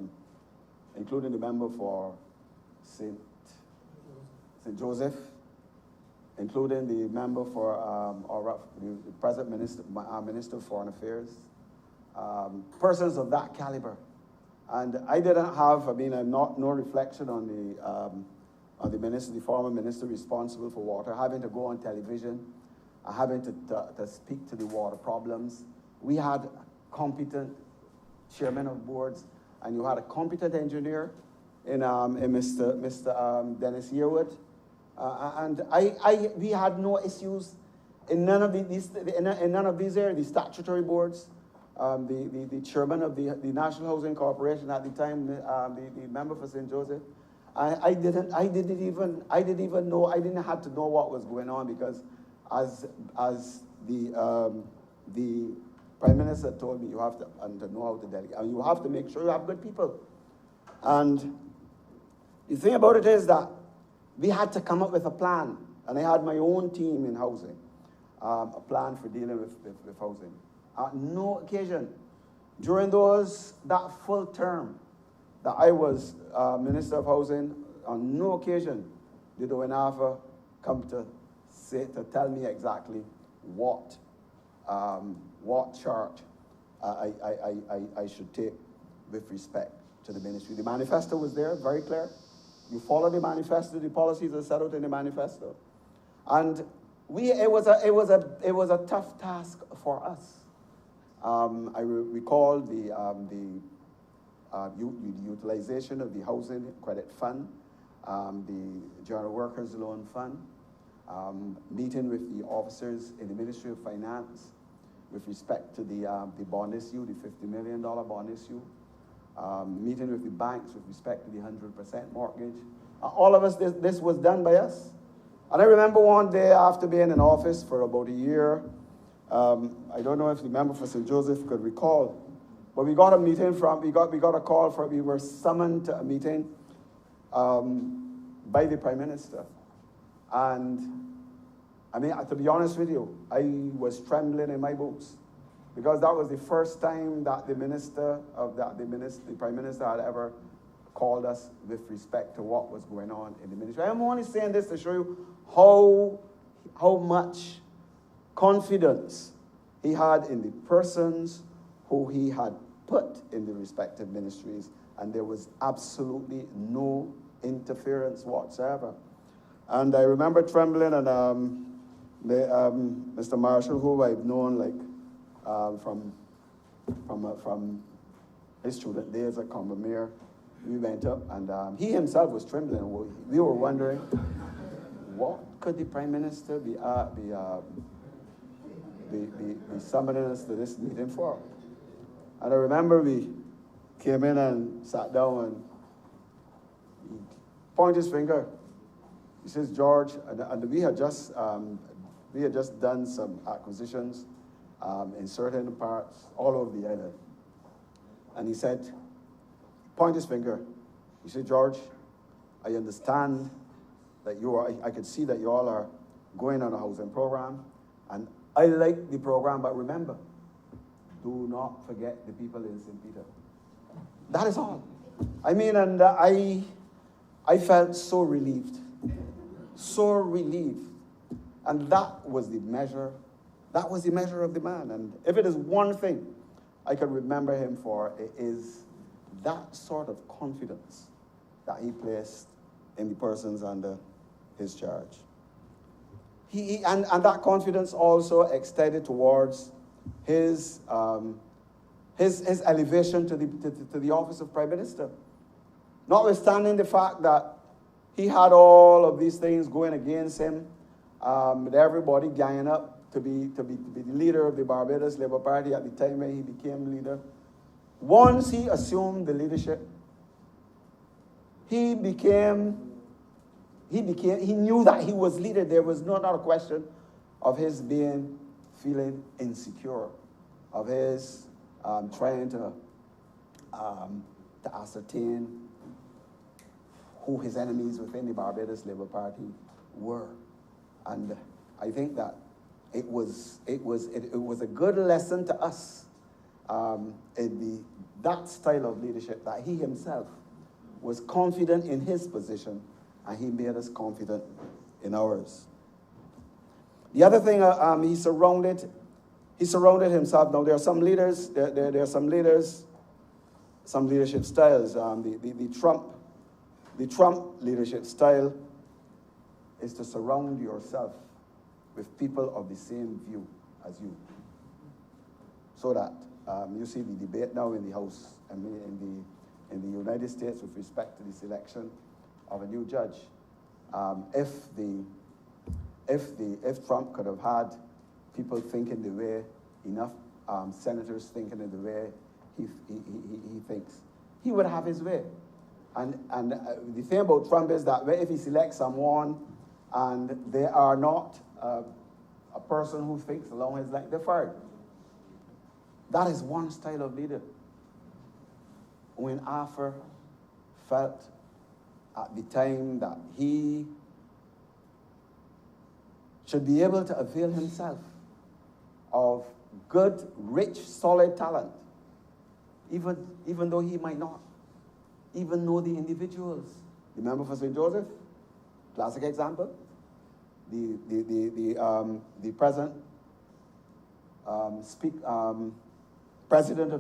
St. Joseph, including the member for the present Minister of Foreign Affairs, persons of that caliber. And I didn't have, I'm no reflection on the minister, the former minister responsible for water, having to go on television, having to speak to the water problems. We had competent chairman of boards, and you had a competent engineer in Mr. Dennis Yearwood. And we had no issues in none of these areas. The statutory boards, the chairman of the National Housing Corporation at the time, the member for St. Joseph, I didn't have to know what was going on, because as the Prime Minister told me, you have to know how to delegate, and you have to make sure you have good people. And the thing about it is that we had to come up with a plan, and I had my own team in housing, a plan for dealing with housing. At no occasion during that full term that I was Minister of Housing, on no occasion did ONAFA come to tell me exactly what charge I should take with respect to the ministry. The manifesto was there, very clear. You follow the manifesto, the policies are set out in the manifesto. And it was a tough task for us. I recall the utilization of the Housing Credit Fund, the General Workers Loan Fund, meeting with the officers in the Ministry of Finance with respect to the bond issue, the $50 million bond issue, meeting with the banks with respect to the 100% mortgage. All of us, this was done by us. And I remember one day after being in office for about a year, I don't know if the member for St. Joseph could recall, but we got a meeting we got a call we were summoned to a meeting by the Prime Minister. And to be honest with you, I was trembling in my boots, because that was the first time that the Prime Minister had ever called us with respect to what was going on in the ministry. I'm only saying this to show you how much confidence he had in the persons who he had put in the respective ministries, and there was absolutely no interference whatsoever. And I remember trembling, and Mr. Marshall, who I've known from his student days at Combermere, we went up, and he himself was trembling. We were wondering, what could the Prime Minister be summoning us to this meeting for? And I remember we came in and sat down, and he pointed his finger. He says, George, and we had just done some acquisitions in certain parts all over the island. And he said, point his finger. He said, George, I understand that I could see that you all are going on a housing program, and I like the program, but remember, do not forget the people in St. Peter. That is all. And I felt so relieved. So relieved. And that was the measure of the man. And if it is one thing I can remember him for, it is that sort of confidence that he placed in the persons under his charge. And that confidence also extended towards his elevation to the office of Prime Minister. Notwithstanding the fact that he had all of these things going against him, with everybody ganging up to be the leader of the Barbados Labour Party at the time when he became leader. Once he assumed the leadership, he knew that he was leader. There was not a question of his feeling insecure, of his trying to ascertain who his enemies within the Barbados Labour Party were. And I think that it was a good lesson to us in that style of leadership, that he himself was confident in his position and he made us confident in ours. The other thing, he surrounded himself. Now there are some leaders, there are some leaders, some leadership styles. The Trump leadership style is to surround yourself with people of the same view as you. So that you see the debate now in the House and in the United States with respect to the selection of a new judge. If Trump could have had people thinking the way, enough senators thinking in the way he thinks, he would have his way. And the thing about Trump is that if he selects someone and they are not a person who thinks along his line, they're fired. That is one style of leader. When Arthur felt at the time that he should be able to avail himself of good, rich, solid talent, even though he might not even know the individuals. Remember for St. Joseph? Classic example. The present president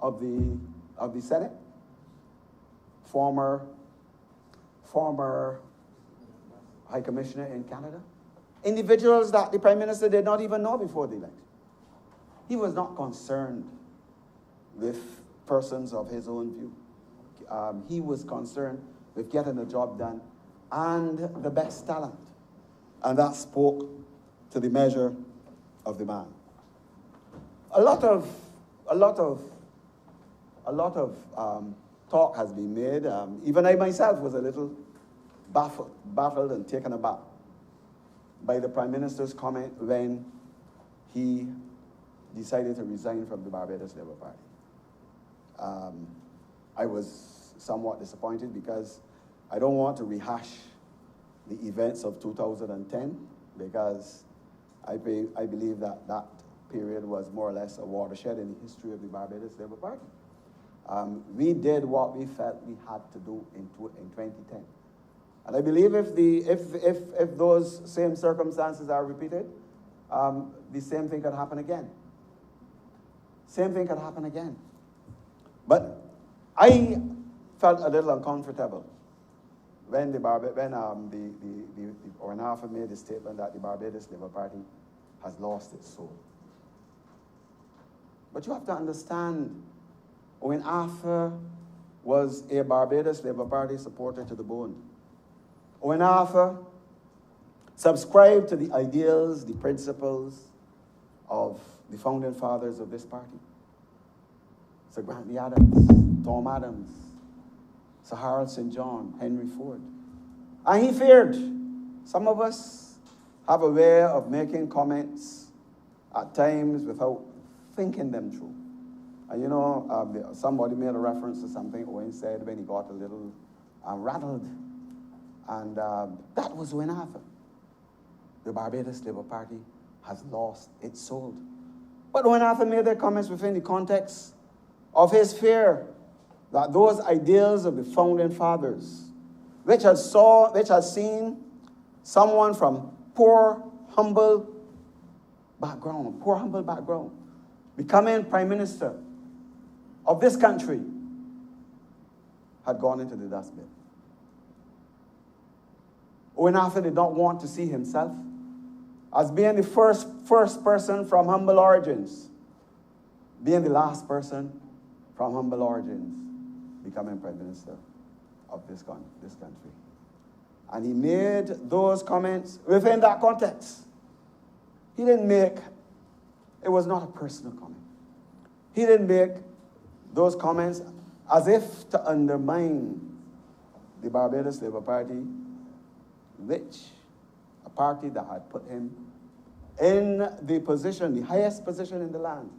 of the Senate, former High Commissioner in Canada, individuals that the Prime Minister did not even know before the election. He was not concerned with persons of his own view. He was concerned with getting the job done and the best talent. And that spoke to the measure of the man. A lot of talk has been made. Even I myself was a little baffled and taken aback by the Prime Minister's comment when he decided to resign from the Barbados Labour Party. I was somewhat disappointed because I don't want to rehash the events of 2010 because I believe that period was more or less a watershed in the history of the Barbados Labour Party. We did what we felt we had to do in 2010. And I believe if those same circumstances are repeated, the same thing could happen again. Same thing could happen again. But I felt a little uncomfortable when when Arthur made the statement that the Barbados Labour Party has lost its soul. But you have to understand, when Arthur was a Barbados Labour Party supporter to the bone, when Arthur subscribed to the ideals, the principles of the founding fathers of this party, Sir Grantley Adams, Tom Adams, Sir Harold St. John, Henry Ford. And he feared. Some of us have a way of making comments at times without thinking them through. And you know, somebody made a reference to something Owen said when he got a little rattled. And that was when Arthur. The Barbados Labour Party has lost its soul. But when Arthur made their comments within the context of his fear that those ideals of the founding fathers, which had seen someone from poor, humble background, becoming Prime Minister of this country, had gone into the dustbin. Owen Arthur did not want to see himself as being the first person from humble origins, being the last person from humble origins, becoming Prime Minister of this country. And he made those comments within that context. He didn't make, it was not a personal comment. He didn't make those comments as if to undermine the Barbados Labour Party, which a party that had put him in the position, the highest position in the land.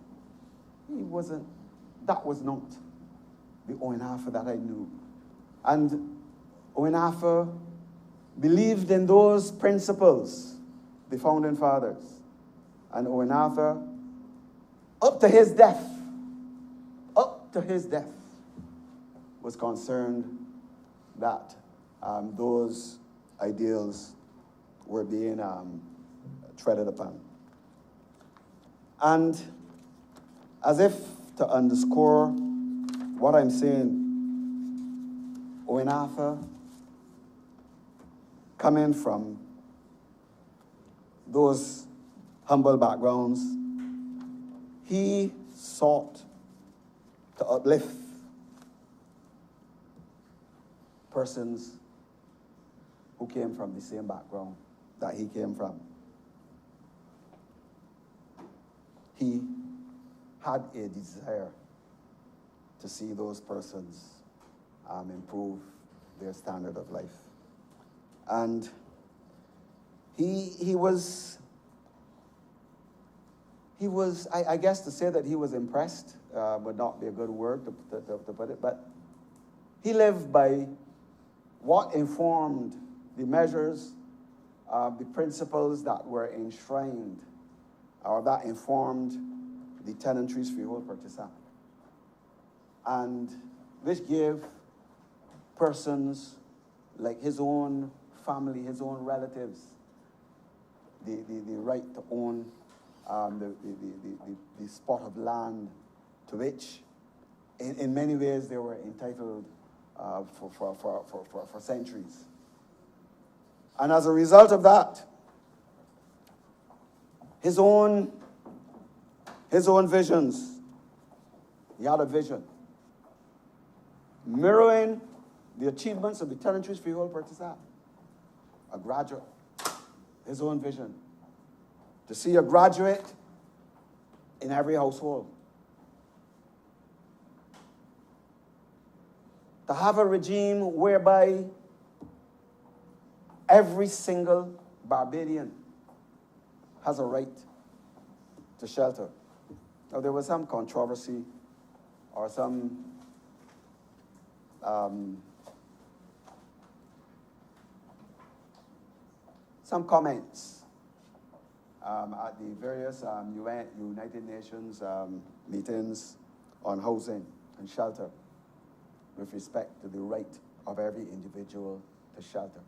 That was not the Owen Harper that I knew. And Owen Harper believed in those principles, the founding fathers. And Owen Harper, up to his death, was concerned that those ideals were being treaded upon. And as if to underscore what I'm saying, Owen Harper, coming from those humble backgrounds, he sought to uplift persons who came from the same background that he came from. He had a desire to see those persons improve their standard of life. And he was, I guess to say that he was impressed would not be a good word to put it, but he lived by what informed the measures, the principles that were enshrined, or that informed the Tenantries Freehold Purchase Act, and which gave persons like his own family, his own relatives, the right to own the spot of land to which, in many ways, they were entitled for centuries. And as a result of that, his own visions, he had a vision mirroring the achievements of the Tenantries Freehold Purchase Act. A graduate, his own vision, to see a graduate in every household. To have a regime whereby every single Barbadian has a right to shelter. Now, there was some controversy or some comments at the various United Nations meetings on housing and shelter with respect to the right of every individual to shelter.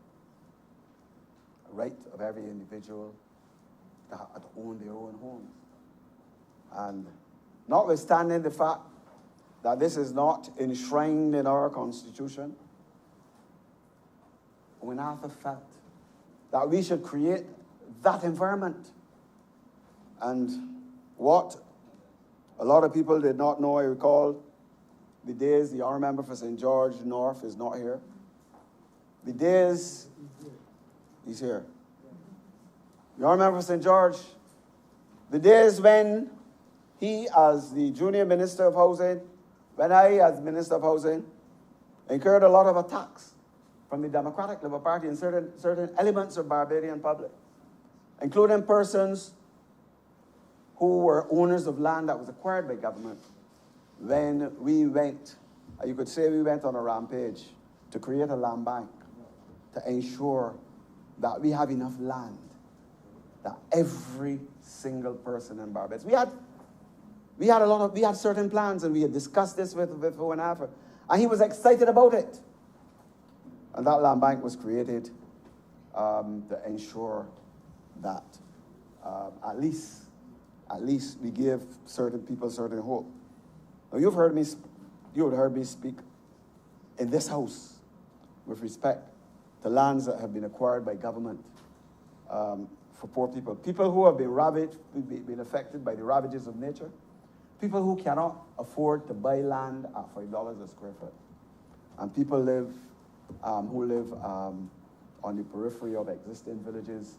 A right of every individual to own their own homes. And notwithstanding the fact that this is not enshrined in our Constitution, Owen Harper felt that we should create that environment. And what a lot of people did not know, I recall the days, the honourable member for St. George North is not here. The days, he's here. The honourable member for St. George, the days when he, as the junior minister of housing, when I, as Minister of Housing, incurred a lot of attacks from the Democratic Labour Party and certain elements of Barbadian public, including persons who were owners of land that was acquired by government, when we went, you could say we went on a rampage to create a land bank to ensure that we have enough land that every single person in Barbados, we had certain plans, and we had discussed this with Owen Harper, and he was excited about it. And that land bank was created to ensure that at least we give certain people certain hope. Now, you would heard me speak in this house with respect to lands that have been acquired by government for poor people who have been affected by the ravages of nature, people who cannot afford to buy land at $5 a square foot, and people who live on the periphery of existing villages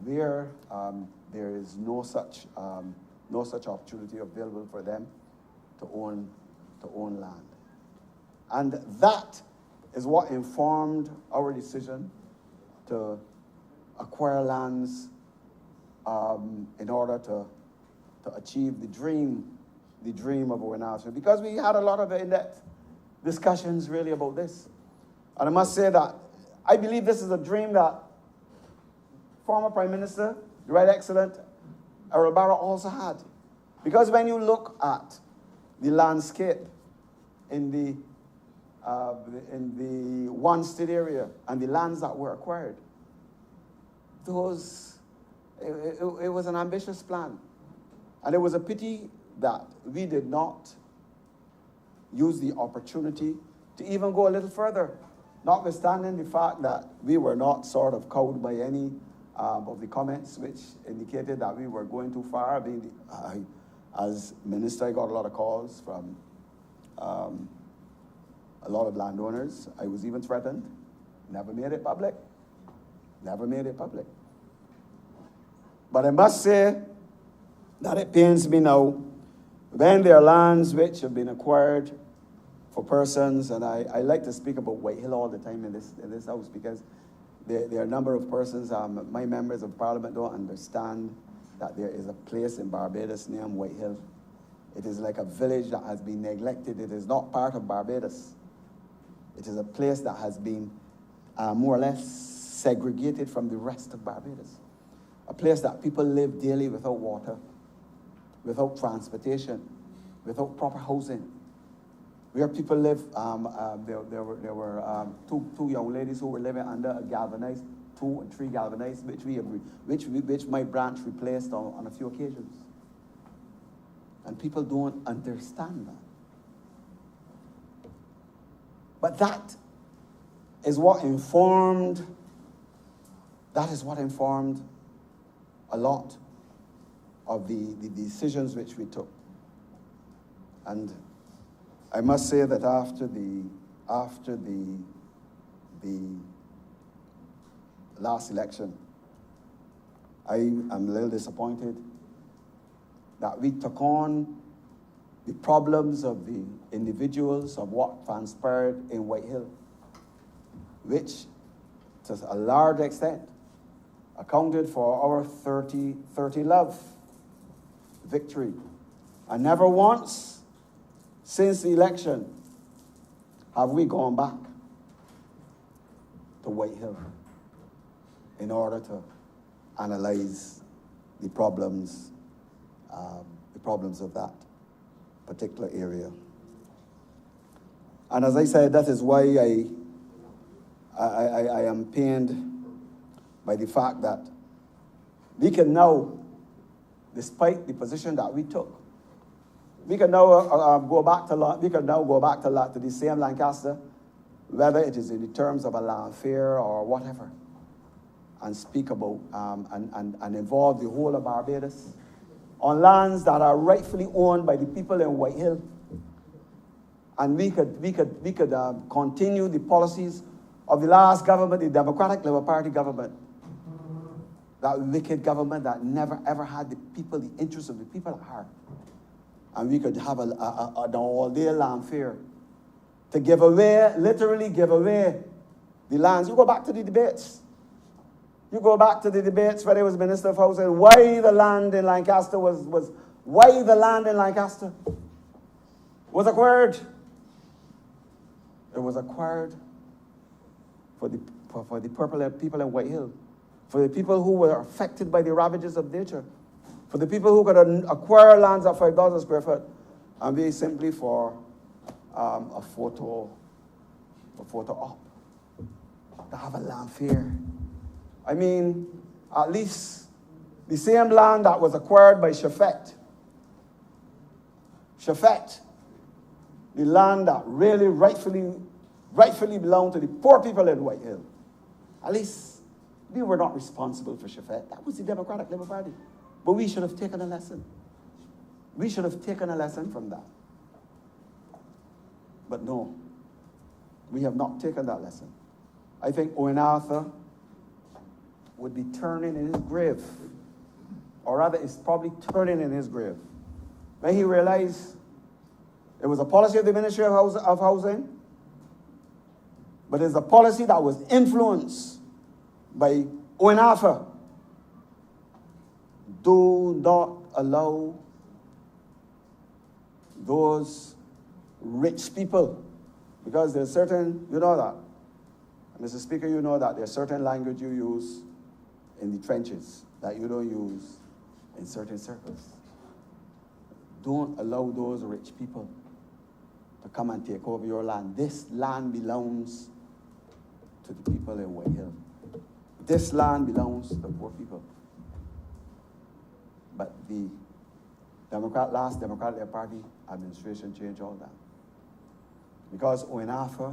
where there is no such opportunity available for them to own land. And that is what informed our decision to acquire lands in order to achieve the dream of Owen Arthur. Because we had a lot of in-depth discussions really about this. And I must say that I believe this is a dream that former Prime Minister, the Right Excellent Errol Barrow also had. Because when you look at the landscape in the one state area and the lands that were acquired, it was an ambitious plan. And it was a pity that we did not use the opportunity to even go a little further, notwithstanding the fact that we were not sort of cowed by any of the comments which indicated that we were going too far. As minister, I got a lot of calls from a lot of landowners. I was even threatened. Never made it public. Never made it public. But I must say that it pains me now when there are lands which have been acquired for persons, and I like to speak about Whitehill all the time in this house because there are a number of persons, my members of parliament don't understand that there is a place in Barbados named Whitehill. It is like a village that has been neglected. It is not part of Barbados. It is a place that has been more or less segregated from the rest of Barbados. A place that people live daily without water, without transportation, without proper housing. Where people live, there were two young ladies who were living under a galvanized, 2 and 3 galvanized, which my branch replaced on a few occasions. And people don't understand that. But that is what informed a lot of the decisions which we took. And I must say that after the last election, I am a little disappointed that we took on the problems of the individuals of what transpired in Whitehill, which to a large extent accounted for our 30-30 love victory. And never once since the election have we gone back to Whitehill in order to analyze the problems of that particular area. And as I said, that is why I am pained by the fact that we can now, despite the position that we took, we can now go back to the same Lancaster, whether it is in the terms of a land fair or whatever, and speak about and involve the whole of Barbados on lands that are rightfully owned by the people in Whitehill. And we could continue the policies of the last government, the Democratic Labour Party government, that wicked government that never ever had the interests of the people at heart. And we could have an all-day land fair to literally give away the lands. You go back to the debates. When I was Minister of Housing, why the land in Lancaster was acquired. It was acquired for the people in Whitehill, for the people who were affected by the ravages of nature, for the people who could acquire lands at 5,000 square foot, and be simply for a photo op, to have a land fair. I mean, at least the same land that was acquired by Shafet, the land that really rightfully belonged to the poor people in Whitehill. At least we were not responsible for Shafet. That was the Democratic Labour Party. But we should have taken a lesson. We should have taken a lesson from that. But no, we have not taken that lesson. I think Owen Arthur would be turning in his grave or rather is probably turning in his grave, when he realized it was a policy of the Ministry of Housing, but it's a policy that was influenced by Owen Arthur. Do not allow those rich people, because there's certain, you know that, Mr. Speaker, you know that there's certain language you use in the trenches that you don't use in certain circles. Don't allow those rich people to come and take over your land. This land belongs to the people in White Hill. This land belongs to the poor people. But the last Democratic Party administration changed all that. Because Owen Arthur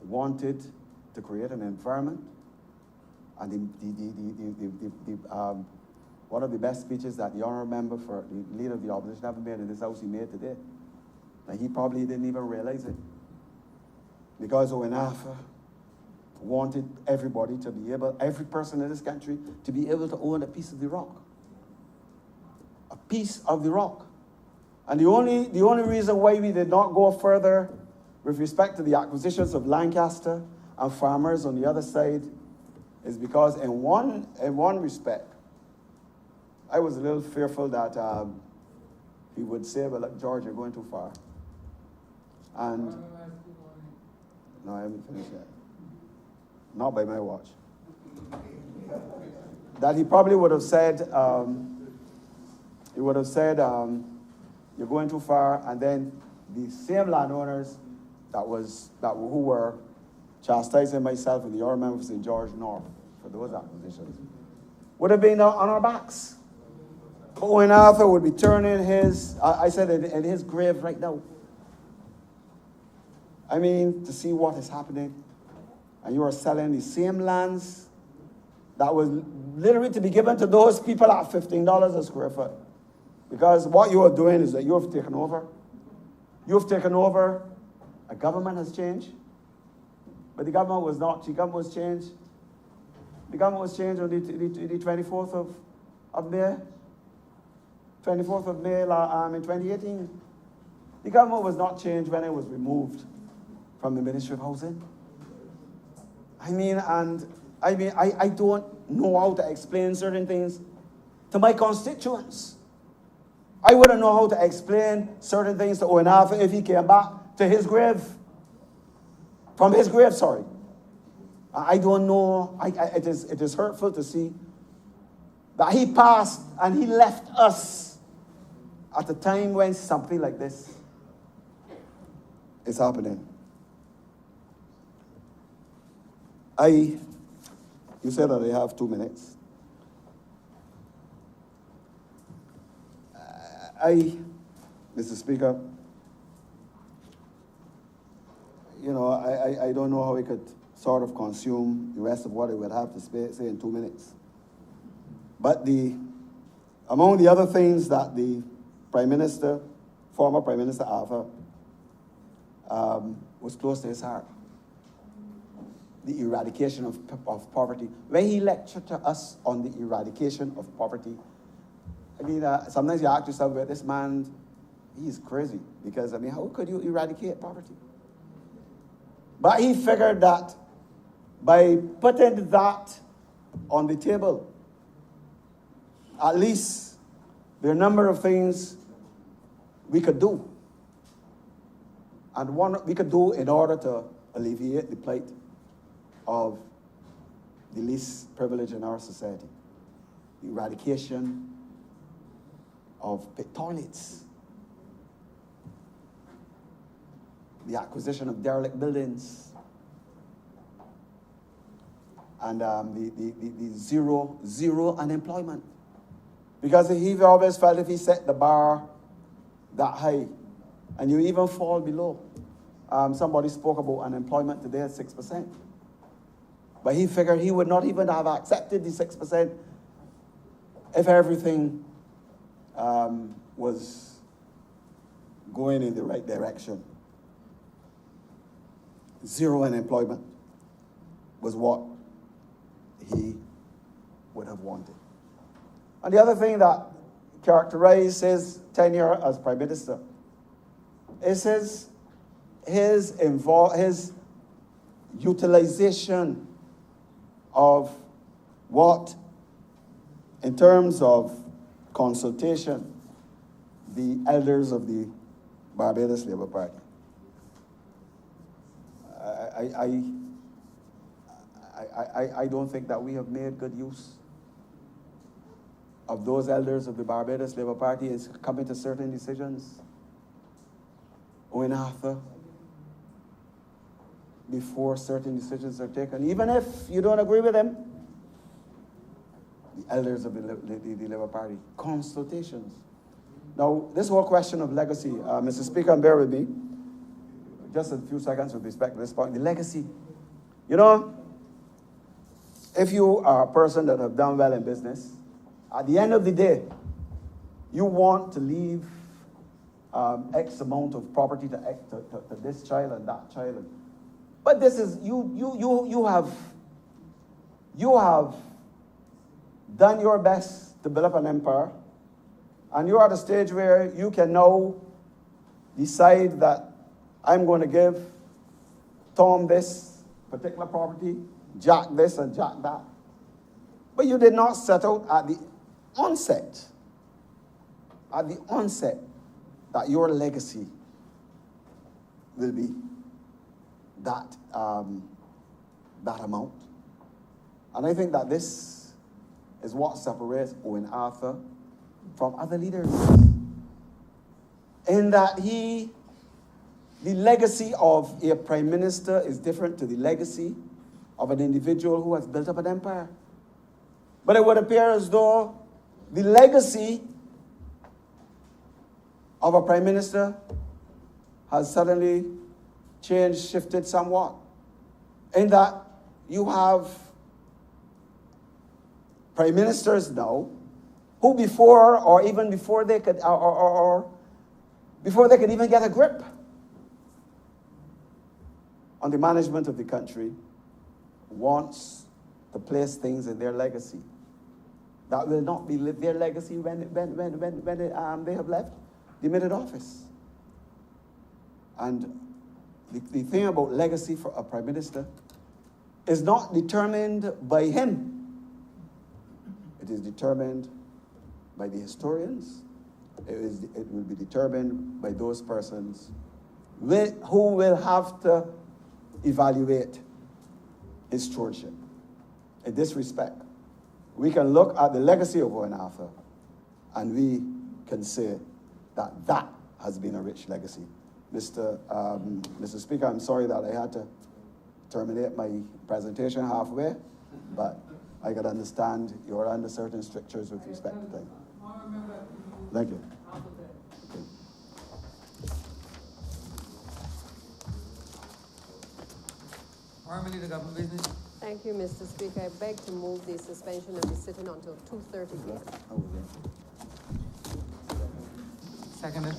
wanted to create an environment, and one of the best speeches that the honorable member for the leader of the opposition ever made in this house, he made today. And he probably didn't even realize it. Because Owen Arthur wanted everybody to be able, every person in this country, to be able to own a piece of the rock. A piece of the rock. And the only reason why we did not go further with respect to the acquisitions of Lancaster and farmers on the other side is because in one respect, I was a little fearful that he would say, well, look, George, you're going too far. And, no, I haven't finished yet. Not by my watch. That he probably would have said, you're going too far, and then the same landowners who were chastising myself and the other members in George North for those acquisitions would have been on our backs. Owen Arthur would be turning his, I said, in his grave right now. I mean, to see what is happening, and you are selling the same lands that was literally to be given to those people at $15 a square foot. Because what you are doing is that you have taken over. You've taken over. A government has changed. But the government was not. The government was changed. The government was changed on the 24th of May. 24th of May in 2018. The government was not changed when it was removed from the Ministry of Housing. I don't know how to explain certain things to my constituents. I wouldn't know how to explain certain things to Owen Arthur if he came back to his grave. From his grave, sorry. I don't know. It is hurtful to see that he passed and he left us at a time when something like this is happening. You said that I have 2 minutes. Mr. Speaker, I don't know how we could sort of consume the rest of what I would have to say in 2 minutes. But among the other things that the Prime Minister, former Prime Minister Arthur, was close to his heart, the eradication of poverty. When he lectured to us on the eradication of poverty, I mean, sometimes you ask yourself, well, this man, he's crazy. Because, I mean, how could you eradicate poverty? But he figured that by putting that on the table, at least there are a number of things we could do. And one we could do in order to alleviate the plight of the least privileged in our society. The eradication of pit toilets, the acquisition of derelict buildings, and the zero unemployment. Because he always felt if he set the bar that high, and you even fall below. Somebody spoke about unemployment today at 6%. But he figured he would not even have accepted the 6% if everything was going in the right direction. Zero unemployment was what he would have wanted. And the other thing that characterized his tenure as Prime Minister is his utilization of what, in terms of consultation, the elders of the Barbados Labour Party. I don't think that we have made good use of those elders of the Barbados Labour Party is coming to certain decisions. Owen Arthur, before certain decisions are taken, even if you don't agree with them, the elders of the Labour Party, consultations. Now, this whole question of legacy, Mr. Speaker, and bear with me, just a few seconds with respect to this point, the legacy. You know, if you are a person that have done well in business, at the end of the day, you want to leave X amount of property to this child and that child. But this is, you have done your best to build up an empire, and you're at a stage where you can now decide that I'm going to give Tom this particular property, Jack this and Jack that. But you did not set out at the onset that your legacy will be that amount. And I think that this is what separates Owen Arthur from other leaders, in that the legacy of a prime minister is different to the legacy of an individual who has built up an empire. But it would appear as though the legacy of a prime minister has suddenly changed, shifted somewhat, in that you have prime ministers now who before, or even before they could, before they could even get a grip on the management of the country, wants to place things in their legacy that will not be their legacy when they have left the minute office. And the thing about legacy for a prime minister is not determined by him. It is determined by the historians. It will be determined by those persons who will have to evaluate his stewardship. In this respect, we can look at the legacy of Owen Arthur and we can say that that has been a rich legacy. Mr. Speaker, I'm sorry that I had to terminate my presentation halfway, but I can understand you're under certain strictures with respect to time. Thank you. Okay. Honorable Leader, Government Business. Thank you, Mr. Speaker. I beg to move the suspension of the sitting until 2:30 p.m. Seconded.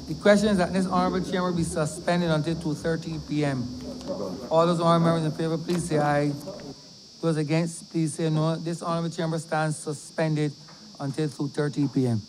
The question is that this honorable chamber be suspended until 2:30 p.m. All those honorable members in favor, please say aye. Those against, please say no. This honorable chamber stands suspended until 2:30 p.m.